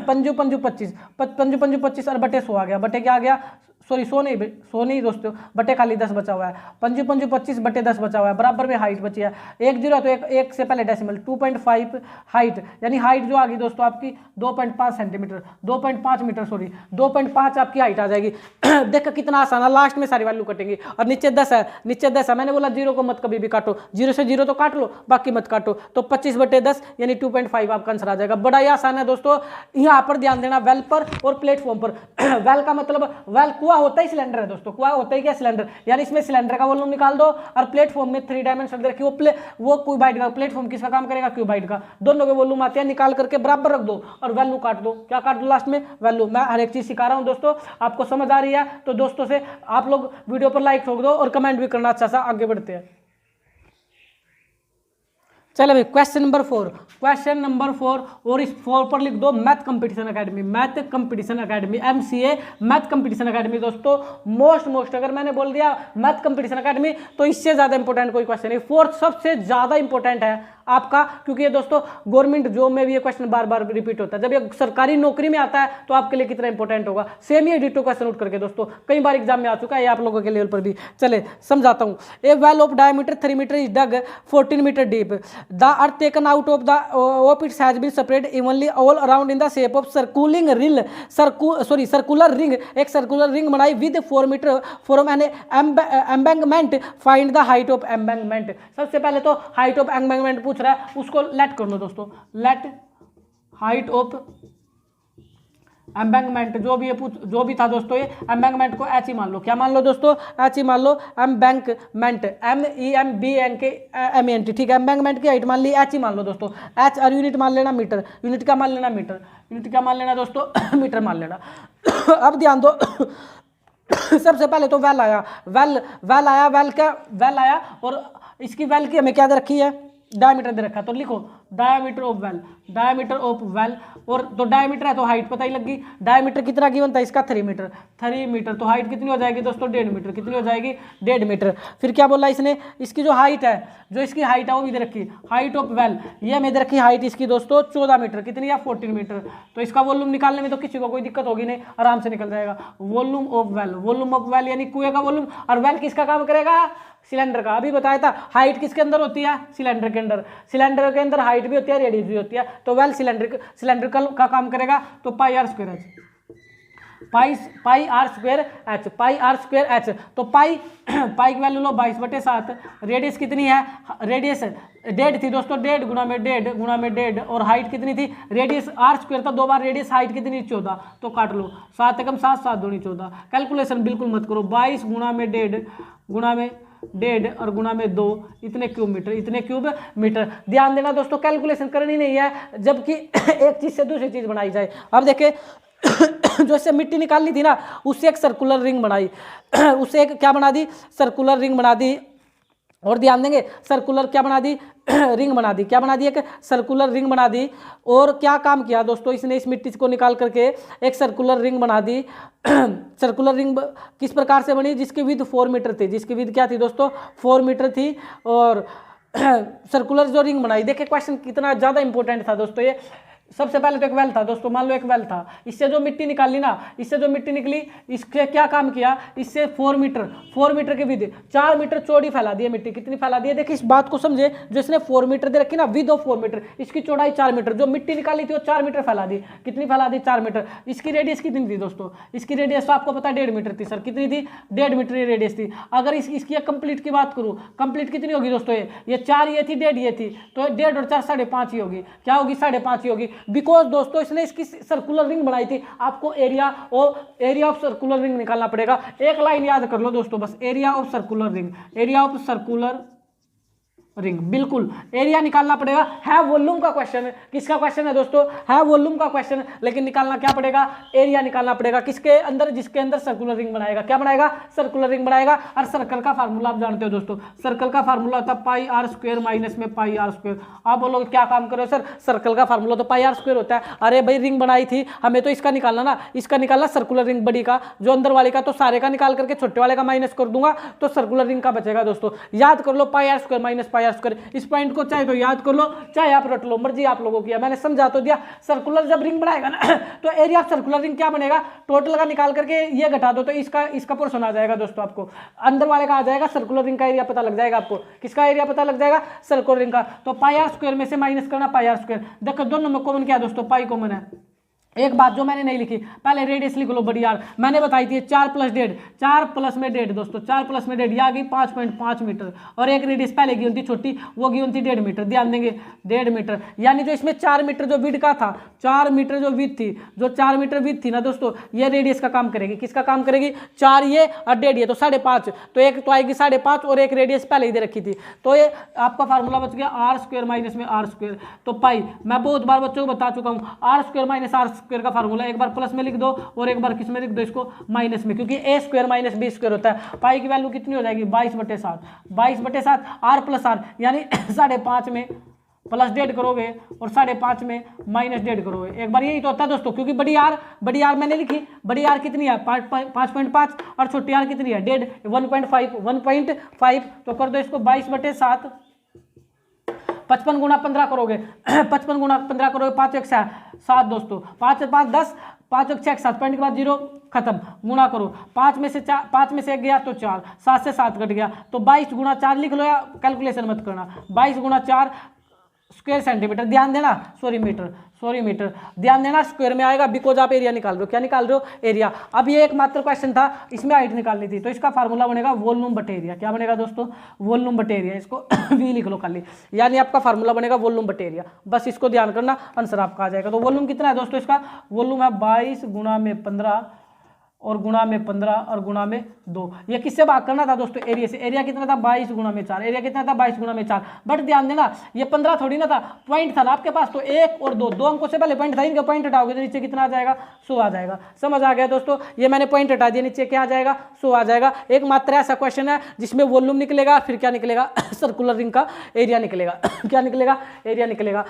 5 5 25 5 5 25 और बटे 100 आ गया, बटे क्या आ गया, सॉरी 100 नहीं दोस्तों, बटे खाली 10 बचा हुआ है, 5 5 25 बटे 10 बचा हुआ है, बराबर में हाइट बची है 1 0, तो एक से पहले डेसिमल 2.5 हाइट, यानी हाइट जो आ गई दोस्तों आपकी 2.5 सेंटीमीटर, 2.5 मीटर, सॉरी 2.5 आपकी हाइट आ जाएगी। देखो कितना आसान है, लास्ट में सारी वैल्यू कटेंगी। और नीचे 10 है, नीचे 10 है, मैंने बोला 0 को मत कभी भी काटो, 0 से 0 तो काट लो, बाकी मत काटो, तो 25 बटे 10 यानी 2.5 आपका आंसर आ जाएगा। बड़ा ही आसान है दोस्तों। यहाँ पर ध्यान देना, वेल पर और प्लेटफॉर्म पर। वेल का मतलब, वेल कुआं होता ही सिलेंडर है दोस्तों, कुआं होता ही क्या सिलेंडर, यानी इसमें सिलेंडर का वॉल्यूम निकाल दो, और प्लेटफॉर्म में 3 डायमेंशन देखिए वो क्यूबाइड का, प्लेटफॉर्म किसका काम करेगा, क्यूबाइड का, दोनों के वॉल्यूम आते हैं, निकाल करके बराबर रख दो और वैल्यू काट दो। क्या काट दो लास्ट में, वैल्यू। मैं हर एक चीज सिखा रहा हूं दोस्तों, आपको समझ आ रही है तो दोस्तों से आप लोग वीडियो पर लाइक ठोक दो और कमेंट भी करना। अच्छा सा आगे बढ़ते हैं। चलो भाई क्वेश्चन नंबर 4 और इस 4 पर लिख दो math competition academy, math competition academy, MCA math competition academy. दोस्तों मोस्ट अगर मैंने बोल दिया मैथ कंपटीशन एकेडमी तो इससे ज्यादा इंपॉर्टेंट कोई क्वेश्चन नहीं। 4th सबसे ज्यादा इंपॉर्टेंट है आपका, क्योंकि ये दोस्तों गवर्नमेंट जॉब में भी ये क्वेश्चन बार बार रिपीट होता है। जब ये सरकारी नौकरी में आता है तो आपके लिए कितना इंपॉर्टेंट होगा। सेम ये डिटो क्वेश्चन नोट करके दोस्तों, कई बार एग्जाम में आ चुका है, ये आप लोगों के लेवल पर भी। चले समझाता हूँ। A well of diameter 3 metre is dug 14 metre deep, the earth taken out of the of its has been spread evenly all around in the shape of circling rill, circular ring. एक circular ring बनाई with 4 metre from an embankment, find the height of embankment. सबसे पहले तो height of embankment पूछ रहा है, उसको late कर लो दोस्तों, लेट हाइट ऑफ एम्बैंकमेंट जो भी था दोस्तों, ये एम्बैंकमेंट को एच ही मान लो। क्या मान लो दोस्तों? एच ही मान लो। एम्बैंकमेंट, MEMBANKMENT, ठीक है। एम्बैंकमेंट की हाइट मान ली, एच ही मान लो दोस्तों। एच और यूनिट मान लेना मीटर। यूनिट क्या मान लेना? मीटर। यूनिट क्या मान लेना दोस्तों? मीटर मान लेना। अब ध्यान दो सबसे पहले तो वेल आया, वेल आया, वेल आया और इसकी वेल की हमें क्या दे रखी है? डायमीटर दे रखा है। तो लिखो diameter of well, diameter of well. और तो डायमीटर है तो हाइट पता ही लगी। डायमीटर कितना गिवन था इसका? 3 मीटर, 3 मीटर। तो हाइट कितनी हो जाएगी दोस्तों? 1.5 मीटर। कितनी हो जाएगी? 1.5 मीटर। फिर क्या बोला इसने? इसकी जो हाइट है, जो इसकी हाइट है वो भी दे रखी, हाइट ऑफ वेल, ये हमें दे रखी हाइट इसकी दोस्तों 14 मीटर। कितनी है? 14 मीटर। तो इसका वॉल्यूम निकालने में तो किसी को कोई दिक्कत होगी नहीं, आराम से निकल जाएगा। Volume of well, volume of well यानी कुएं का वॉल्यूम। और वेल किसका काम करेगा? सिलेंडर का। अभी बताया था हाइट किसके अंदर होती है? सिलेंडर के अंदर। सिलेंडर के अंदर हाइट भी होती है, रेडियस भी होती है। तो वेल सिलेंड्रिकल का काम करेगा। तो pi are square h, pi are square h, pi are square h. तो पाई की वैल्यू लो 22/7। रेडियस कितनी है? रेडियस 1.5 थी दोस्तों, 1.5 गुणा में 1.5 और हाइट कितनी थी? रेडियस आर स्क्वायर था, 2 बार रेडियस, हाइट कितनी? 14। तो काट लो, 7 एकम 7, 7 दूनी 14। कैलकुलेशन बिल्कुल मत करो। 22 गुणा में 1.5 गुणा में 1.5 और गुणा में 2, इतने क्यूब मीटर, इतने क्यूब मीटर। ध्यान देना दोस्तों, कैलकुलेशन करनी नहीं है जबकि एक चीज से दूसरी चीज बनाई जाए। अब देखिए जो इससे मिट्टी निकालनी थी ना, उससे एक सर्कुलर रिंग बनाई उससे एक क्या बना दी? सर्कुलर रिंग बना दी। और ध्यान देंगे सर्कुलर क्या बना दी? रिंग बना दी। क्या बना दी? एक सर्कुलर रिंग बना दी। और क्या काम किया दोस्तों इसने? इस मिट्टी को निकाल करके एक सर्कुलर रिंग बना दी। सर्कुलर रिंग किस प्रकार से बनी? जिसकी विड्थ 4 मीटर थी। जिसकी विड्थ क्या थी दोस्तों? 4 मीटर थी। और सर्कुलर जो रिंग बनाई, देखिए क्वेश्चन कितना ज़्यादा इंपॉर्टेंट था दोस्तों ये। सबसे पहले तो एक वेल था दोस्तों, मान लो एक वेल था। इससे जो मिट्टी निकाली ना, इससे जो मिट्टी निकली, इससे क्या काम किया? इससे 4 मीटर की विध 4 मीटर चौड़ी फैला दी है मिट्टी। कितनी फैला दी है? देखिए इस बात को समझे, जो इसने 4 मीटर दे रखी ना, विद ऑफ 4 मीटर, इसकी चौड़ाई 4 मीटर। जो मिट्टी निकाली थी वो 4 मीटर फैला दी। कितनी फैला दी? 4 मीटर। इसकी रेडियस कितनी थी दोस्तों? इसकी रेडियस तो आपको पता है 1.5 मीटर थी सर। कितनी थी? 1.5 मीटर की रेडियस थी। अगर इसकी कंप्लीट की बात करूँ, कंप्लीट कितनी होगी दोस्तों? ये 4 ये थी, 1.5 ये थी, तो 1.5 और 4 5.5 ही होगी। क्या होगी? 5.5 ही होगी। बिकॉज दोस्तों इसने इसकी सर्कुलर रिंग बनाई थी। आपको एरिया ऑफ सर्कुलर रिंग निकालना पड़ेगा। एक लाइन याद कर लो दोस्तों बस, area of circular ring, area of circular ring, बिल्कुल एरिया निकालना पड़ेगा। है वॉल्यूम का क्वेश्चन, किसका क्वेश्चन है दोस्तों? है वॉल्यूम का क्वेश्चन, लेकिन निकालना क्या पड़ेगा? एरिया निकालना पड़ेगा। किसके अंदर? जिसके अंदर सर्कुलर रिंग बनाएगा। क्या बनाएगा? सर्कुलर रिंग बनाएगा। और सर्कल का फार्मूला आप जानते हो दोस्तों, सर्कल का फार्मूला होता है पाई आर स्क्वायर माइनस में पाई आर स्क्वायर। आप बोलोगे क्या काम करो सर, सर्कल का फार्मूला तो पाई आर स्क्वायर होता है। अरे भाई रिंग बनाई थी, हमें तो इसका निकालना ना, इसका निकालना सर्कुलर रिंग बड़ी का, जो अंदर वाले का, तो सारे का निकाल करके छोटे वाले का माइनस कर दूंगा तो सर्कुलर रिंग का बचेगा दोस्तों। याद कर लो pi are square minus pi are square. इस पॉइंट को चाहे तो याद कर लो, चाहे आप रट लो, मर्जी आप लोगों की है। मैंने समझा तो दिया। सर्कुलर जब रिंग बनाएगा ना तो एरिया ऑफ सर्कुलर रिंग क्या बनेगा? टोटल का निकाल करके ये घटा दो तो इसका पोर्शन आ जाएगा दोस्तों। आपको अंदर वाले का आ जाएगा, सर्कुलर रिंग का एरिया पता लग जाएगा। आपको किसका एरिया पता लग जाएगा? सर्कुलर रिंग का। तो पाई आर स्क्वायर में से माइनस करना पाई आर स्क्वायर। देखो दोनों में कॉमन क्या है दोस्तों? पाई कॉमन है। एक बात जो मैंने नहीं लिखी, पहले रेडियस लिख लो बड़ी आर, मैंने बताई थी 4 + 1.5, 4 प्लस में 1.5 दोस्तों, 4 प्लस में 1.5 ये आ गई 5.5 मीटर। और एक रेडियस पहले की थी छोटी, वो की थी 1.5 मीटर। ध्यान देंगे 1.5 मीटर, यानी जो इसमें 4 मीटर जो विड्थ का था, 4 मीटर जो विड्थ थी, जो 4 मीटर विड्थ थी ना दोस्तों, ये रेडियस का काम करेगी। किसका काम करेगी? 4 ये और 1.5 ये, तो 5.5। तो एक तो आएगी 5.5 और एक रेडियस पहले ही दे रखी थी। तो ये आपका फार्मूला बच गया आर स्क्वायर माइनस में आर स्क्वायर। तो पाई मैं बहुत बार बच्चों को बता चुका हूँ, r square minus r square का फार्मूला एक बार प्लस में लिख दो और एक बार किस में लिख दो? इसको माइनस में, क्योंकि ए स्क्वायर माइनस बी स्क्वायर होता है। पाई की वैल्यू कितनी हो जाएगी? 22/7, 22/7 आर प्लस आर, यानी 5.5 में प्लस 1.5 करोगे और 5.5 में माइनस 1.5 करोगे। एक बार यही तो होता है दोस्तों, क्योंकि बड़ी आर मैंने लिखी, बड़ी आर कितनी है? 5.5 और छोटी आर कितनी है? 1.5, 1.5। तो कर दो इसको 22/7, 55 गुणा 15 करोगे 55 गुणा 15 करोगे, 5 1 7 दोस्तों, 5 5 10, 5 1 6 7, पॉइंट के बाद 0 खत्म। गुणा करो, 5 में से 1 गया तो 4, 7 से 7 कट गया, तो 22 गुणा 4 लिख लो, या कैलकुलेशन मत करना। 22 गुणा 4 स्क्वायर सेंटीमीटर, ध्यान देना, सॉरी मीटर, ध्यान देना, स्क्वायर में आएगा बिकॉज आप एरिया निकाल रहे हो। क्या निकाल रहे हो? एरिया। अब ये एकमात्र क्वेश्चन था, इसमें हाइट निकालनी थी, तो इसका फार्मूला बनेगा वॉल्यूम बटे एरिया। क्या बनेगा दोस्तों? वॉल्यूम बटे एरिया। इसको वी लिख लो खाली, यानी आपका फार्मूला बनेगा वॉल्यूम बटे एरिया। बस इसको ध्यान करना, आंसर आपका आ जाएगा। तो वॉल्यूम कितना है दोस्तों? इसका वॉल्यूम है 22 गुणा में 15 और गुणा में 15 और गुणा में 2। ये किससे भाग करना था दोस्तों? एरिया से। एरिया कितना था? 22 गुणा में 4। एरिया कितना था? 22 गुणा में 4। बट ध्यान देना, ये 15 थोड़ी ना था, पॉइंट था ना आपके पास, तो 1 और 2 अंकों से पहले पॉइंट था, इनके पॉइंट हटाओगे तो नीचे कितना आ जाएगा? 100 आ जाएगा। समझ आ गया दोस्तों? ये मैंने पॉइंट हटा दिया, नीचे क्या आ जाएगा? 100 आ जाएगा। एक मात्र ऐसा क्वेश्चन है जिसमें वॉल्यूम निकलेगा, फिर क्या निकलेगा? सर्कुलर रिंग का एरिया निकलेगा। क्या निकलेगा? एरिया निकलेगा।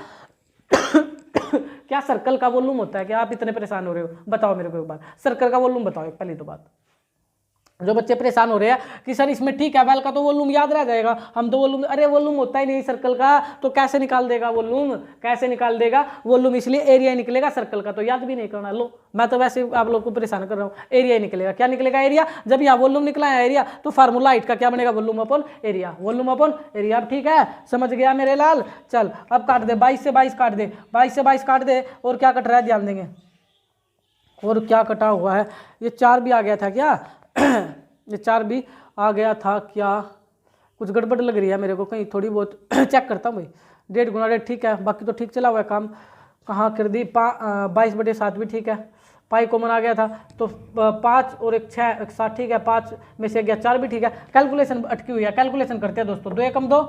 क्या सर्कल का वॉल्यूम होता है? क्या आप इतने परेशान हो रहे हो? बताओ मेरे को एक बार, सर्कल का वॉल्यूम बताओ एक पहली तो बात। जो बच्चे परेशान हो रहे हैं कि सर इसमें ठीक है, बैल का तो वॉल्यूम याद रह जाएगा, हम तो वॉल्यूम, अरे वॉल्यूम होता ही नहीं सर्कल का, तो कैसे निकाल देगा वॉल्यूम? कैसे निकाल देगा वॉल्यूम? इसलिए एरिया ही निकलेगा, सर्कल का तो याद भी नहीं करना। लो, मैं तो वैसे आप लोग को परेशान कर रहा हूँ, एरिया ही निकलेगा। क्या निकलेगा? एरिया। जब यहाँ वॉल्यूम निकला है एरिया, तो फार्मूला हाइट का क्या बनेगा? Volume upon area. Volume upon area. अब ठीक है, समझ गया मेरे लाल? चल अब काट दे, 22 से 22 काट दे, 22 से 22 काट दे। और क्या कट रहा है? ध्यान देंगे, और क्या कटा हुआ है? ये 4 भी आ गया था क्या? ये 4 भी आ गया था क्या? कुछ गड़बड़ लग रही है मेरे को कहीं, थोड़ी बहुत चेक करता हूँ भाई। 1.5 गुणा 1.5 ठीक है, बाकी तो ठीक चला हुआ है काम। कहाँ कर दी? 22/7 भी ठीक है, पाई कॉमन आ गया था, तो 5 और 1 6 1 7 ठीक है, 5 में से गया 4 भी ठीक है। कैलकुलेशन अटकी हुई है, कैलकुलेशन करते हैं दोस्तों। 2 एकम 2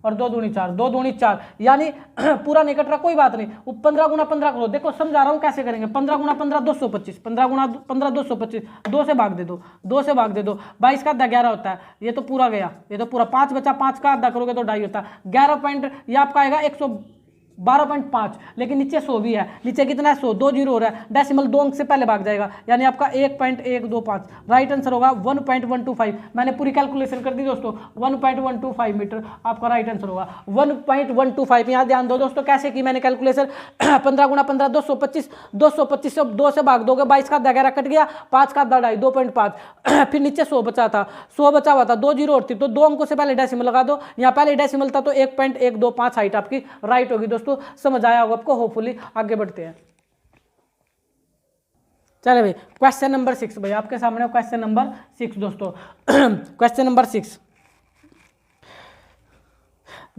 और 2 दूनी 4, 2 दूनी 4, यानी पूरा नहीं कट रहा, कोई बात नहीं। वो 15 गुणा 15 करो, देखो समझा रहा हूँ कैसे करेंगे। 15 गुणा 15 225, 15 गुणा 15 225, 2 से भाग दे दो, 2 से भाग दे दो। 22 का आधा 11 होता है, ये तो पूरा गया, ये तो पूरा 5 बचा, 5 का आधा करोगे तो 2.5 होता है। 11 पॉइंट ये आपका आएगा 112.5, लेकिन नीचे 100 भी है, नीचे कितना है? 100, 2 जीरो हो रहा है, डेसिमल 2 अंक से पहले भाग जाएगा, यानी आपका 1.125। राइट आंसर होगा 1.125। मैंने पूरी कैलकुलेशन कर दी दोस्तों, 1.125 मीटर आपका राइट आंसर होगा। 1.125। यहाँ ध्यान दो दोस्तों, कैसे की मैंने कैलकुलेशन? 15 गुणा 15 225, 225 से 2 से भाग दोगे, 22 का 11 कट गया, 5 का 2.5 2.5, फिर नीचे 100 बचा था, 100 बचा हुआ था, 2 जीरो होती तो 2 अंकों से पहले डेसिमल लगा दो। यहाँ पहले डेसिमल था तो 1.125 हाइट आपकी राइट होगी दोस्तों। समझ आया होगा आपको, होपफुली। आगे बढ़ते हैं, चले भाई। क्वेश्चन नंबर 6 भाई आपके सामने, क्वेश्चन नंबर 6 दोस्तों। क्वेश्चन नंबर 6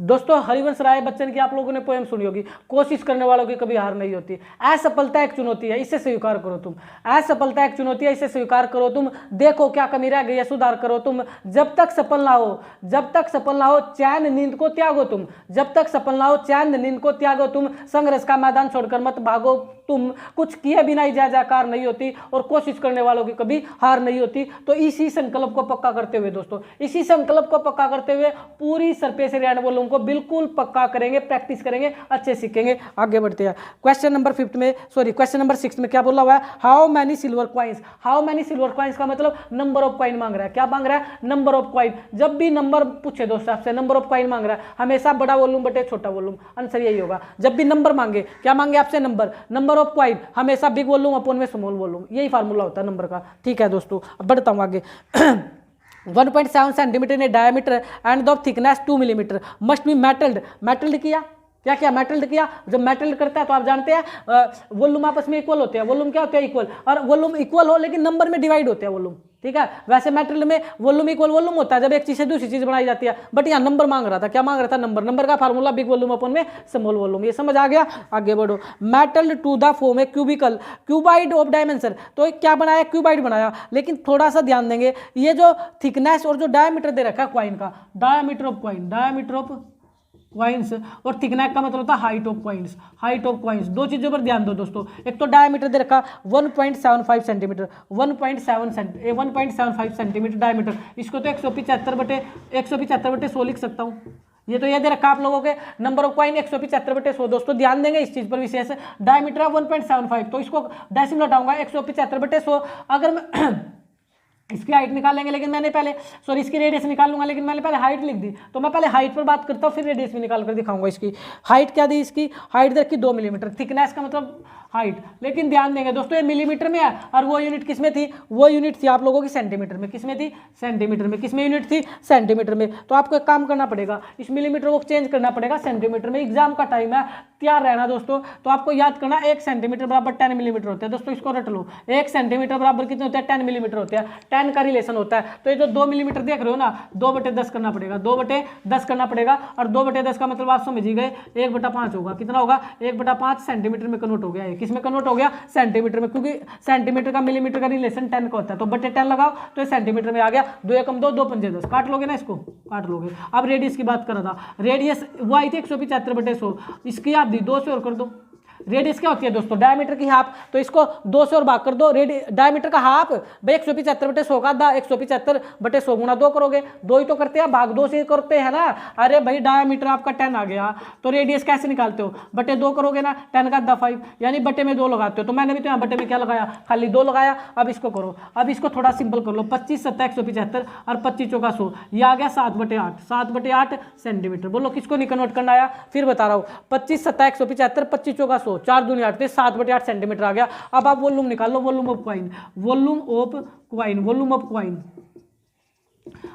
दोस्तों, हरिवंश राय बच्चन की आप लोगों ने पोएम सुनी होगी, कोशिश करने वालों की कभी हार नहीं होती। असफलता एक चुनौती है, इसे स्वीकार करो तुम। असफलता एक चुनौती है, इसे स्वीकार करो तुम। देखो क्या कमी रह गई है, सुधार करो तुम। जब तक सफल ना हो, जब तक सफल ना हो, चैन नींद को त्यागो तुम। जब तक सफल ना हो, चैन नींद को त्यागो तुम। संघर्ष का मैदान छोड़कर मत भागो तुम। कुछ किए बिना ही जय जयकार नहीं होती, और कोशिश करने वालों की कभी हार नहीं होती। तो इसी संकल्प को पक्का करते हुए दोस्तों, इसी संकल्प को पक्का करते हुए पूरी सरफेस एरिया एंड वॉल्यूम को बिल्कुल पक्का करेंगे, प्रैक्टिस करेंगे, अच्छे सीखेंगे। आगे बढ़ते हैं। क्वेश्चन नंबर 5 में, सॉरी क्वेश्चन नंबर 6 में क्या बोला हुआ है? How many silver coins. How many silver coins का मतलब नंबर ऑफ कॉइन मांग रहा है। क्या मांग रहा है? Number of coin. जब भी नंबर पूछे दोस्तों आपसे, नंबर ऑफ कॉइन मांग रहा है, हमेशा बड़ा वॉल्यूम बटे छोटा वॉल्यूम, आंसर यही होगा। जब भी नंबर मांगे, क्या मांगे आपसे? नंबर ऑफ कॉइन, हमेशा बिग वॉल्यूम अपॉन में स्मॉल वॉल्यूम, यही फार्मूला होता है नंबर का। ठीक है दोस्तों, अब बढ़ता हूं आगे। 1.7 centimetre in diameter and the thickness 2 millimetre must be metalled. Metalled किया, क्या क्या? मेटल्ड किया। जब मेटल्ड करता है तो आप जानते हैं वॉल्यूम आपस में इक्वल होते हैं। वॉल्यूम क्या होते हैं? इक्वल। और वॉल्यूम इक्वल हो लेकिन नंबर में डिवाइड होते हैं वॉल्यूम, ठीक है। वैसे मेटल में वॉल्यूम इक्वल वॉल्यूम होता है जब एक चीज से दूसरी चीज बनाई जाती है, बट यहाँ नंबर मांग रहा था। क्या मांग रहा था? नंबर का फार्मूला बिग वॉल्यूम अपॉन में स्मॉल वॉल्यूम। ये समझ आ गया? आगे बढ़ो। Metal to the form a cubical cuboid of dimension. तो क्या बनाया? क्यूबाइड बनाया। लेकिन थोड़ा सा ध्यान देंगे, ये जो थिकनेस और जो डायमीटर दे रखा है कॉइन का, diameter of coin, diameter of coins, और थिकनेस का मतलब होता है height of coins. Height of coins, दो चीजों पर ध्यान दो दोस्तों। एक तो डायमीटर दे रखा 1.75 सेंटीमीटर, 1.75 सेंटीमीटर डायमीटर। इसको तो 175/100 लिख सकता हूँ। ये तो ये दे रखा आप लोगों के नंबर ऑफ कॉइन 175/100। दोस्तों ध्यान देंगे इस चीज पर विशेष। डायमीटर 1.75, तो इसको डेसिमल हटाऊंगा 175/100। अगर मैं इसकी हाइट निकालेंगे, लेकिन मैंने पहले सॉरी इसकी रेडियस निकालूंगा, लेकिन मैंने पहले हाइट लिख दी, तो मैं पहले हाइट पर बात करता हूँ, फिर रेडियस भी निकाल कर दिखाऊंगा। इसकी हाइट क्या दी, इसकी हाइट देखी 2 मिलीमीटर, थिकनेस का मतलब हाइट, लेकिन ध्यान देंगे दोस्तों ये मिलीमीटर में है, और वो यूनिट किस में थी, वो यूनिट थी आप लोगों की सेंटीमीटर में। किस में थी, सेंटीमीटर में। किस में यूनिट थी, सेंटीमीटर में। तो आपको एक काम करना पड़ेगा, इस मिलीमीटर को चेंज करना पड़ेगा सेंटीमीटर में। एग्जाम का टाइम है, तैयार रहना दोस्तों। तो आपको याद करना 1 सेंटीमीटर बराबर 10 मिलीमीटर होता है दोस्तों, इसको रट लो। 1 सेंटीमीटर बराबर कितने होते हैं, 10 मिलीमीटर होते हैं। 10 का रिलेशन होता है, तो ये जो 2 मिलीमीटर देख रहे हो ना, 2/10 करना पड़ेगा, 2/10 करना पड़ेगा। और 2/10 का मतलब आप समझ ही गए 1/5 होगा। कितना होगा, 1/5 सेंटीमीटर में कन्वर्ट हो गया है। किस में कन्वर्ट हो गया, सेंटीमीटर में, क्योंकि सेंटीमीटर का मिलीमीटर का रिलेशन 10 का होता है। तो बटे 10 लगाओ तो ये सेंटीमीटर में आ गया। 2 एकम 2, 2 पंजे 10, काट लोगे ना, इसको काट लोगे। अब रेडियस की बात कर रहा था, रेडियस वो आई थी 175/100, इसकी आप दी 2 से और कर दो। रेडियस क्या होती है दोस्तों, डायमीटर की हाफ, तो इसको 2 से और भाग कर दो। डायमीटर का हाफ भाई 175/100 का आधा, 175/100 गुणा 2 करोगे, 2 ही तो करते हैं, भाग 2 से करते हैं ना। अरे भाई डायमीटर आपका 10 आ गया, तो रेडियस कैसे निकालते हो, बटे 2 करोगे ना, 10 का आधा 5, यानी बटे में 2 लगाते हो। तो मैंने भी तो यहाँ बटे में क्या लगाया, खाली 2 लगाया। अब इसको करो, अब इसको थोड़ा सिंपल कर लो, 25 7 175 और 25 चौका 100, ये आ गया 7/8, 7/8 सेंटीमीटर। बोलो किसको नहीं कन्वर्ट करना आया, फिर बता रहा हूँ, 25 7 175, 25 चौका 100, 4 दूनी 8, 7/8 सेंटीमीटर आ गया। अब आप वॉल्यूम निकाल लो, volume of coin, volume of coin, volume of coin.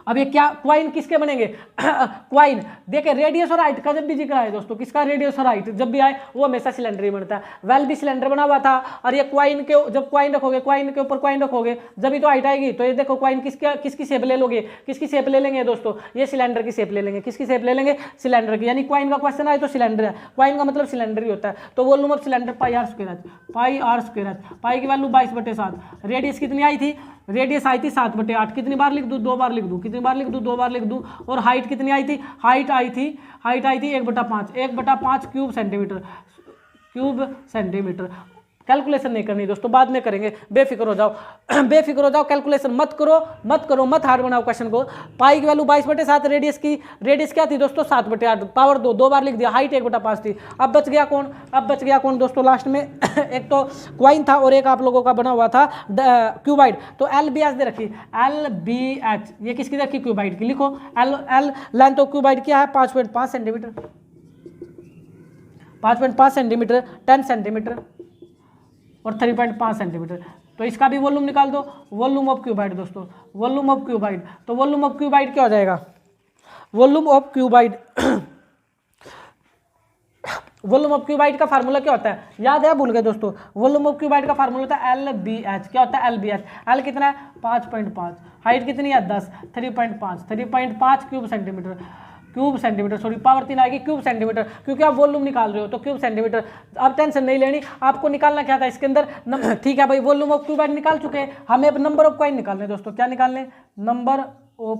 अब ये क्या क्वाइन किसके बनेंगे, क्वाइन देखिए रेडियस और हाइट का जब भी जिक्र आए दोस्तों, किसका रेडियस और हाइट जब भी आए वो हमेशा सिलेंडर ही बनता है। वेल भी सिलेंडर बना हुआ था, और ये क्वाइन के जब क्वाइन रखोगे, क्वाइन के ऊपर क्वाइन रखोगे, जब भी तो हाइट आएगी। तो ये देखो क्वाइन किसकी शेप ले लोगे, किसकी शेप ले लेंगे दोस्तों, ये सिलेंडर की शेप ले लेंगे। किसकी शेप ले लेंगे, सिलेंडर की। यानी क्वाइन का क्वेश्चन आए तो सिलेंडर है, क्वाइन का मतलब सिलेंडर ही होता है। तो volume of cylinder πr², πr², पाई की वैल्यू 22/7। रेडियस कितनी आई थी, रेडियस आई थी 7/8, कितनी बार लिख दूँ, 2 बार लिख दूँ, कितनी बार लिख दूँ, 2 बार लिख दूँ। और हाइट कितनी आई थी, हाइट आई थी 1/5, 1/5 क्यूब सेंटीमीटर। कैलकुलेशन नहीं करनी दोस्तों, बाद में करेंगे, बेफिक्र हो जाओ, बेफिक्र हो जाओ, कैलकुलेशन मत करो, मत हार्ड बनाओ क्वेश्चन को। पाई की वैल्यू 22/7, रेडियस क्या थी दोस्तों, 7/8, पावर 2 बार लिख दिया, हाइट 1/5 थी। अब बच गया कौन दोस्तों लास्ट में एक तो क्वाइन था और एक आप लोगों का बना हुआ था क्यूबाइड। तो LBH दे रखी, LBH ये किसकी रखी, क्यूबाइड की। लिखो L लेंथ ऑफ क्यूबाइड क्या है, 5.5 सेंटीमीटर, 5.5 सेंटीमीटर, 10 सेंटीमीटर और 3.5 सेंटीमीटर। तो इसका भी वॉल्यूम निकाल दो, वॉल्यूम ऑफ क्यूबाइड दोस्तों, वॉल्यूम ऑफ क्यूबाइड। तो वॉल्यूम ऑफ क्यूबाइड क्या हो जाएगा, volume of cuboid volume of cuboid का फार्मूला क्या होता है, याद है, भूल गए दोस्तों। वॉल्यूम ऑफ क्यूबाइड का फार्मूला होता है LBH। क्या होता है LBH, L कितना है 5.5, हाइट कितनी है 10, 3.5 क्यूब सेंटीमीटर, सॉरी पावर 3 आएगी क्यूब सेंटीमीटर, क्योंकि आप वॉल्यूम निकाल रहे हो तो क्यूब सेंटीमीटर। अब टेंशन नहीं लेनी, आपको निकालना क्या था इसके अंदर, ठीक है भाई, वॉल्यूम ऑफ क्यूबाइड निकाल चुके हैं, हमें अब नंबर ऑफ क्वाइन निकालने दोस्तों। क्या निकालने, नंबर ऑफ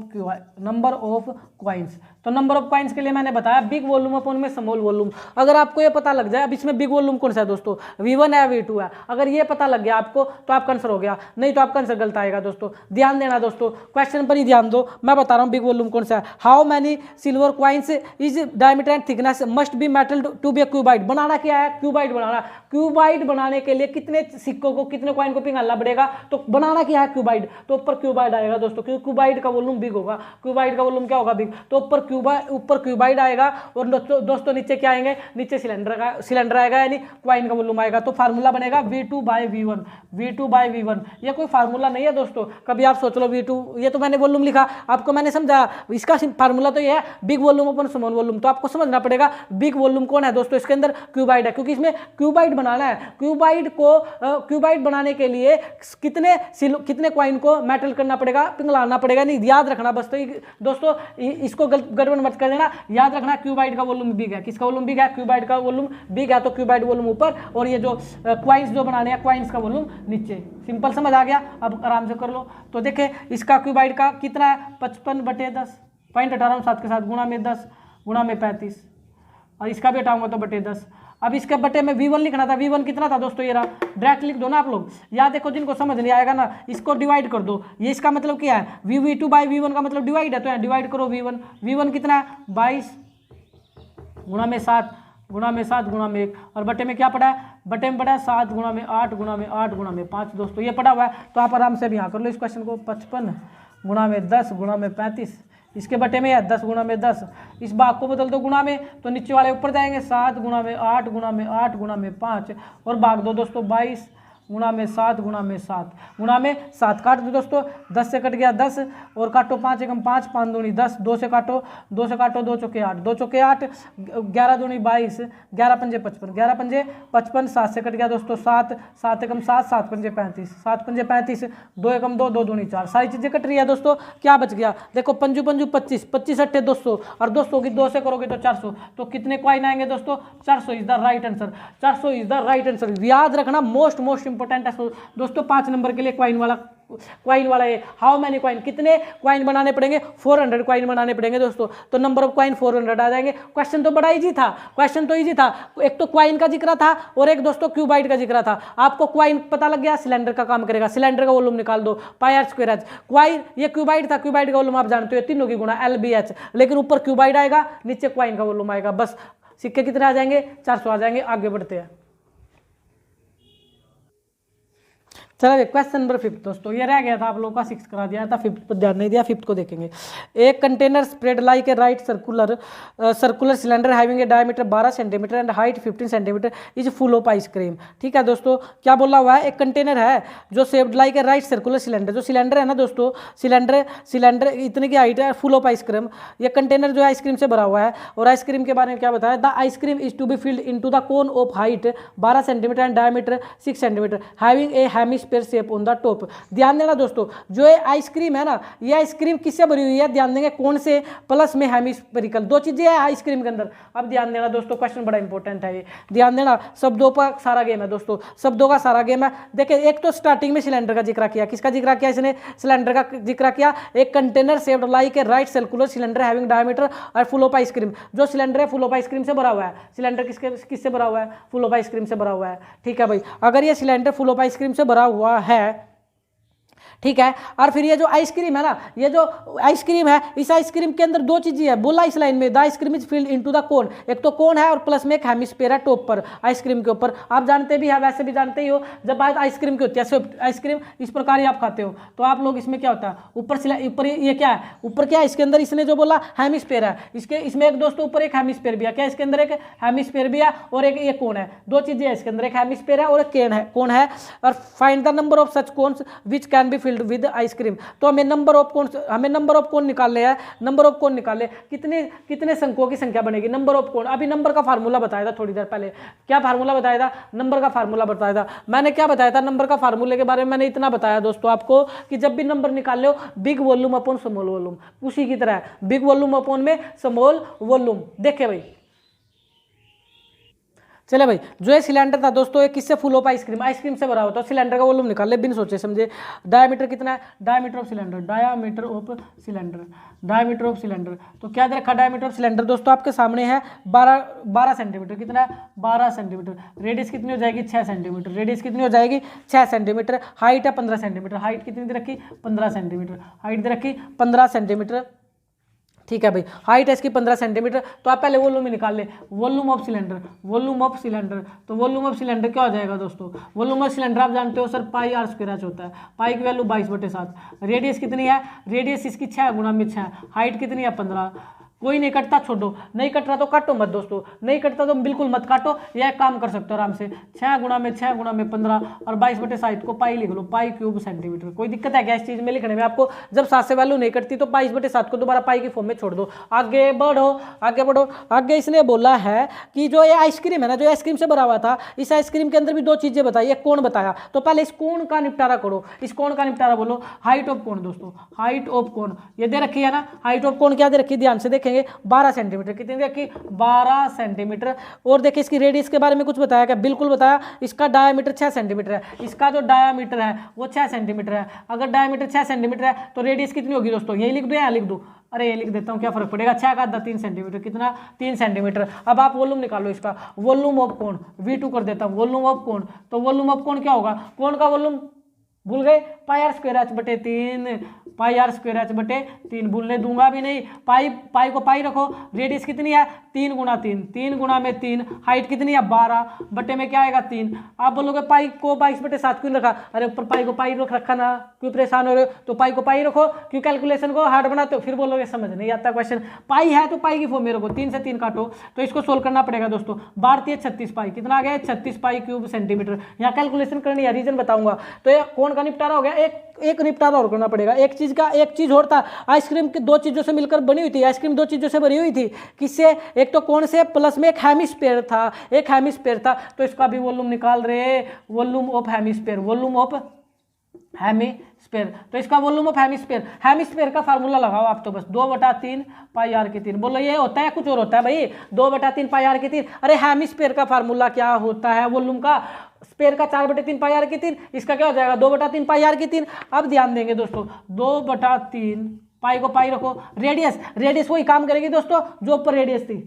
क्वाइंस। तो नंबर ऑफ क्वाइंस के लिए मैंने बताया बिग वॉल्यूम अपॉन में स्मॉल वॉल्यूम। अगर आपको ये पता लग जाए, अब इसमें बिग वॉल्यूम कौन सा है दोस्तों, V1 है V2 है, अगर ये पता लग गया आपको तो आपका आंसर हो गया, नहीं तो आपका आंसर गलत आएगा दोस्तों। ध्यान देना दोस्तों, क्वेश्चन पर ही ध्यान दो, मैं बता रहा हूँ बिग वॉल्यूम कौन सा है। How many silver coins is diameter and thickness must be metal to be a cuboid. बनाना क्या है, क्यूबाइड बनाना। क्यूबाइड बनाने के लिए कितने सिक्कों को, कितने कॉइन को पिघालना पड़ेगा, तो बनाना क्या है क्यूबाइड, तो ऊपर क्यूबाइड आएगा दोस्तों, क्योंकि क्यूबाइड का वॉल्यूम बिग होगा। क्यूबाइड का वॉल्यूम क्या होगा, बिग, तो ऊपर क्यूबाइड आएगा, और दोस्तों नीचे क्या आएंगे, नीचे सिलेंडर आएगा, यानी क्वाइन का वॉल्यूम आएगा। तो फार्मूला बनेगा V2/V1। ये कोई फार्मूला नहीं है दोस्तों, कभी आप सोच लो V2, ये तो मैंने वॉल्यूम लिखा, आपको मैंने समझा, इसका फार्मूला तो ये है बिग वॉल्यूम अपन स्मॉल वॉल्यूम। तो आपको समझना पड़ेगा बिग वॉल्यूम कौन है दोस्तों, इसके अंदर क्यूबाइड है, क्योंकि इसमें क्यूबाइड बनाना है। क्यूबाइड बनाने के लिए कितने क्वाइन को मेटल करना पड़ेगा, पिघलाना पड़ेगा, नहीं याद रखना बस। तो दोस्तों इसको गड़बड़ मत कर देना, याद रखना क्यूबाइड का वॉल्यूम बिग है। किसका वॉल्यूम बिग है, क्यूबाइड का वॉल्यूम बिग है, तो क्यूबाइड वॉल्यूम ऊपर, और ये जो क्वाइंस जो बनाने हैं, क्वाइंस का वॉल्यूम नीचे। सिंपल समझ आ गया, अब आराम से कर लो। तो देखे इसका क्यूबाइड का कितना है, 55/10, 0.18 के साथ गुणा में 10 गुणा में 35, और इसका भी हटाऊंगा तो बटे 10। अब इसके बटे में V1 लिखना था, V1 कितना था दोस्तों, ये रहा, डायरेक्ट लिख दो ना आप लोग। याद देखो, जिनको समझ नहीं आएगा ना, इसको डिवाइड कर दो। ये इसका मतलब क्या है, V2/V1 का मतलब डिवाइड है, तो यहाँ डिवाइड करो V1 कितना है 22 गुणा में 7 गुणा में 1, और बटे में क्या पड़ा है बटे में पड़ा है 7 गुणा में 8 गुणा में 8 गुणा में 5 दोस्तों, ये पड़ा हुआ है। तो आप आराम से भी यहाँ कर लो इस क्वेश्चन को, 55 गुणा में 10 गुणा में 35, इसके बटे में है 10 गुणा में 10, इस भाग को बदल दो गुणा में, तो नीचे वाले ऊपर जाएंगे, 7 गुणा में 8 गुणा में 8 गुणा में 5, और भाग दो दोस्तों 22 गुणा में 7 गुणा में 7 गुणा में 7, काट दो दोस्तों, 10 से कट गया 10 और काटो 5 एकम 5, 5 दूनी 10, 2 से काटो 2 चौके 8, 2 चौके 8, 11 दूनी 22, 11 पंजे 55, 11 पंजे 55, 7 से कट गया दोस्तों 7, 7 एकम 7, 7 पंजे 35, 7 पंजे 35, 2 एकम 2, 2 दूनी 4, सारी चीज़ें कट रही है दोस्तों। क्या बच गया देखो, पंजू पंजू 25, 25 अट्ठे 200, और 200 की 2 से करोगे तो 400, तो कितने क्वाइन आएंगे दोस्तों, 400 is the right answer, 400 is the right answer. याद रखना, मोस्ट इंपॉर्टेंट है दोस्तों, 5 नंबर के लिए क्वाइन वाला है। हाउ मैनी क्वाइन, कितने क्वाइन बनाने पड़ेंगे, 400 क्वाइन बनाने पड़ेंगे दोस्तों, तो नंबर ऑफ क्वाइन 400 आ जाएंगे। क्वेश्चन तो बड़ा इजी था, एक तो क्वाइन का जिक्र था और एक दोस्तों क्यूबाइड का जिक्र था। आपको क्वाइन पता लग गया, सिलेंडर का काम करेगा, सिलेंडर का वॉल्यूम निकाल दो, पाई आर स्क्वायर एच। क्वाइन ये क्यूबाइड था, क्यूबाइड का वॉल्यूम आप जानते हो तीनों की गुणा LBH, लेकिन ऊपर क्यूबाइड आएगा, नीचे क्वाइन का वॉल्यूम आएगा, बस सिक्के कितने आ जाएंगे, 400 आ जाएंगे। आगे बढ़ते हैं, चलो क्वेश्चन नंबर 5 दोस्तों, ये रह गया था आप लोगों का, 6 करा दिया था, 5 पर ध्यान नहीं दिया, 5 को देखेंगे। एक container spread like a right circular cylinder having a diameter 12 centimetre and height 15 centimetre is full of ice cream. ठीक है दोस्तों, क्या बोला हुआ है, एक कंटेनर है जो shaped like a right circular cylinder, जो सिलेंडर है ना दोस्तों, सिलेंडर इतने की हाइट है, फुल ऑफ आइसक्रीम। ये कंटेनर जो है आइसक्रीम से भरा हुआ है, और आइसक्रीम के बारे में क्या बताया, the ice cream is to be filled into the cone of height 12 centimetre and diameter 6 centimetre having a hemisphere shape on the top. ध्यान देना दोस्तों, जो ये आइसक्रीम है ना, ये आइसक्रीम किससे भरी हुई है, ध्यान देंगे कौन से, प्लस में हेमिस्फेरिकल, 2 चीजें है आइसक्रीम के अंदर। अब ध्यान देना दोस्तों, क्वेश्चन बड़ा इंपॉर्टेंट है ये, ध्यान देना, शब्दों का सारा गेम है दोस्तों, शब्दों का सारा गेम है। देखिए, एक तो स्टार्टिंग में सिलेंडर का जिक्र किया, किसका जिक्र किया इसने, सिलेंडर का जिक्र किया। एक container shaped like a right circular cylinder having diameter और फुल ऑफ आइसक्रीम, जो सिलेंडर है फुल ऑफ आइसक्रीम से भरा हुआ है। सिलेंडर किससे भरा हुआ है, फुल ऑफ आइसक्रीम से भरा हुआ है। ठीक है भाई, अगर ये सिलेंडर फुल ऑफ आइसक्रीम से भरा हुआ है, ठीक है, और फिर ये जो आइसक्रीम है ना, ये जो आइसक्रीम है, इस आइसक्रीम के अंदर 2 चीजें है, बोला इस लाइन में, the ice cream is filled into the कोन, एक तो कोन है और प्लस में एक हेमिस्फीयर है टॉप पर, आइसक्रीम के ऊपर। आप जानते भी है, वैसे भी जानते ही हो, जब बात आइसक्रीम की होती है, स्विफ्ट आइसक्रीम इस प्रकार ही आप खाते हो, तो आप लोग इसमें क्या होता है, ऊपर ये क्या है, ऊपर क्या है, इसके अंदर इसने जो बोला हेमिस्फीयर है, इसमें एक दोस्तों ऊपर एक हेमिस्फीयर भी है, क्या इसके अंदर एक हेमिस्फीयर भी है और एक ये कोन है, 2 चीजें है इसके अंदर, एक हेमिस्फीयर है और एक कोन है। और find the number of such cones which can be filled with ice cream. तो हमें नंबर ऑफ कोन निकालने हैं, नंबर ऑफ कोन निकाले, कितने शंकुओं की संख्या बनेगी, नंबर ऑफ कोन। अभी नंबर का फार्मूला बताया था थोड़ी देर पहले, क्या फार्मूला बताया था, नंबर का फार्मूला बताया था। मैंने क्या बताया था, नंबर का फार्मूले के बारे में मैंने इतना बताया दोस्तों आपको, कि जब भी नंबर निकाल लो, big volume upon small volume, उसी की तरह बिग वॉल्यूम अपॉन में स्मॉल वॉल्यूम। देखे भाई, चले भाई, जो ये सिलेंडर था दोस्तों, ये किससे फुल ऑफ आइसक्रीम से भरा होता है, सिलेंडर का वॉल्यूम निकाल ले बिन सोचे समझे। डायमीटर कितना है, डायमीटर ऑफ सिलेंडर, तो क्या दे रखा, डायमीटर ऑफ सिलेंडर दोस्तों आपके सामने है 12 सेंटीमीटर, कितना है 12 सेंटीमीटर। रेडियस कितनी हो जाएगी, 6 सेंटीमीटर, रेडियस कितनी हो जाएगी 6 सेंटीमीटर। हाइट है 15 सेंटीमीटर, हाइट कितनी दे रखी, 15 सेंटीमीटर, हाइट दे रखी 15 सेंटीमीटर। ठीक है भाई, हाइट है इसकी 15 सेंटीमीटर। तो आप पहले वॉल्यूम ही निकाल ले, वॉल्यूम ऑफ सिलेंडर, तो वॉल्यूम ऑफ सिलेंडर क्या हो जाएगा दोस्तों, वॉल्यूम ऑफ सिलेंडर आप जानते हो sir, pi are square h होता है, पाई की वैल्यू 22/7। रेडियस कितनी है, रेडियस इसकी 6 गुणा में 6, हाइट कितनी है 15। कोई नहीं कटता, छोड़ो, नहीं कट रहा तो काटो मत दोस्तों, नहीं कटता तो बिल्कुल मत काटो, यह काम कर सकते हो आराम से, 6 गुणा में 15 और 22/7 को पाई लिख लो, पाई क्यूब सेंटीमीटर। कोई दिक्कत है क्या इस चीज में लिखने में आपको, जब 7 से वैल्यू नहीं कटती तो 22/7 को दोबारा पाई की फॉर्म में छोड़ दो। आगे बढ़ो। आगे इसने बोला है कि जो ये आइसक्रीम है ना, जो आइसक्रीम से भरा हुआ था, इस आइसक्रीम के अंदर भी 2 चीजें बताई, एक कोण बताया। तो पहले इस कोण का निपटारा करो, इस कोण का निपटारा बोलो, हाइट ऑफ कोण दोस्तों, हाइट ऑफ कोण ये दे रखी है ना, हाइट ऑफ कोण क्या दे रखी, ध्यान से देखेंगे 12 सेंटीमीटर, कितनी देखी 12 सेंटीमीटर। और देखिए इसकी रेडियस के बारे में कुछ बताया क्या, बिल्कुल बताया, इसका डायमीटर 6 सेंटीमीटर है, इसका जो डायमीटर है वो 6 सेंटीमीटर है। अगर डायमीटर 6 सेंटीमीटर है तो रेडियस कितनी होगी दोस्तों, यही लिख दो या लिख दो, अरे ये लिख देता हूँ, क्या फर्क पड़ेगा, 6 का 3 सेंटीमीटर, कितना 3 सेंटीमीटर। अब आप वॉल्यूम निकालो इसका, वॉल्यूम ऑफ कोण V2 कर देता हूँ, वॉल्यूम ऑफ कोण। तो वॉल्यूम ऑफ कोण क्या होगा, कोण का वॉल्यूम भूल गए, पाई आर स्क्वायर एच बटे 3, पाई आर स्क्वायर एच बटे 3, भूलने दूंगा भी नहीं। पाई पाई को पाई रखो, रेडियस कितनी है 3 गुणा 3, 3 गुणा में 3, हाइट कितनी है 12, बटे में क्या आएगा 3। आप बोलोगे पाई को 22/7 क्यों रखा? अरे ऊपर पाई को पाई रखा ना, क्यों परेशान हो रहे हो? तो पाई को पाई रखो, क्यों कैलकुलेशन को हार्ड बनाते हो? फिर बोलोगे समझ नहीं आता क्वेश्चन। पाई है तो पाई की फॉर्म में रखो, 3 से 3 काटो, तो इसको सोल्व करना पड़ेगा दोस्तों। 36 पाई कितना आ गया? 36 पाई क्यूब सेंटीमीटर। यहाँ कैलकुलेशन करनी है, रीजन बताऊंगा। तो ये कौन का निपटारा हो गया? एक निपटारा और करना पड़ेगा। एक चीज और था, आइसक्रीम की 2 चीजों से मिलकर बनी हुई थी। आइसक्रीम 2 चीजों से बनी हुई थी, किससे? एक तो कौन से, प्लस में एक हेमिस्फीयर था, एक हेमिस्फीयर था, तो इसका भी वॉल्यूम निकाल रहे, volume of hemisphere, volume of hemisphere. तो इसका वॉल्यूम ऑफ हेमिस्फीयर का फार्मूला लगाओ आप, तो बस 2/3 पाई आर की 3। बोलो ये होता है कुछ और होता है भाई? 2/3 पाई आर की 3। अरे हेमिस्फीयर का फार्मूला क्या होता है? वॉल्यूम का, स्पेयर का 4/3 पाई आर की 3, इसका क्या हो जाएगा 2/3 पाई आर की 3। अब ध्यान देंगे दोस्तों, 2/3 पाई को पाई रखो, रेडियस वही काम करेगी दोस्तों जो ऊपर रेडियस थी,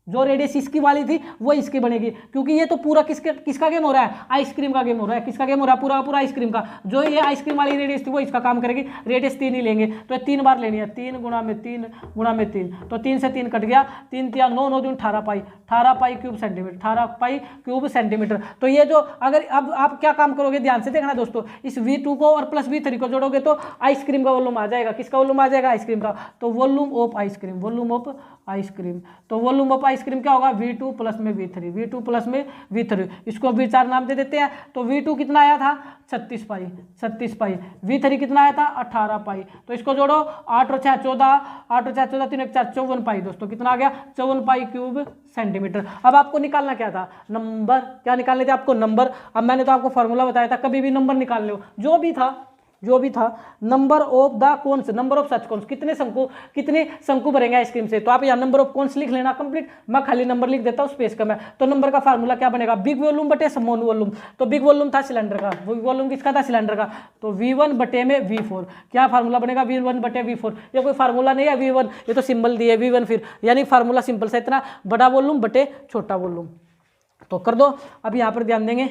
जो रेडियस इसकी वाली थी वो इसकी बनेगी, क्योंकि ये तो पूरा किसका गेम हो रहा है? आइसक्रीम का गेम हो रहा है। किसका गेम हो रहा है? पूरा आइसक्रीम का। जो ये आइसक्रीम वाली रेडियस थी वो इसका काम करेगी, रेडियस 3 ही लेंगे, तो 3 बार लेनी है, 3 गुणा में 3 गुणा में 3, तो 3 से 3 कट गया, 3 3 9 9 18 पाई, 18 पाई क्यूब सेंटीमीटर, 18 पाई क्यूब सेंटीमीटर। तो ये जो, अगर अब आप क्या काम करोगे ध्यान से देखना दोस्तों, इस V2 को और प्लस V3 को जोड़ोगे तो आइसक्रीम का वॉल्यूम आ जाएगा। किसका वॉल्यूम आ जाएगा? आइसक्रीम का। तो volume of ice cream, volume of ice cream, तो वॉल्यूम ऑफ आइसक्रीम क्या होगा? V2 प्लस में V3, V2 प्लस में V3, इसको V4 नाम दे देते हैं। तो V2 कितना आया था? 36 पाई, 36 पाई। V3 कितना आया था? 18 पाई। तो इसको जोड़ो, 8 और 6 14, 8 और 6 14, 3 1 4, 54 पाई दोस्तों। कितना आ गया? 54 पाई क्यूब सेंटीमीटर। अब आपको निकालना क्या था? नंबर। क्या निकालने थे आपको? नंबर। अब मैंने तो आपको फॉर्मूला बताया था, कभी भी नंबर निकाल लो, जो भी था number of the cons, number of such cons, कितने शंकु भरेंगे आइसक्रीम से। तो आप यहाँ नंबर ऑफ कॉन्स लिख लेना कंप्लीट, मैं खाली नंबर लिख देता हूँ, स्पेस कम है। तो नंबर का फार्मूला क्या बनेगा? बिग वॉल्यूम बटे स्मॉल वॉल्यूम। तो बिग वॉल्यूम था सिलेंडर का, बिग वॉल्यूम किसका था? सिलेंडर का। तो V1 बटे में V4, क्या फार्मूला बनेगा? V1 बटे V4। ये कोई फार्मूला नहीं है V1, ये तो सिंबल दिए V1, फिर यानी फार्मूला सिंपल से इतना, बड़ा वॉल्यूम बटे छोटा वॉल्यूम। तो कर दो। अब यहाँ पर ध्यान देंगे,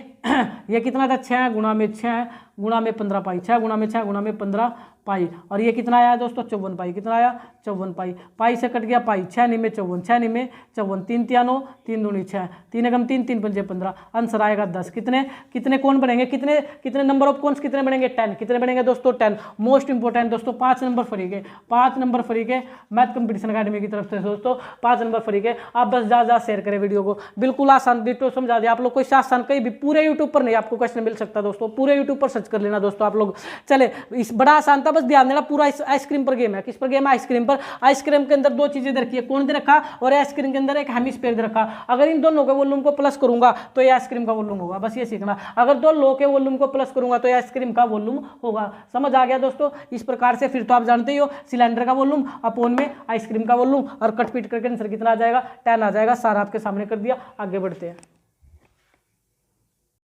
ये कितना था? 6 गुणा में 6 गुणा में 15 पाई, 6 गुणा में 6 गुणा में 15 पाई। और ये कितना आया दोस्तों? 54 पाई। कितना आया? 54 पाई। पाई से कट गया पाई, 6 निमे 54, 6 निमे 54, 3 3 9, 3 दूनी 6, 3 एकम 3, 3 पंजे 15, आंसर आएगा 10। कितने कौन बनेंगे? कितने नंबर ऑफ कौन्स कितने बनेंगे? 10। कितने बनेंगे दोस्तों? 10। मोस्ट इंपॉर्टेंट दोस्तों, 5 नंबर फ्री के, 5 नंबर फ्री के मैथ कंपटीशन अकेडमी की तरफ से दोस्तों, 5 नंबर फ्री के। आप बस ज़्यादा शेयर करें वीडियो को, बिल्कुल आसान डिटो समझा दिया आप लोग को। इससे आसान कहीं भी पूरे यूट्यूब पर नहीं आपको क्वेश्चन मिल सकता दोस्तों, पूरे यूट्यूब पर सर्च कर लेना दोस्तों आप लोग। चले, इस बड़ा आसान था, बस ध्यान देना, पूरा आइसक्रीम पर गेम है। किस पर गेम है? आइसक्रीम पर। आइसक्रीम के अंदर 2 चीजें दे रखी है, कौन दे रखा? और आइसक्रीम के अंदर एक हेमिस्फीयर दे रखा। अगर इन दोनों के वॉल्यूम को प्लस करूंगा तो ये आइसक्रीम का वॉल्यूम होगा, बस ये सीखना। अगर 2 लो के वॉल्यूम को प्लस करूंगा तो ये आइसक्रीम का वॉल्यूम होगा। समझ आ गया दोस्तों? इस प्रकार से फिर तो आप जानते ही हो, सिलेंडर का वॉल्यूम अपोन में आइसक्रीम का वॉल्यूम, और कट पीट करके आंसर कितना आ जाएगा? 10 आ जाएगा। सारा आपके सामने कर दिया, आगे बढ़ते हैं।